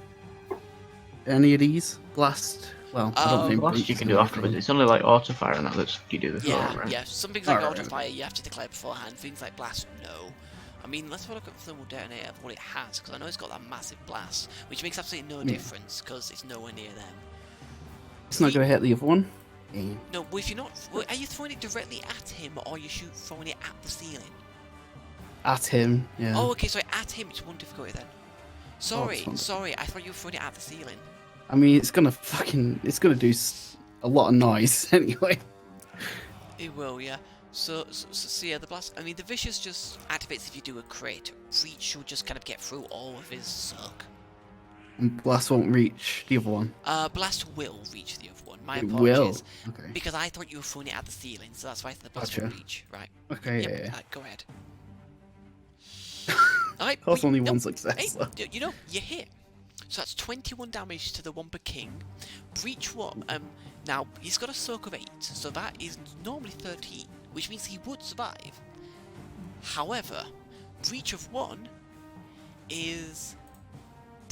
Any of these? Blast. Well, I don't think Blast Bleach you is can do gonna afterwards. be- It's only like auto fire and that lets you do the Yeah. throw, right? Yeah. Some things like Alright, auto fire okay. you have to declare beforehand. Things like blast, no. I mean, let's have a look at thermal detonator of what it has, because I know it's got that massive blast, which makes absolutely no difference because it's nowhere near them. It's not gonna hit the other one. Yeah. No, well, if you're not, well, are you throwing it directly at him, or are you throwing it at the ceiling? At him. Yeah. Oh, okay, so at him it's 1 difficulty then. Sorry, it's not- sorry, I thought you were throwing it at the ceiling. I mean, it's gonna do a lot of noise anyway. It will, yeah. So yeah, the blast. I mean, the vicious just activates if you do a crit. Reach will just kind of get through all of his suck. And blast won't reach the other one. Blast will reach the other one. My It apologies. will. Okay. Because I thought you were throwing it at the ceiling, so that's why the blast will Gotcha. reach. Right. Okay. Yep. Yeah. Go ahead. Alright. That's only one Hey, success. though. you know, you hit. So that's 21 damage to the Wampa King. Breach what? Now he's got a soak of 8, so that is normally 13, which means he would survive. However, breach of 1 is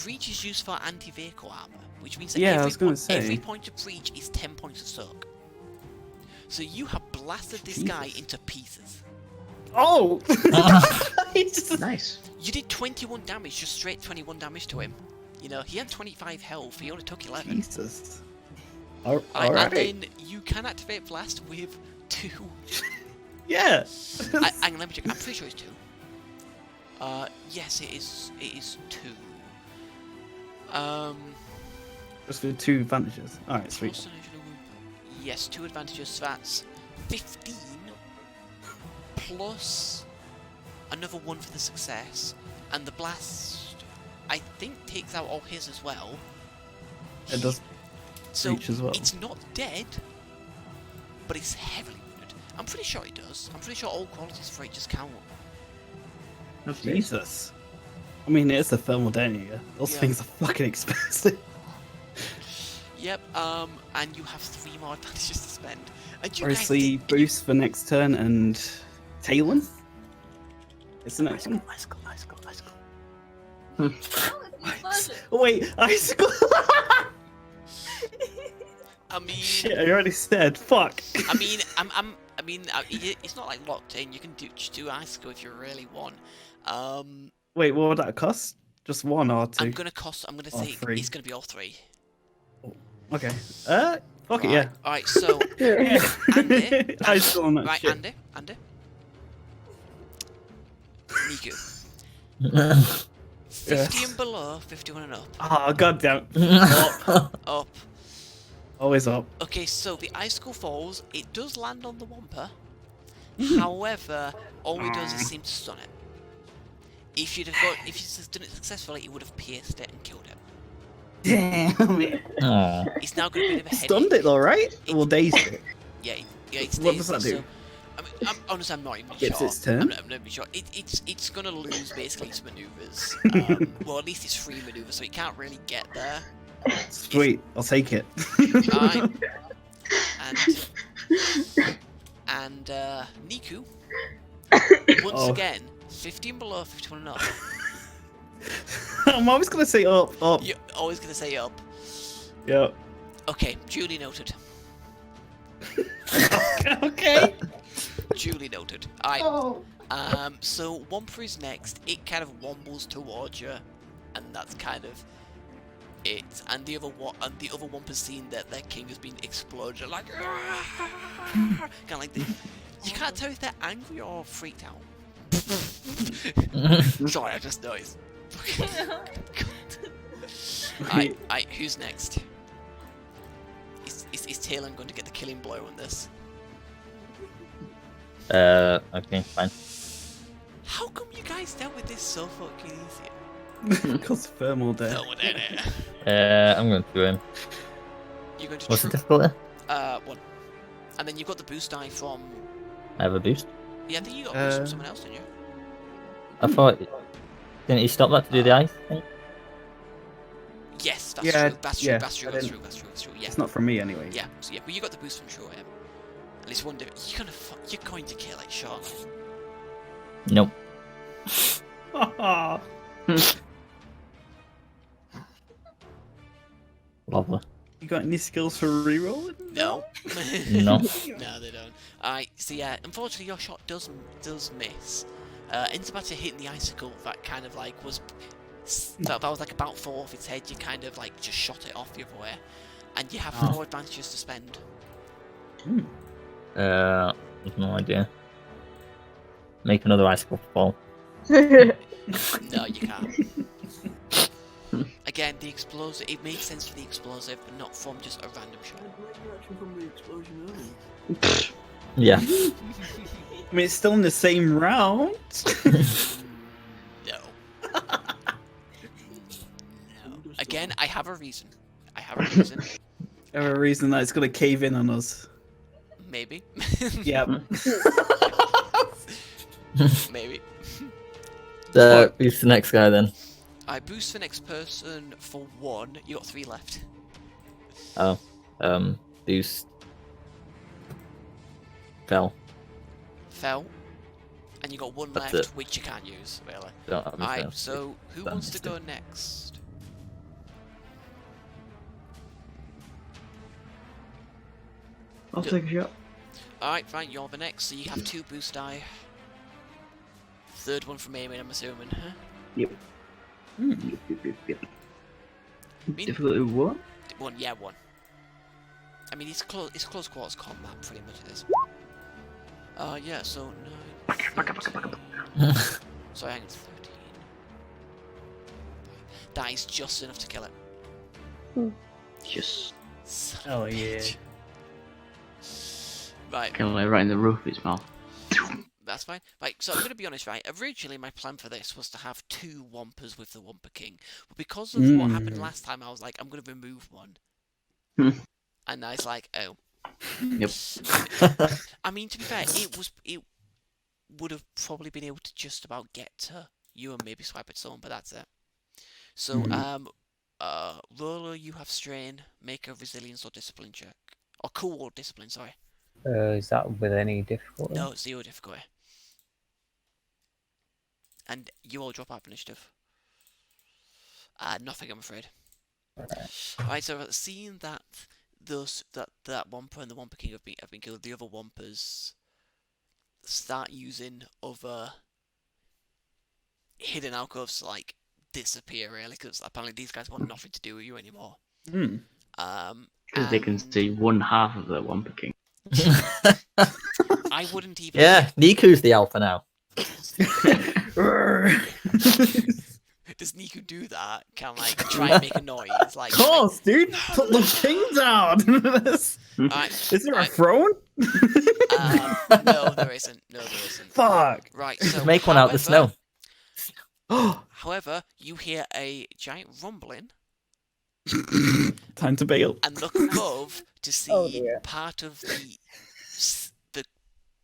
breach is used for anti-vehicle armor, which means that Yeah, I was gonna say. every point of breach is 10 points of soak. So you have blasted this guy Jesus. into pieces. Oh! Nice. You did 21 damage, just straight 21 damage to him. You know, he had 25 health, he only took 11. Jesus. And Alright. then you can activate blast with 2. Yeah. Hang on, let me check. I'm pretty sure it's 2. Yes, it is. It is 2. Just for 2 advantages. Alright, sweet. Yes, 2 advantages. So that's 15 plus another 1 for the success, and the blast, I think, takes out all his as well. It does So reach as well. it's not dead, but it's heavily wounded. I'm pretty sure it does. I'm pretty sure all qualities for it just count. Jesus. I mean, it's a thermal detonator. Those Yeah. things are fucking expensive. Yep. And you have 3 more advantages to spend. And you Obviously, boost for next turn and Talon. It's the next one. Let's go. Oh, wait, icicle. I mean, Shit, I already said. Fuck. I mean, it's not like locked in. You can just do icicle if you really want. Wait, what would that cost? Just 1 or 2? I'm gonna Or say 3. it's gonna be all 3. Okay. Fuck it, yeah. Alright, so Yeah. Andy, Icicle on that right, shit. Andy, Niku. Yes. 50 and below, 51 and up. Oh, goddamn. Up. Always up. Okay, so the icicle falls. It does land on the Wampa. However, all it does is seem to stun it. If you'd done it successfully, it would have pierced it and killed it. Damn it. It's now got a bit of a headache. Stunned it though, right? Well, dazed it. Yeah, it's What does that do? So, honestly, I'm not even Gets sure. its turn? I'm not even sure. It's gonna lose basically its maneuvers. Well, at least it's free maneuvers, so it can't really get there. Sweet, I'll take it. And Niku, once again, 50 and below, 51 and up. I'm always gonna say up. You're always gonna say up. Yep. Okay, duly noted. Okay. Duly noted. So Wampa is next. It kind of wombles towards you, and that's kind of it. And the other Wampa's seen that their king has been exploded, like kind of like this. You can't tell if they're angry or freaked out. Sorry, I just noticed. Alright, who's next? Is Talon going to get the killing blow on this? Okay, fine. How come you guys dealt with this so fucking easy? Because thermal there. No one in it. I'm going to do him. You're going to What's the difficulty? 1. And then you've got the boost die from... I have a boost. Yeah, I think you got a boost from someone else, didn't you? I thought... Didn't he stop that to do the ice thing? Yes, that's Yeah, true. That's yeah, true. That's true. Yeah. It's not from me anyway. Yeah, so yeah, but you got the boost from Shore, yeah. At least one different. You're going to kill it, surely. Nope. Lovely. You got any skills for rerolling? No. No. No, they don't. Alright, so yeah, unfortunately your shot does miss. Ends up hitting the icicle that kind of like was... That was like about 4 off its head, you kind of like just shot it off the other way. And you have 4 advantages to spend. I've no idea. Make another icicle fall. No, you can't. Again, the explosive, it makes sense for the explosive, but not from just a random shot. From the explosion earlier. Yeah. I mean, it's still in the same round. No. Again, I have a reason. I have a reason that it's gonna cave in on us. Maybe. Yep. Maybe. Who's the next guy then? I boost the next person for 1. You got 3 left. Oh. Boost. Fell. And you got 1 That's left, it. which you can't use, really. Don't have Alright, anything so who That wants to missed go it. next? I'll take a shot. Alright, fine, you're the next, so you have 2 boost die. 3rd one from Amy, I'm assuming, huh? Yep. Yep. Difficulty 1? 1, yeah, 1. I mean, it's close quarters combat, pretty much it is. Yeah, so 9, 13. Sorry, hang on, 13. That is just enough to kill it. Just Oh yeah. Right, kill it right in the roof of its mouth. that's fine. Right, so I'm going to be honest, right? Originally, my plan for this was to have 2 Wampas with the Wampa King. But because of what happened last time, I was like, I'm going to remove one. And I was like, oh. Yep. I mean, to be fair, it would have probably been able to just about get to you and maybe swipe at someone, but that's it. So, Roller, you have strain, make a resilience or discipline check. Or cool or discipline, sorry. Is that with any difficulty? No, 0 difficulty. And you all drop out of initiative. Nothing, I'm afraid. Alright, so seeing that that Wampa and the Wampa King have been killed, the other Wampas start using other hidden alcoves to like disappear, really, because apparently these guys want nothing to do with you anymore. Because they can see one half of the Wampa King. I wouldn't even. Yeah, Niku's the alpha now. Does Niku do that? Can like try and make a noise? Like, Of course, dude. Put the king down. Alright, Is there a throne? no, there isn't. No, there isn't. Fuck. Right, so Make one out of the snow. However, you hear a giant rumbling Time to bail. and look above to see dear. part of the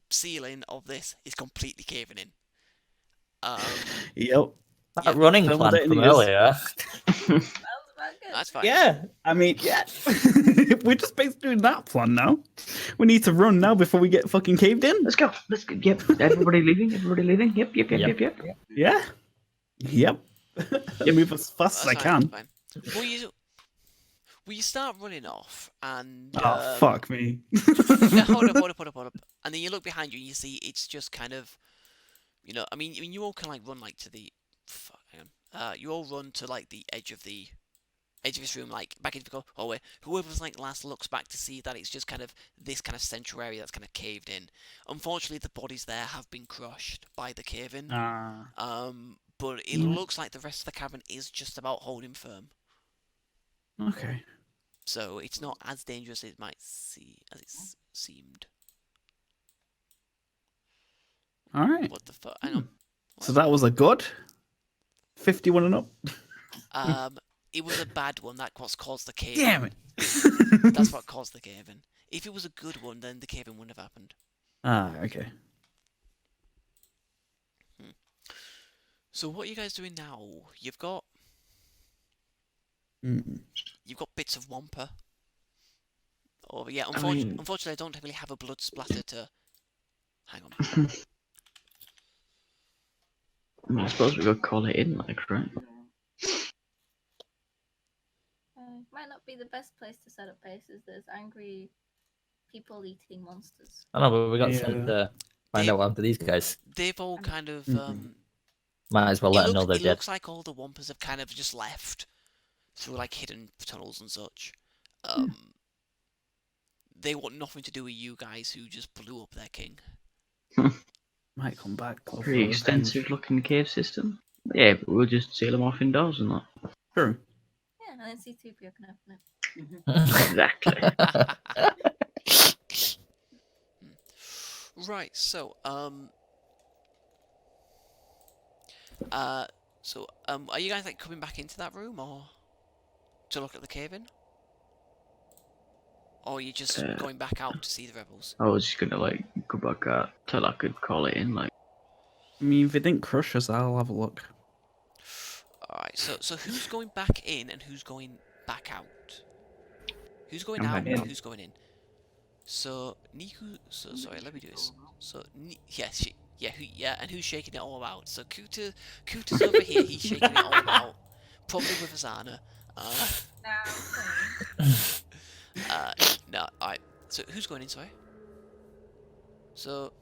ceiling of this is completely caving in. Yep. That running Film plan it in from years. earlier. Sounds about good. That's fine. Yeah, I mean, yeah. We're just basically doing that plan now. We need to run now before we get fucking caved in. Let's go. Let's go. Yep. Everybody leaving. Everybody leaving. Yep. Yeah. Yep. Move as fast as I That's fine, can. fine. Well, you start running off, and Oh, fuck me. no, hold up. And then you look behind you, and you see it's just kind of, I mean, you all can like run like to the, hang on, you all run to like the edge of this room, like back into the hallway. Whoever's like last looks back to see that it's just kind of this kind of central area that's kind of caved in. Unfortunately, the bodies there have been crushed by the cave-in. But it looks like the rest of the cavern is just about holding firm. Okay. So it's not as dangerous as it seemed. All right. What the fuck? Hang on. So that was a good 51 and up. It was a bad one. That's what caused the cave. Damn it. That's what caused the cave-in. If it was a good one, then the cave-in wouldn't have happened. Okay. So what are you guys doing now? You've got bits of Wampa. Oh yeah, unfortunately I don't really have a blood splatter to. Hang on. I suppose we could call it in, like, right? Might not be the best place to set up bases. There's angry people eating monsters. I know, but we got sent to find out what happened to these guys. They've all kind of. Might as well let them know they're it dead. looks like all the Wampas have kind of just left through like hidden tunnels and such. They want nothing to do with you guys who just blew up their king. Might come back. Pretty extensive looking cave system. Yeah, but we'll just seal them off indoors and that. True. Yeah, and then C-3PO can open it. Exactly. Right, so are you guys like coming back into that room or to look at the cave-in? Or are you just going back out to see the rebels? I was just gonna like go back out till I could call it in, like. I mean, if it didn't crush us, I'll have a look. Alright, so who's going back in and who's going back out? Who's going I'm out back and in. who's going in? So Niku, sorry, let me do this. So and who's shaking it all out? So Kuta's over here, he's shaking it all out, probably with Azana. No, alright. So who's going in? Sorry. So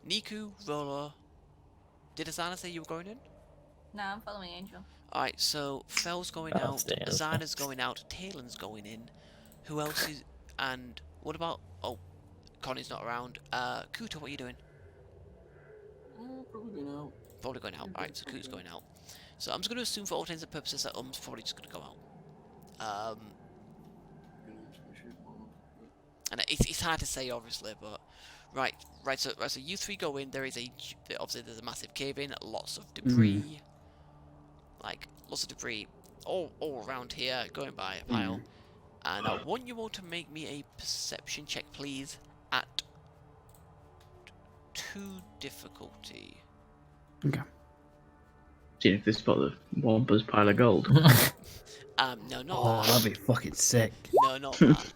Niku, Rolo. Did Azana say you were going in? No, I'm following Angel. Alright, so Fel's going out, Azana's going out, Talon's going in. Who else is... And what about... Oh, Connie's not around. Kuta, what are you doing? Probably going out. Probably going out. Alright, so Kuta's going out. So I'm just going to assume for all intents and purposes that probably just going to go out. And it's hard to say, obviously, but... Right, so you three go in, obviously there's a massive cave in, lots of debris. Like, lots of debris all around here, going by a pile. And I want you all to make me a perception check, please, at 2 difficulty. Okay. See if they spot the Wampa's pile of gold. No, not that. That'd be fucking sick. No, not that.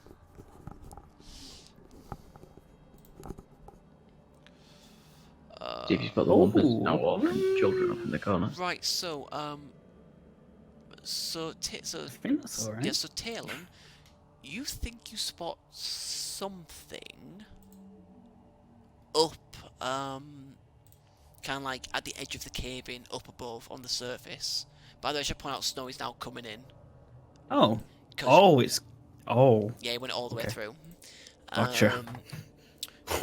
See if you spot the Wampa's now walking children up in the corner. Right, so I think that's alright. yeah, so Talon, you think you spot something up, kind of like at the edge of the cave-in, up above on the surface. By the way, I should point out snow is now coming in. Oh. Yeah, it went all the way through. Gotcha.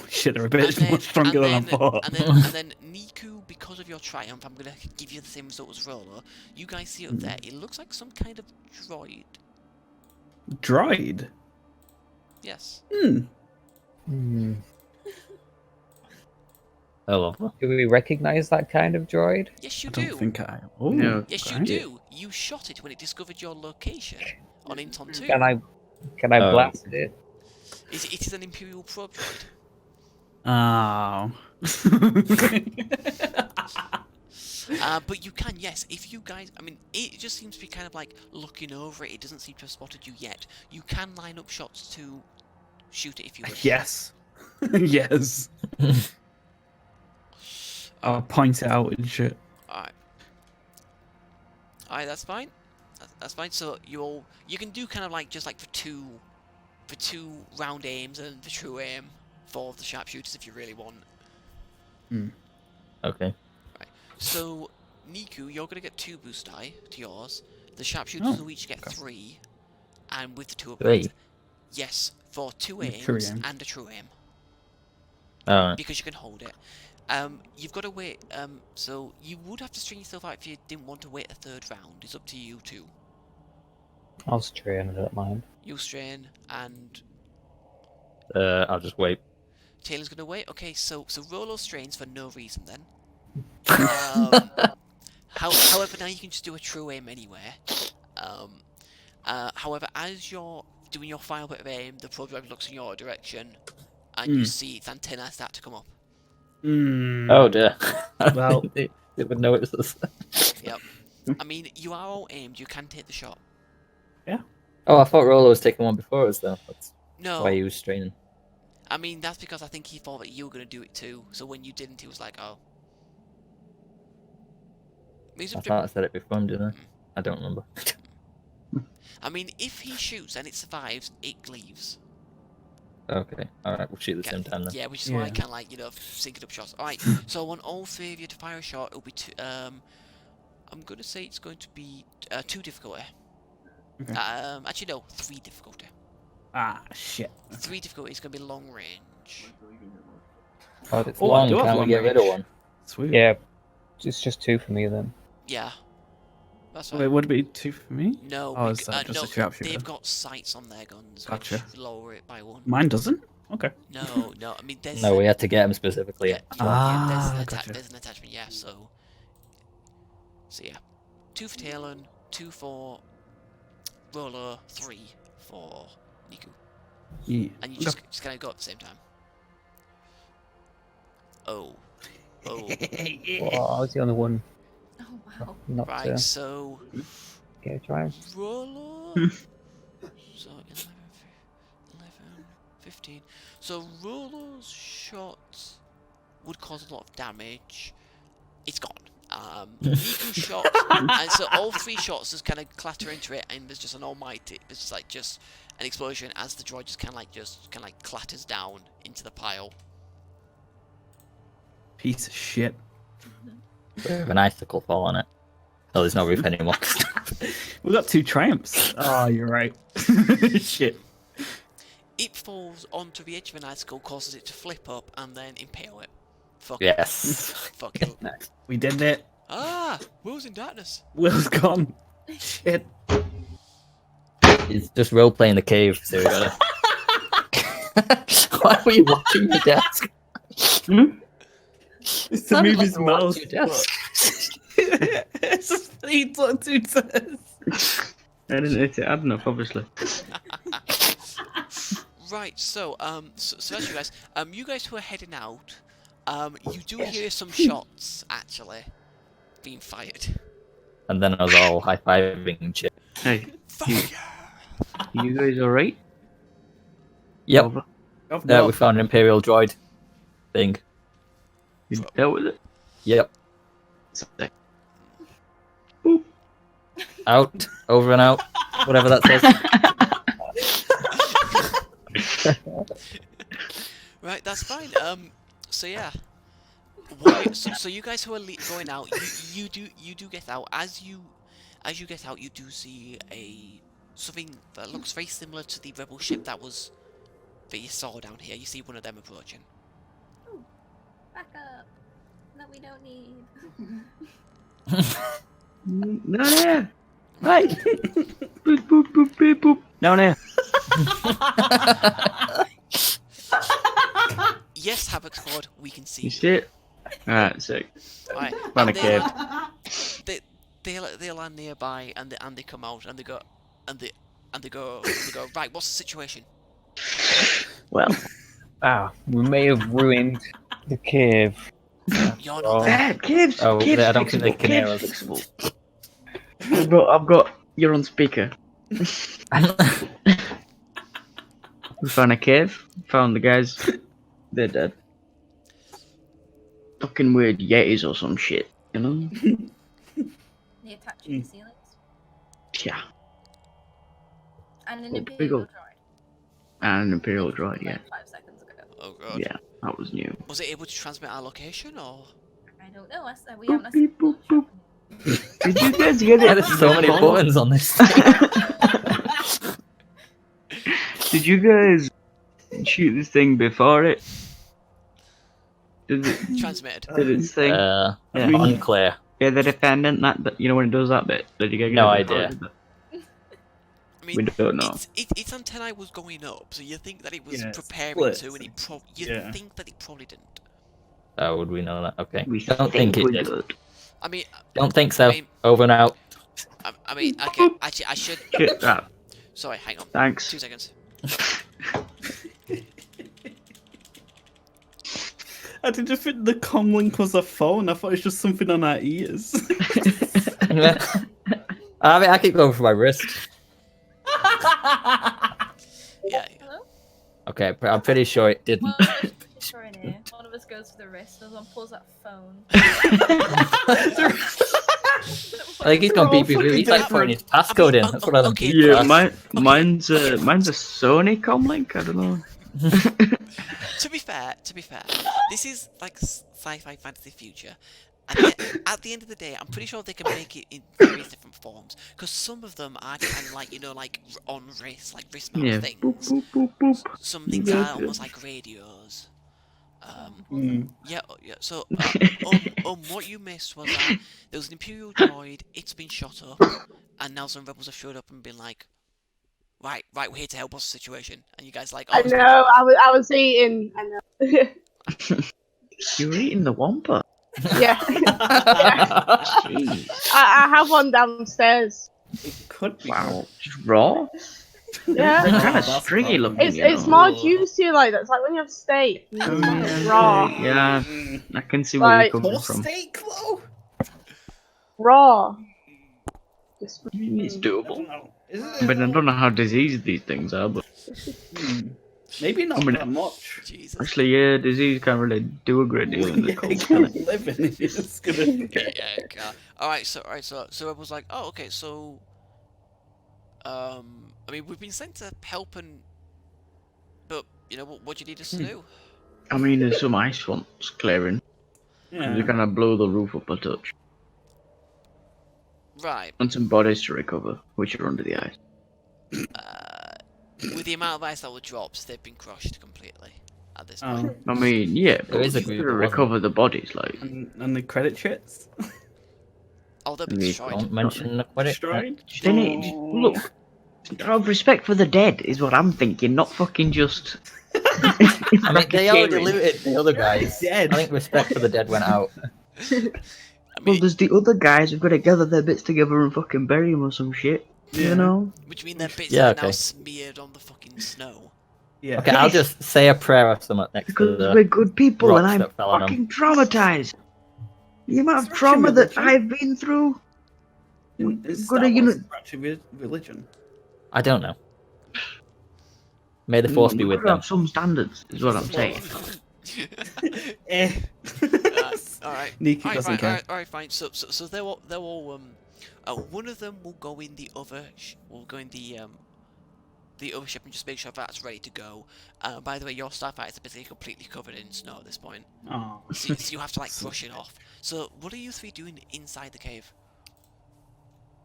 Shit, they're a bit more stronger than I thought. And then Niku, because of your triumph, I'm gonna give you the same result as Rolo. You guys see up there, it looks like some kind of droid. Droid? Yes. Hello. Do we recognize that kind of droid? Yes, you I don't do. think I. Oh, No. Yes, you right. do. You shot it when it discovered your location on Inton 2. Can I blast it? It is an Imperial probe droid. Oh. But you can, yes, if you guys, I mean, it just seems to be kind of like looking over it. It doesn't seem to have spotted you yet. You can line up shots to shoot it if you wish. Yes. Yes. I'll point it out and shit. Alright. Alright, that's fine. That's fine. So you can do kind of like just like for two round aims and the true aim for the sharpshooters if you really want. Okay. Right. So Niku, you're gonna get 2 boost die to yours. The sharpshooters will each get 3, and with the 2 upgrades. 3? Yes, for 2 With aims true aim. and a true aim. Alright. Because you can hold it. You've got to wait. So you would have to string yourself out if you didn't want to wait a 3rd round. It's up to you too. I'll strain, I don't mind. You'll strain, and I'll just wait. Taylor's gonna wait. Okay, so Rolo strains for no reason then. However, now you can just do a true aim anywhere. However, as you're doing your final bit of aim, the probe drive looks in your direction, and you see its antenna start to come up. Oh dear. Well, they would know it's us. Yep. I mean, you are all aimed. You can take the shot. Oh, I thought Rolo was taking one before us though. That's No. why he was straining. I mean, that's because I think he thought that you were gonna do it too. So when you didn't, he was like, "Oh." I thought I said it before him, didn't I? I don't remember. I mean, if he shoots and it survives, it leaves. Okay, alright, we'll shoot at the same time then. Yeah, which is why I kind of like, syncing up shots. Alright, so I want all 3 of you to fire a shot. It'll be I'm gonna say it's going to be 2 difficulty. Okay. Actually no, 3 difficulty. Ah, shit. 3 difficulty is gonna be long range. Oh, if it's I long, do have can't we long get rid of range. one? Sweet. Yeah, it's just 2 for me then. Yeah, that's Wait, right. would it be 2 for me? No, Oh, is that just no, a sharpshooter? they've got sights on their guns, Gotcha. which lower it by 1. Mine doesn't? Okay. No, I mean there's. No, we had to get him specifically. Yeah, gotcha. there's an attachment, yeah. So yeah, 2 for Talon, 2 for Rolo, 3 for Niku, Yeah. and you just kind of go at the same time. Oh. Oh, I was the only one Oh wow. not Right, to so get a triumph. Rolo. So 11, 15. So Rolo's shot would cause a lot of damage. It's gone. Niku's shot, and so all 3 shots just kind of clatter into it, and there's just an almighty. There's just like an explosion as the droid just kind of like clatters down into the pile. Piece of shit. We have an icicle fall on it. Oh, there's no roof anymore. We got 2 triumphs. Oh, you're right. Shit. It falls onto the edge of an icicle, causes it to flip up, and then impale it. Fuck. Yes. Fuck it. Nice. We did it. Ah! Will's in darkness. Will's gone. Shit. He's just role playing the cave, so we gotta. Why were you watching your desk? It's to move his mouse. Your desk. It's just he took 2 turns. I didn't hit it hard enough, obviously. Right, so that's you guys who are heading out, you do hear some shots, actually, being fired. And then I was all high fiving shit. Hey, Fire! you guys alright? Yep. Over. We found an Imperial droid thing. You dealt with it? Yep. Sick. Out. Over and out. Whatever that says. Right, that's fine. So yeah. So you guys who are going out, you do get out. As you get out, you do see something that looks very similar to the rebel ship that you saw down here. You see one of them approaching. Ooh, back up. No. that we don't need. Down here. Right. Boop, boop, boop, boop, boop. Down here. Yes, Havoque Squad, we can see You you. see it? Alright, sick. Right. Found a and cave. They land nearby and they come out and they go right. What's the situation? Well, we may have ruined the cave. You're not there. caves. Oh, caves I don't think they fixable, can hear caves us. fixable. I've got. You're on speaker. We found a cave. Found the guys. They're dead. Fucking weird yetis or some shit, you know? They attach to the ceilings. Yeah. And an Oh, imperial big ol' droid. And an imperial droid, yeah. Like 5 seconds ago. Oh god. Yeah, that was new. Was it able to transmit our location or? I don't know. We haven't Boop, boop, boop. Did you guys get Yeah, it? there's so many buttons on this thing. Did you guys shoot this thing before it? Did it Transmitted. did its thing? Yeah. Yeah. Unclear. Yeah, the defendant, that you know when it does that bit. Did you get No it before idea. it did that? I mean, We don't know. its antennae was going up, so you think that it was Yeah, it's preparing split. to, and you Yeah. think that it probably didn't. Oh, would we know that? Okay. We Don't think it we did. did. I mean, Don't think so. I mean- Over and out. I mean, okay, actually, I should. Shit that. Sorry, hang on. Thanks. 2 seconds. I didn't think the comlink was a phone. I thought it was just something on our ears. I mean, I keep going for my wrist. Yeah. Hello? Okay, but I'm pretty sure it didn't. We're in here. One of us goes to the wrist, the other one pulls that phone. I think he's gonna beep beep. He's like putting his passcode in. That's what I don't okay, keep. Yeah, mine's a Sony comlink. I don't know. To be fair, this is like sci-fi fantasy future. And at the end of the day, I'm pretty sure they can make it in various different forms. Because some of them are kind of like, like on wrist, like wrist mount Yeah. things. Boop, boop, boop, boop. Some things Yeah. are almost like radios. Yeah. So, what you missed was that there was an Imperial droid. It's been shot up, and now some rebels have showed up and been like, right, we're here to help. What's the situation? And you guys like, I it's know. been- I was eating. I know. You were eating the wampa. Yeah. Jeez. I have one downstairs. It could be. Wow. Just raw. Yeah. They're kind of That's stringy looking. It's you know? more juicy like that. It's like when you have steak. You just want it raw. Yeah, I can see where Like- you're coming More from. steak, though? Raw. Just It's I doable. don't know. Is it? But I don't know how diseased these things are, but Maybe not I mean, that much. Jesus. actually, yeah, disease can't really do a great deal in the Yeah, cold. you can't live in it. It's gonna. Yeah. Alright, so it was like, oh, okay, so I mean, we've been sent to help but what do you need us to do? I mean, there's some ice swamps clearing. Yeah. They're gonna blow the roof up a touch. Right. And some bodies to recover, which are under the ice. With the amount of ice that were dropped, they've been crushed completely at this point. Oh, I mean, yeah, but is a you group gotta that wasn't. recover the bodies, like. and the credit chits? Oh, they'll be Maybe destroyed. Don't mention the credit. Destroyed? They need, look, out of respect for the dead is what I'm thinking, not fucking just. I mean, they already Cheering. looted the other guys. Dead. I think respect for the dead went out. I Well, mean, there's the other guys who've got to gather their bits together and fucking bury them or some shit. Yeah. You know? which mean their bits Yeah, are now okay. smeared on the fucking snow. Yeah. Okay, I'll just say a prayer or something next to Because the. we're good people and rocks I'm that fell on 'em. fucking traumatized. The amount of It's trauma actually that I've been through. Is Gotta, Star you Wars know- actually religion? I don't know. May the force be We've with gotta them. have some standards, is what I'm saying. Eh. Alright. Nikki doesn't care. Alright, fine. So they're all one of them will go in the other the other ship and just make sure that's ready to go. By the way, your starfighter is basically completely covered in snow at this point. Oh. So you have to like brush it off. So what are you three doing inside the cave?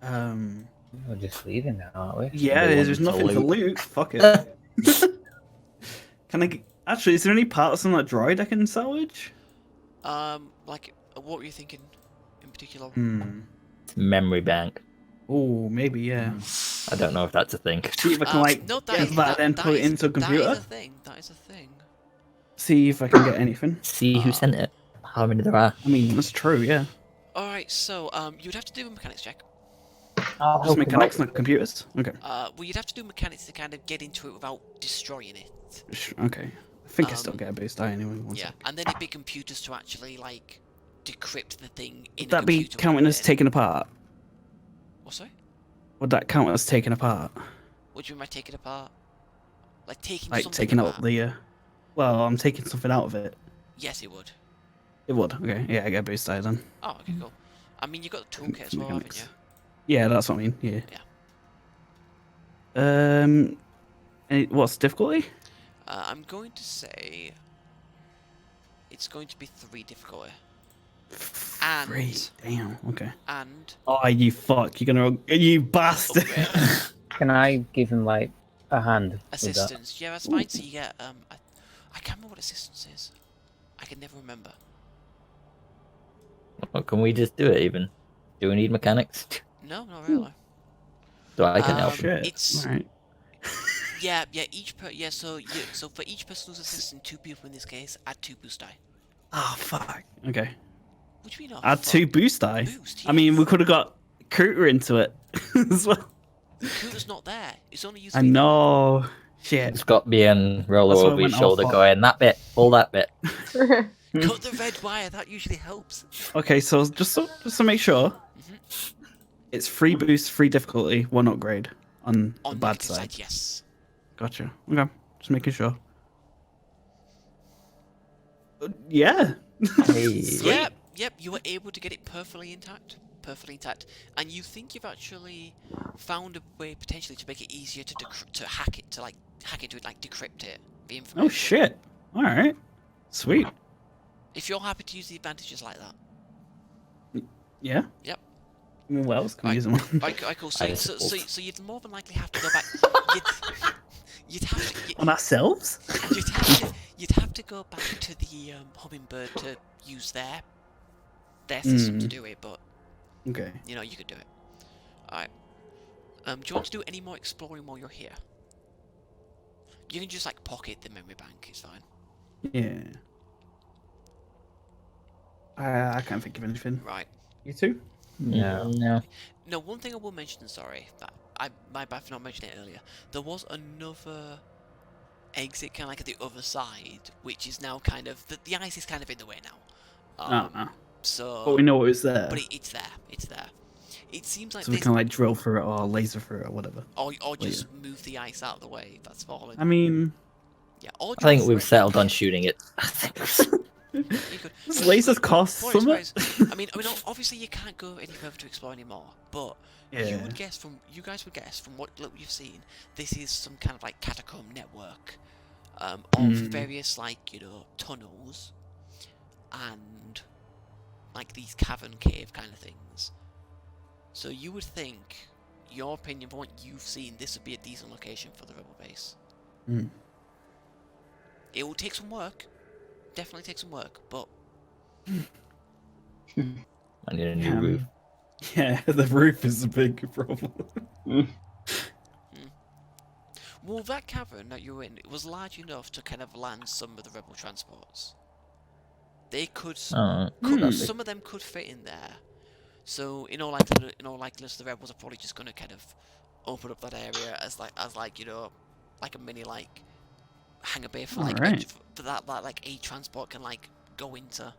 We're just leaving now, aren't we? Yeah, They there's wanted to nothing to loot. loot. Fuck it. Can I actually? Is there any parts on that droid I can salvage? Like What were you thinking in particular? Memory bank. Oh, maybe, yeah. I don't know if that's a thing. See if I can, like, No, get that and put it into a computer. That is a thing. That is a thing. See if I can get anything. See who sent it. How many there are. I mean, that's true, yeah. Alright, so, you'd have to do a mechanics check. Just mechanics, not computers? Okay. Well, you'd have to do mechanics to kind of get into it without destroying it. Okay. I think I still get a boost die anyway. Yeah, and then it'd be computers to actually, like, decrypt the thing in Would that be computer counting as taken apart? What, sorry? Would that count as taken apart? What do you mean by taking apart? Like taking Like something taking apart? out the. Well, I'm taking something out of it. Yes, it would. It would. Okay. Yeah, I get a boost die then. Oh, okay, cool. I mean, you've got the toolkit as well, haven't you? Yeah, that's what I mean. Yeah. Yeah. What's difficulty? I'm going to say it's going to be 3 difficulty. And 3. Damn. Okay. And Oh, you fuck! You bastard! Can I give him like a hand? Assistance. Yeah, that's fine. So you get I can't remember what assistance is. I can never remember. Well, can we just do it even? Do we need mechanics? No, not really. So I can help. Shit. It's Right. yeah. So for each person who's assisting 2 people in this case, add 2 boost die. Oh fuck. Okay. What do you mean? Add 2 boost die. Boost, I mean, yes. we could have got Cooter into it as well. Cooter's not there. It's only used. I know. Shit. It's got being roller That's why I over his went shoulder off. going, that bit, pull that bit. Cut the red wire. That usually helps. Okay, so just to make sure, it's 3 boost, 3 difficulty, 1 upgrade on the bad negative side. yes. Gotcha. Okay, just making sure. Yeah. Hey. Yep. You were able to get it perfectly intact. And you think you've actually found a way potentially to make it easier to hack it, to like hack into it, like decrypt it, the information. Oh shit. All right. Sweet. If you're happy to use the advantages like that. Yeah. Yep. I mean, what else can we use them on? Right, cool. So you'd more than likely have to go back. You'd have to. On ourselves? You'd have to go back to the hummingbird to use their system to do it, but Okay. you know you could do it. All right. Do you want to do any more exploring while you're here? You can just like pocket the memory bank. It's fine. Yeah. I can't think of anything. Right. You too? No. No, one thing I will mention, sorry, that my bad for not mentioning it earlier. There was another exit kind of like at the other side, which is now kind of the ice is kind of in the way now. So. But we know it was there. But it's there. It's there. It seems like So we can like drill through it or laser through it or whatever. Or just move the ice out of the way if that's falling. I mean. Yeah. Or I think we've settled on shooting it. Does lasers cost something? I mean, obviously you can't go any further to explore anymore, but you guys would guess from what you've seen, this is some kind of like catacomb network of various tunnels and like these cavern cave kind of things. So you would think, your opinion from what you've seen, this would be a decent location for the rebel base. It will take some work. Definitely take some work, but I need a new roof. Yeah, the roof is a big problem. Well, that cavern that you were in, it was large enough to kind of land some of the rebel transports. They could, some of them could fit in there. So in all likeliness, the rebels are probably just going to kind of open up that area as like a mini hangar bay for for that a transport can go into.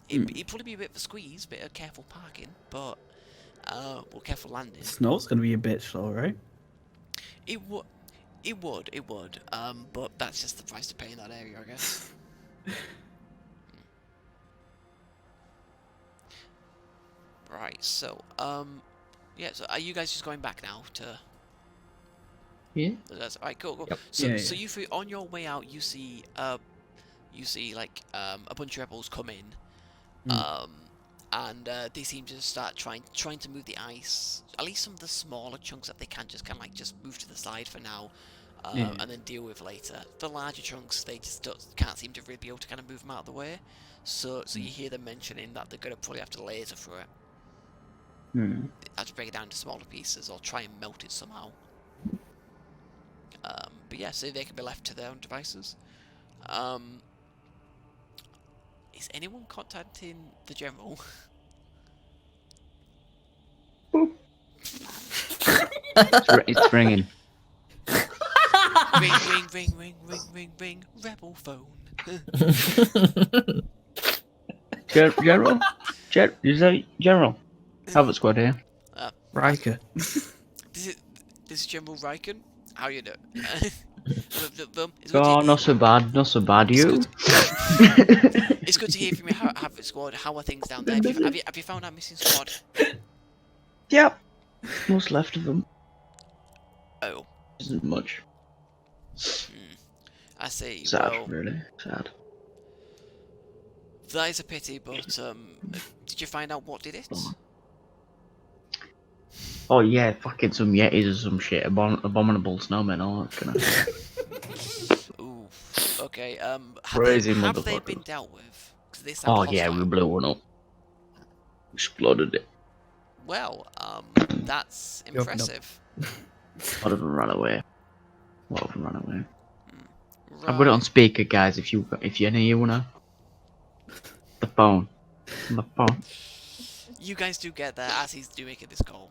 It'd probably be a bit of a squeeze, bit of careful parking, but careful landing. Snow's gonna be a bitch though, right? It would. But that's just the price to pay in that area, I guess. Right. So, yeah. So, are you guys just going back now to? Yeah. That's alright. Cool. Yep. So you on your way out, you see a bunch of rebels come in, and they seem to start trying to move the ice. At least some of the smaller chunks that they can just kind of just move to the side for now. and then deal with later. The larger chunks, they just can't seem to really be able to kind of move them out of the way. So you hear them mentioning that they're going to probably have to laser through it. Have to break it down into smaller pieces or try and melt it somehow. But yeah, so they can be left to their own devices. Is anyone contacting the general? It's ringing. Ring, rebel phone. General? Is that General? Havoque Squad here. Rieekan. This is General Rieekan. How you doing? Oh, not so bad, you? It's good to hear from you, Havoque Squad. How are things down there? Have you found our missing squad? Yep. What's left of them? Oh. Isn't much. I see. Sad, well, really. Sad. that is a pity, but did you find out what did it? Oh yeah, fucking some yetis or some shit. Abominable snowmen, all that kind of. Ooh. Okay. Crazy have they motherfuckers. been dealt with? 'Cause they sound Oh hostile. yeah, we blew one up. Exploded it. Well, that's You opened up. impressive. A lot of them ran away. I've Right. got it on speaker, guys. If you wanna. The phone. You guys do get there as he's doing this call.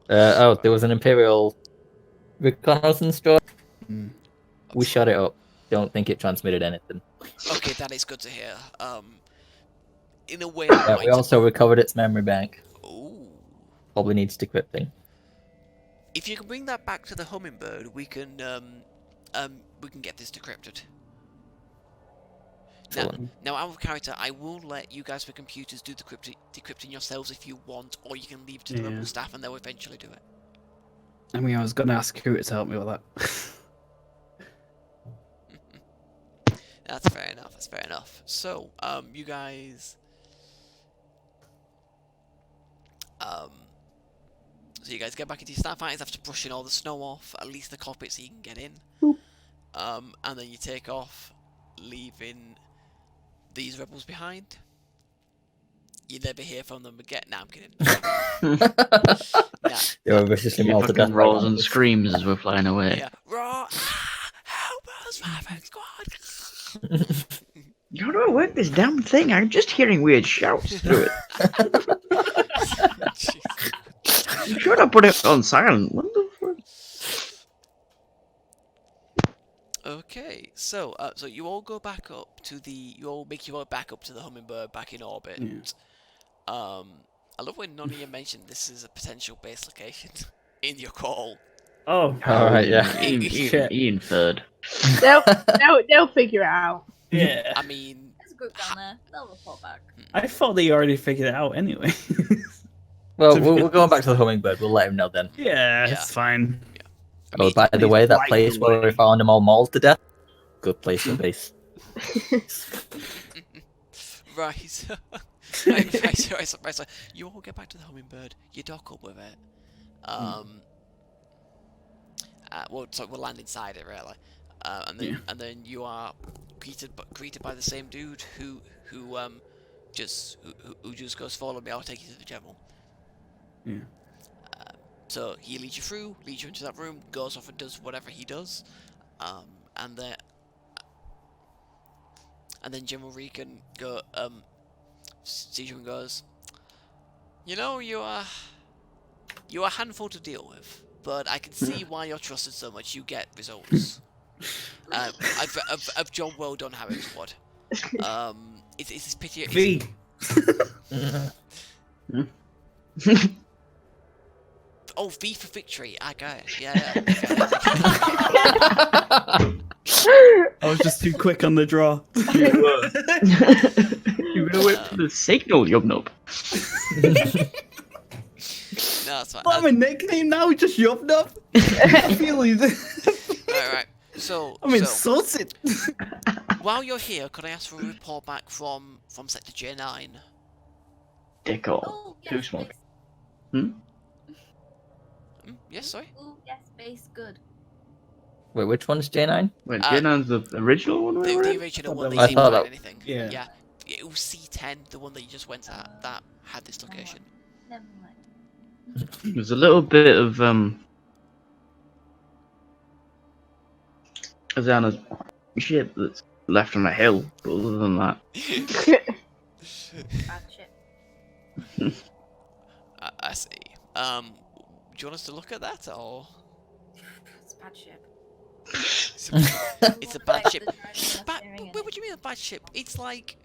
There was an Imperial reconnaissance drone. We shot it up. Don't think it transmitted anything. Okay, that is good to hear. In a way, We also recovered its memory bank. Ooh. Probably needs decrypting. If you can bring that back to the hummingbird, we can get this decrypted. Now, out of character, I will let you guys with computers do the decrypting yourselves if you want, or you can leave it to the rebel staff and they'll eventually do it. I mean, I was gonna ask Togruta to help me with that. That's fair enough. That's fair enough. So, you guys, so you guys get back into your starfighters after brushing all the snow off, at least the cockpit, so you can get in. And then you take off, leaving these rebels behind. You never hear from them again. Nah, I'm kidding. They were viciously mauled to death. Rolls and screams as we're flying away. Yeah. Raw. Help us, Havoque Squad. How do I work this damn thing? I'm just hearing weird shouts through it. You should have put it on silent. What the fuck? Okay, so you all go back up to you all make your way back up to the hummingbird, back in orbit. Yeah. I love when none of you mentioned this is a potential base location in your call. Oh. Alright, yeah. Ian third. They'll figure it out. Yeah. I mean, There's a group down there. They'll report back. I thought they already figured it out anyway. Well, we're going back to the hummingbird. We'll let him know then. Yeah, it's fine. Oh, by the way, that right place where we found them all mauled to death, good place for base. right. right, so you all get back to the hummingbird. You dock up with it. We'll land inside it really, and then you are greeted by the same dude who just goes, follow me. I'll take you to the general. Yeah. So he leads you through, leads you into that room, goes off and does whatever he does, and then General Rieekan sees you and goes, you know, you're a handful to deal with, but I can see why you're trusted so much. You get results. I've job well done, Havoque Squad. It's this pity. V. Oh, V for victory. I got it. Yeah. I was just too quick on the draw. You gonna wait for the signal, yubnub. No, that's fine. What, my nickname now? Just Yubnub? I feel he's... Alright. So I'm insulted. While you're here, could I ask for a report back from Sector J9? Dickhole. Oh, Too yes, smoke. please. Yes, sorry. Ooh, yes, base, good. Wait, which one's J9? Wait, Uh, J9's the original one we were The in? original Oh, one, that they was- didn't I thought find that- anything. Yeah. Yeah. It was C10, the one that you just went at, that had this location. Never mind. There's a little bit of Azana's ship that's left on a hill, but other than that, Bad ship. I see. Do you want us to look at that, or? It's a bad ship. It's a bad ship. The driver But steering what do you mean a bad ship? It's like...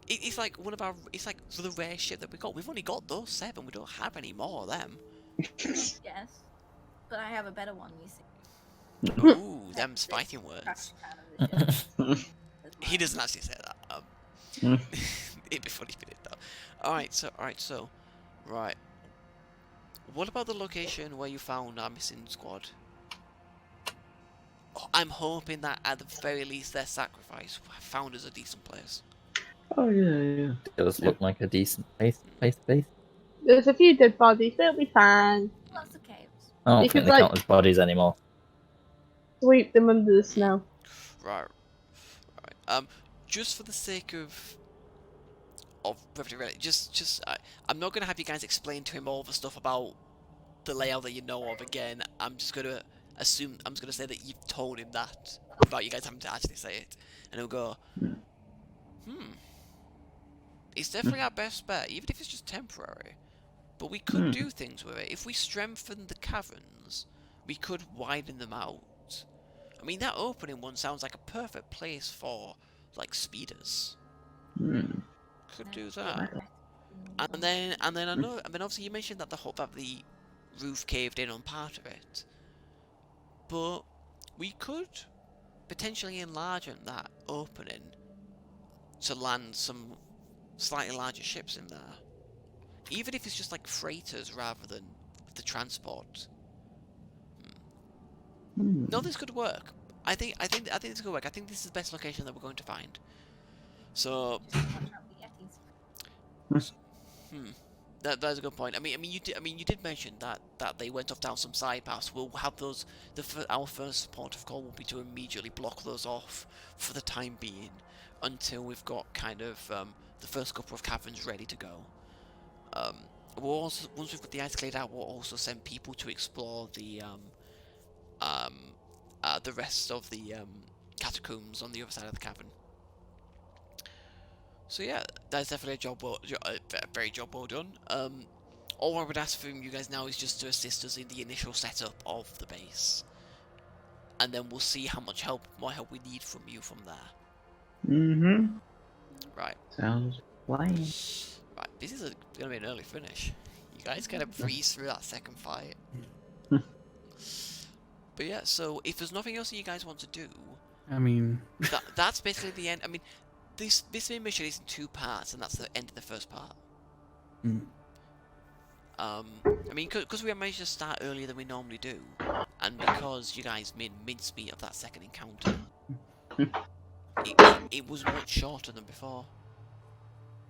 It's like one of our... It's like the rare ship that we got. We've only got those 7. We don't have any more of them. Yes. But I have a better one, you see. Ooh, them's fighting words. Crash can of the ship. That's He mine. doesn't actually say that. It'd be funny if he did though. Alright, so, right. What about the location where you found our missing squad? Oh, I'm hoping that at the very least their sacrifice found us a decent place. oh yeah. It does look like a decent base. There's a few dead bodies, they'll be fine. Lots of chaos. I don't You think could, they like- count as bodies anymore. Sweep them under the snow. Right. Just for the sake of brevity, really, I'm not gonna have you guys explain to him all the stuff about the layout that you know of again. I'm just gonna say that you've told him that without you guys having to actually say it, and he'll go, it's definitely our best bet, even if it's just temporary. But we could do things with it. If we strengthen the caverns, we could widen them out. I mean, that opening one sounds like a perfect place for, like, speeders. Could do that. And then I know. I mean, obviously you mentioned that the roof caved in on part of it, but we could potentially enlarge that opening to land some slightly larger ships in there, even if it's just like freighters rather than the transport. No, this could work. I think this could work. I think this is the best location that we're going to find. So. That's a good point. I mean, you did mention that they went off down some side paths. We'll have those. Our first port of call will be to immediately block those off for the time being, until we've got kind of the first couple of caverns ready to go. We'll also, once we've got the ice cleared out, we'll also send people to explore the rest of the catacombs on the other side of the cavern. So yeah, that's definitely a very job well done. All I would ask from you guys now is just to assist us in the initial setup of the base, and then we'll see how much more help we need from you from there. Right. Sounds fine. Right. This is gonna be an early finish. You guys gotta breeze through that second fight. But yeah, so if there's nothing else that you guys want to do, I mean, that's basically the end. I mean, this main mission is in 2 parts, and that's the end of the first part. I mean, because we managed to start earlier than we normally do, and because you guys made mincemeat of that second encounter, it was much shorter than before.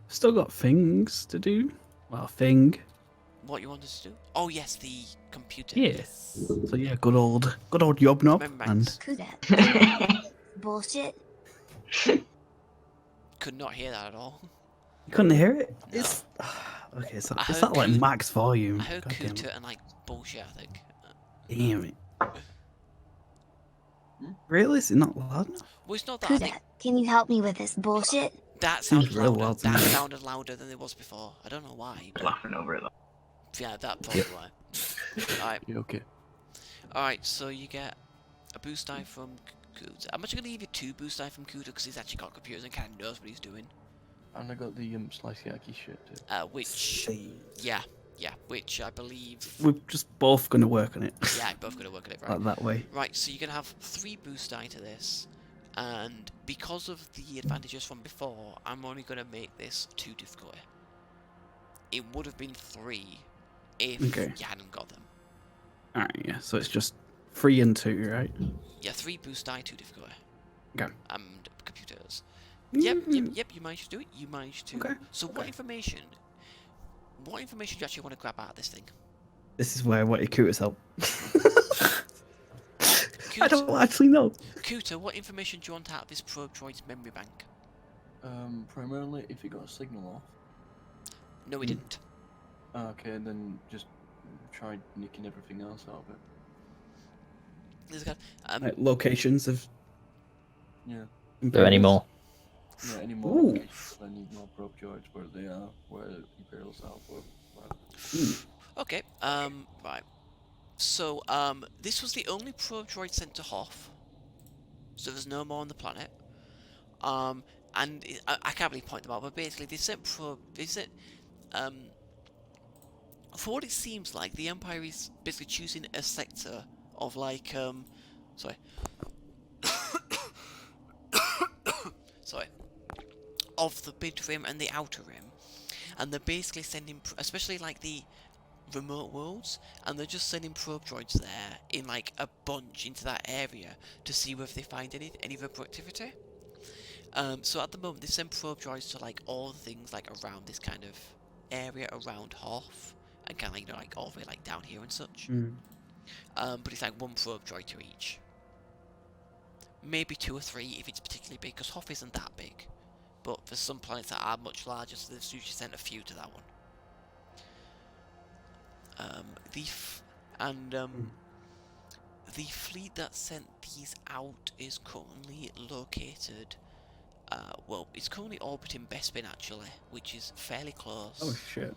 still got things to do. Well, thing. What you wanted to do? Oh yes, the computer. Yeah. Yes. So yeah, good old Yobnob. Remember, And Who that? Bullshit. could not hear that at all. you couldn't hear it. No. It's okay. So I it's heard that like Coot- max volume. I heard God damn Cooter it. and like bullshit. I think. Damn it. Really? Is it not loud enough? Well, it's not that. Who I think that? Can you help me with this bullshit? that sounded real louder. loud to That me. sounded louder than it was before. I don't know why. But Laughing over it though. yeah, that probably why. Alright. You okay? Alright, so you get a boost die from Cooter. I'm actually going to give you 2 boost die from Cooter because he's actually got computers and kind of knows what he's doing. And I got the slicey shit too. Which, which I believe, We're just both going to work on it. yeah, both going to work on it, right? That way. Right, so you're going to have 3 boost die to this, and because of the advantages from before, I'm only going to make this 2 difficulty. It would have been 3 if Okay. you hadn't got them. Alright, yeah. So it's just 3 and 2, right? Yeah, 3 boost die, 2 difficulty. Okay. And computers. Yep, you managed to do it. You managed to. Okay, So what information do you actually want to grab out of this thing? This is where I wanted Kuta's help. I don't actually know. Kuta, what information do you want out of this probe droid's memory bank? Primarily if he got a signal off. No, he didn't. Okay, then just try nicking everything else out of it. There's a guy, Like locations of. Yeah. Are there any more? Yeah, any more Ooh. locations. I need more probe droids where they are, where Imperials are. Okay, right. So, this was the only probe droid sent to Hoth. So there's no more on the planet. And I can't really point them out, but basically they sent for what it seems like, the Empire is basically choosing a sector of like, sorry. Sorry. Of the mid rim and the outer rim. And they're basically sending, especially like the remote worlds, and they're just sending probe droids there in like a bunch into that area to see whether they find any reproductivity. So at the moment they send probe droids to like all the things like around this kind of area around Hoth, and kind of like, you know, like all the way like down here and such. But it's like one probe droid to each. Maybe 2 or 3 if it's particularly big, because Hoth isn't that big. But for some planets that are much larger, so they've usually sent a few to that one. The fleet that sent these out is currently located. Well, it's currently orbiting Bespin actually, which is fairly close. Oh shit.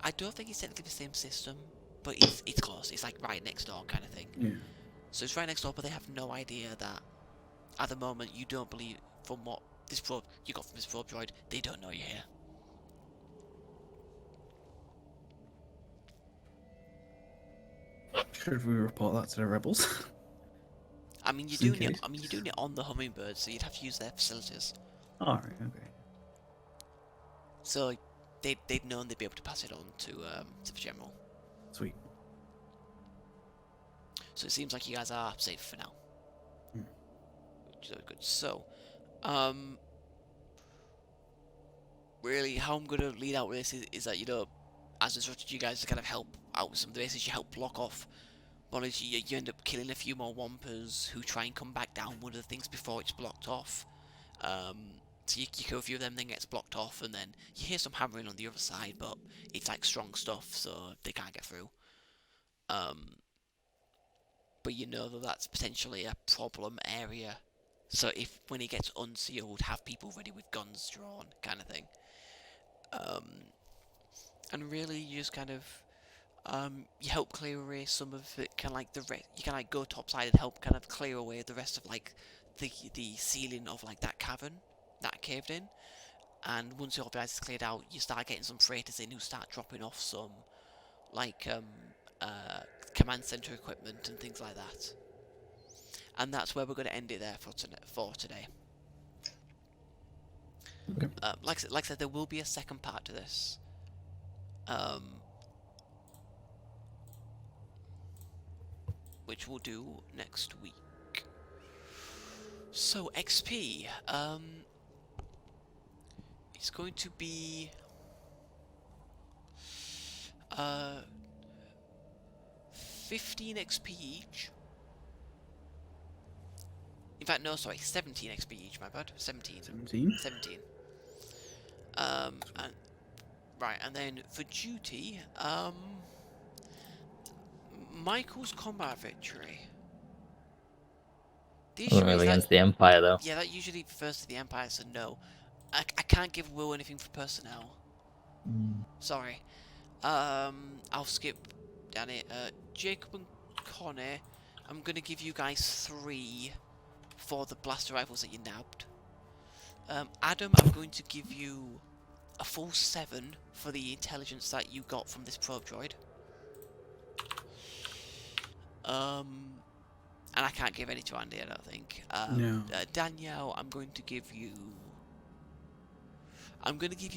I don't think it's technically the same system, but it's close. It's like right next door kind of thing. Yeah. So it's right next door, but they have no idea that at the moment you don't believe from what this probe you got from this probe droid, they don't know you're here. Should we report that to the rebels? I mean, you're doing it. I mean, you're doing it on the Hummingbird, so you'd have to use their facilities. All right. Okay. So they'd known they'd be able to pass it on to the general. Sweet. So it seems like you guys are safe for now. Which is good. So, really, how I'm gonna lead out with this is that, you know, as instructed you guys to kind of help out with some of the bases, you help block off. One is you end up killing a few more Wampers who try and come back down one of the things before it's blocked off. So you kill a few of them, then gets blocked off, and then you hear some hammering on the other side, but it's like strong stuff, so they can't get through. But you know that that's potentially a problem area. So if when it gets unsealed, have people ready with guns drawn, kind of thing. And really, you just kind of you help clear away some of it, kind of like you can like go topside and help kind of clear away the rest of like the ceiling of like that cavern that caved in. And once all the ice is cleared out, you start getting some freighters in who start dropping off some like command center equipment and things like that. And that's where we're going to end it there for today. Okay. Like I said, there will be a second part to this. Which we'll do next week. So XP, it's going to be 15 XP each. In fact, no, sorry, 17 XP each. My bad, 17. 17. 17. Right, and then for duty, Michael's combat victory. Wasn't really against the Empire, though. Yeah, that usually refers to the Empire, so no. I can't give Will anything for personnel. Sorry. I'll skip Danny. Jacob and Connie, I'm gonna give you guys 3 for the blaster rifles that you nabbed. Adam, I'm going to give you a full 7 for the intelligence that you got from this probe droid. And I can't give any to Andy, I don't think. No. Dannielle, I'm going to give you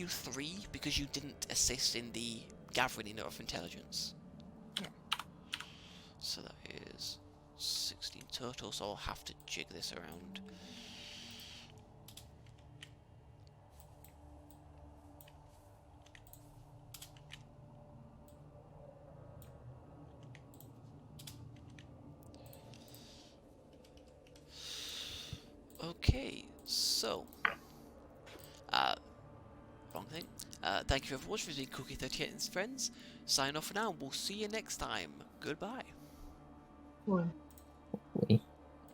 3 because you didn't assist in the gathering of intelligence. Yeah. So that is 16 total, so I'll have to jig this around. Okay, so wrong thing. Thank you very much for visiting Cookie 38 and his friends. Sign off for now. We'll see you next time. Goodbye. One. We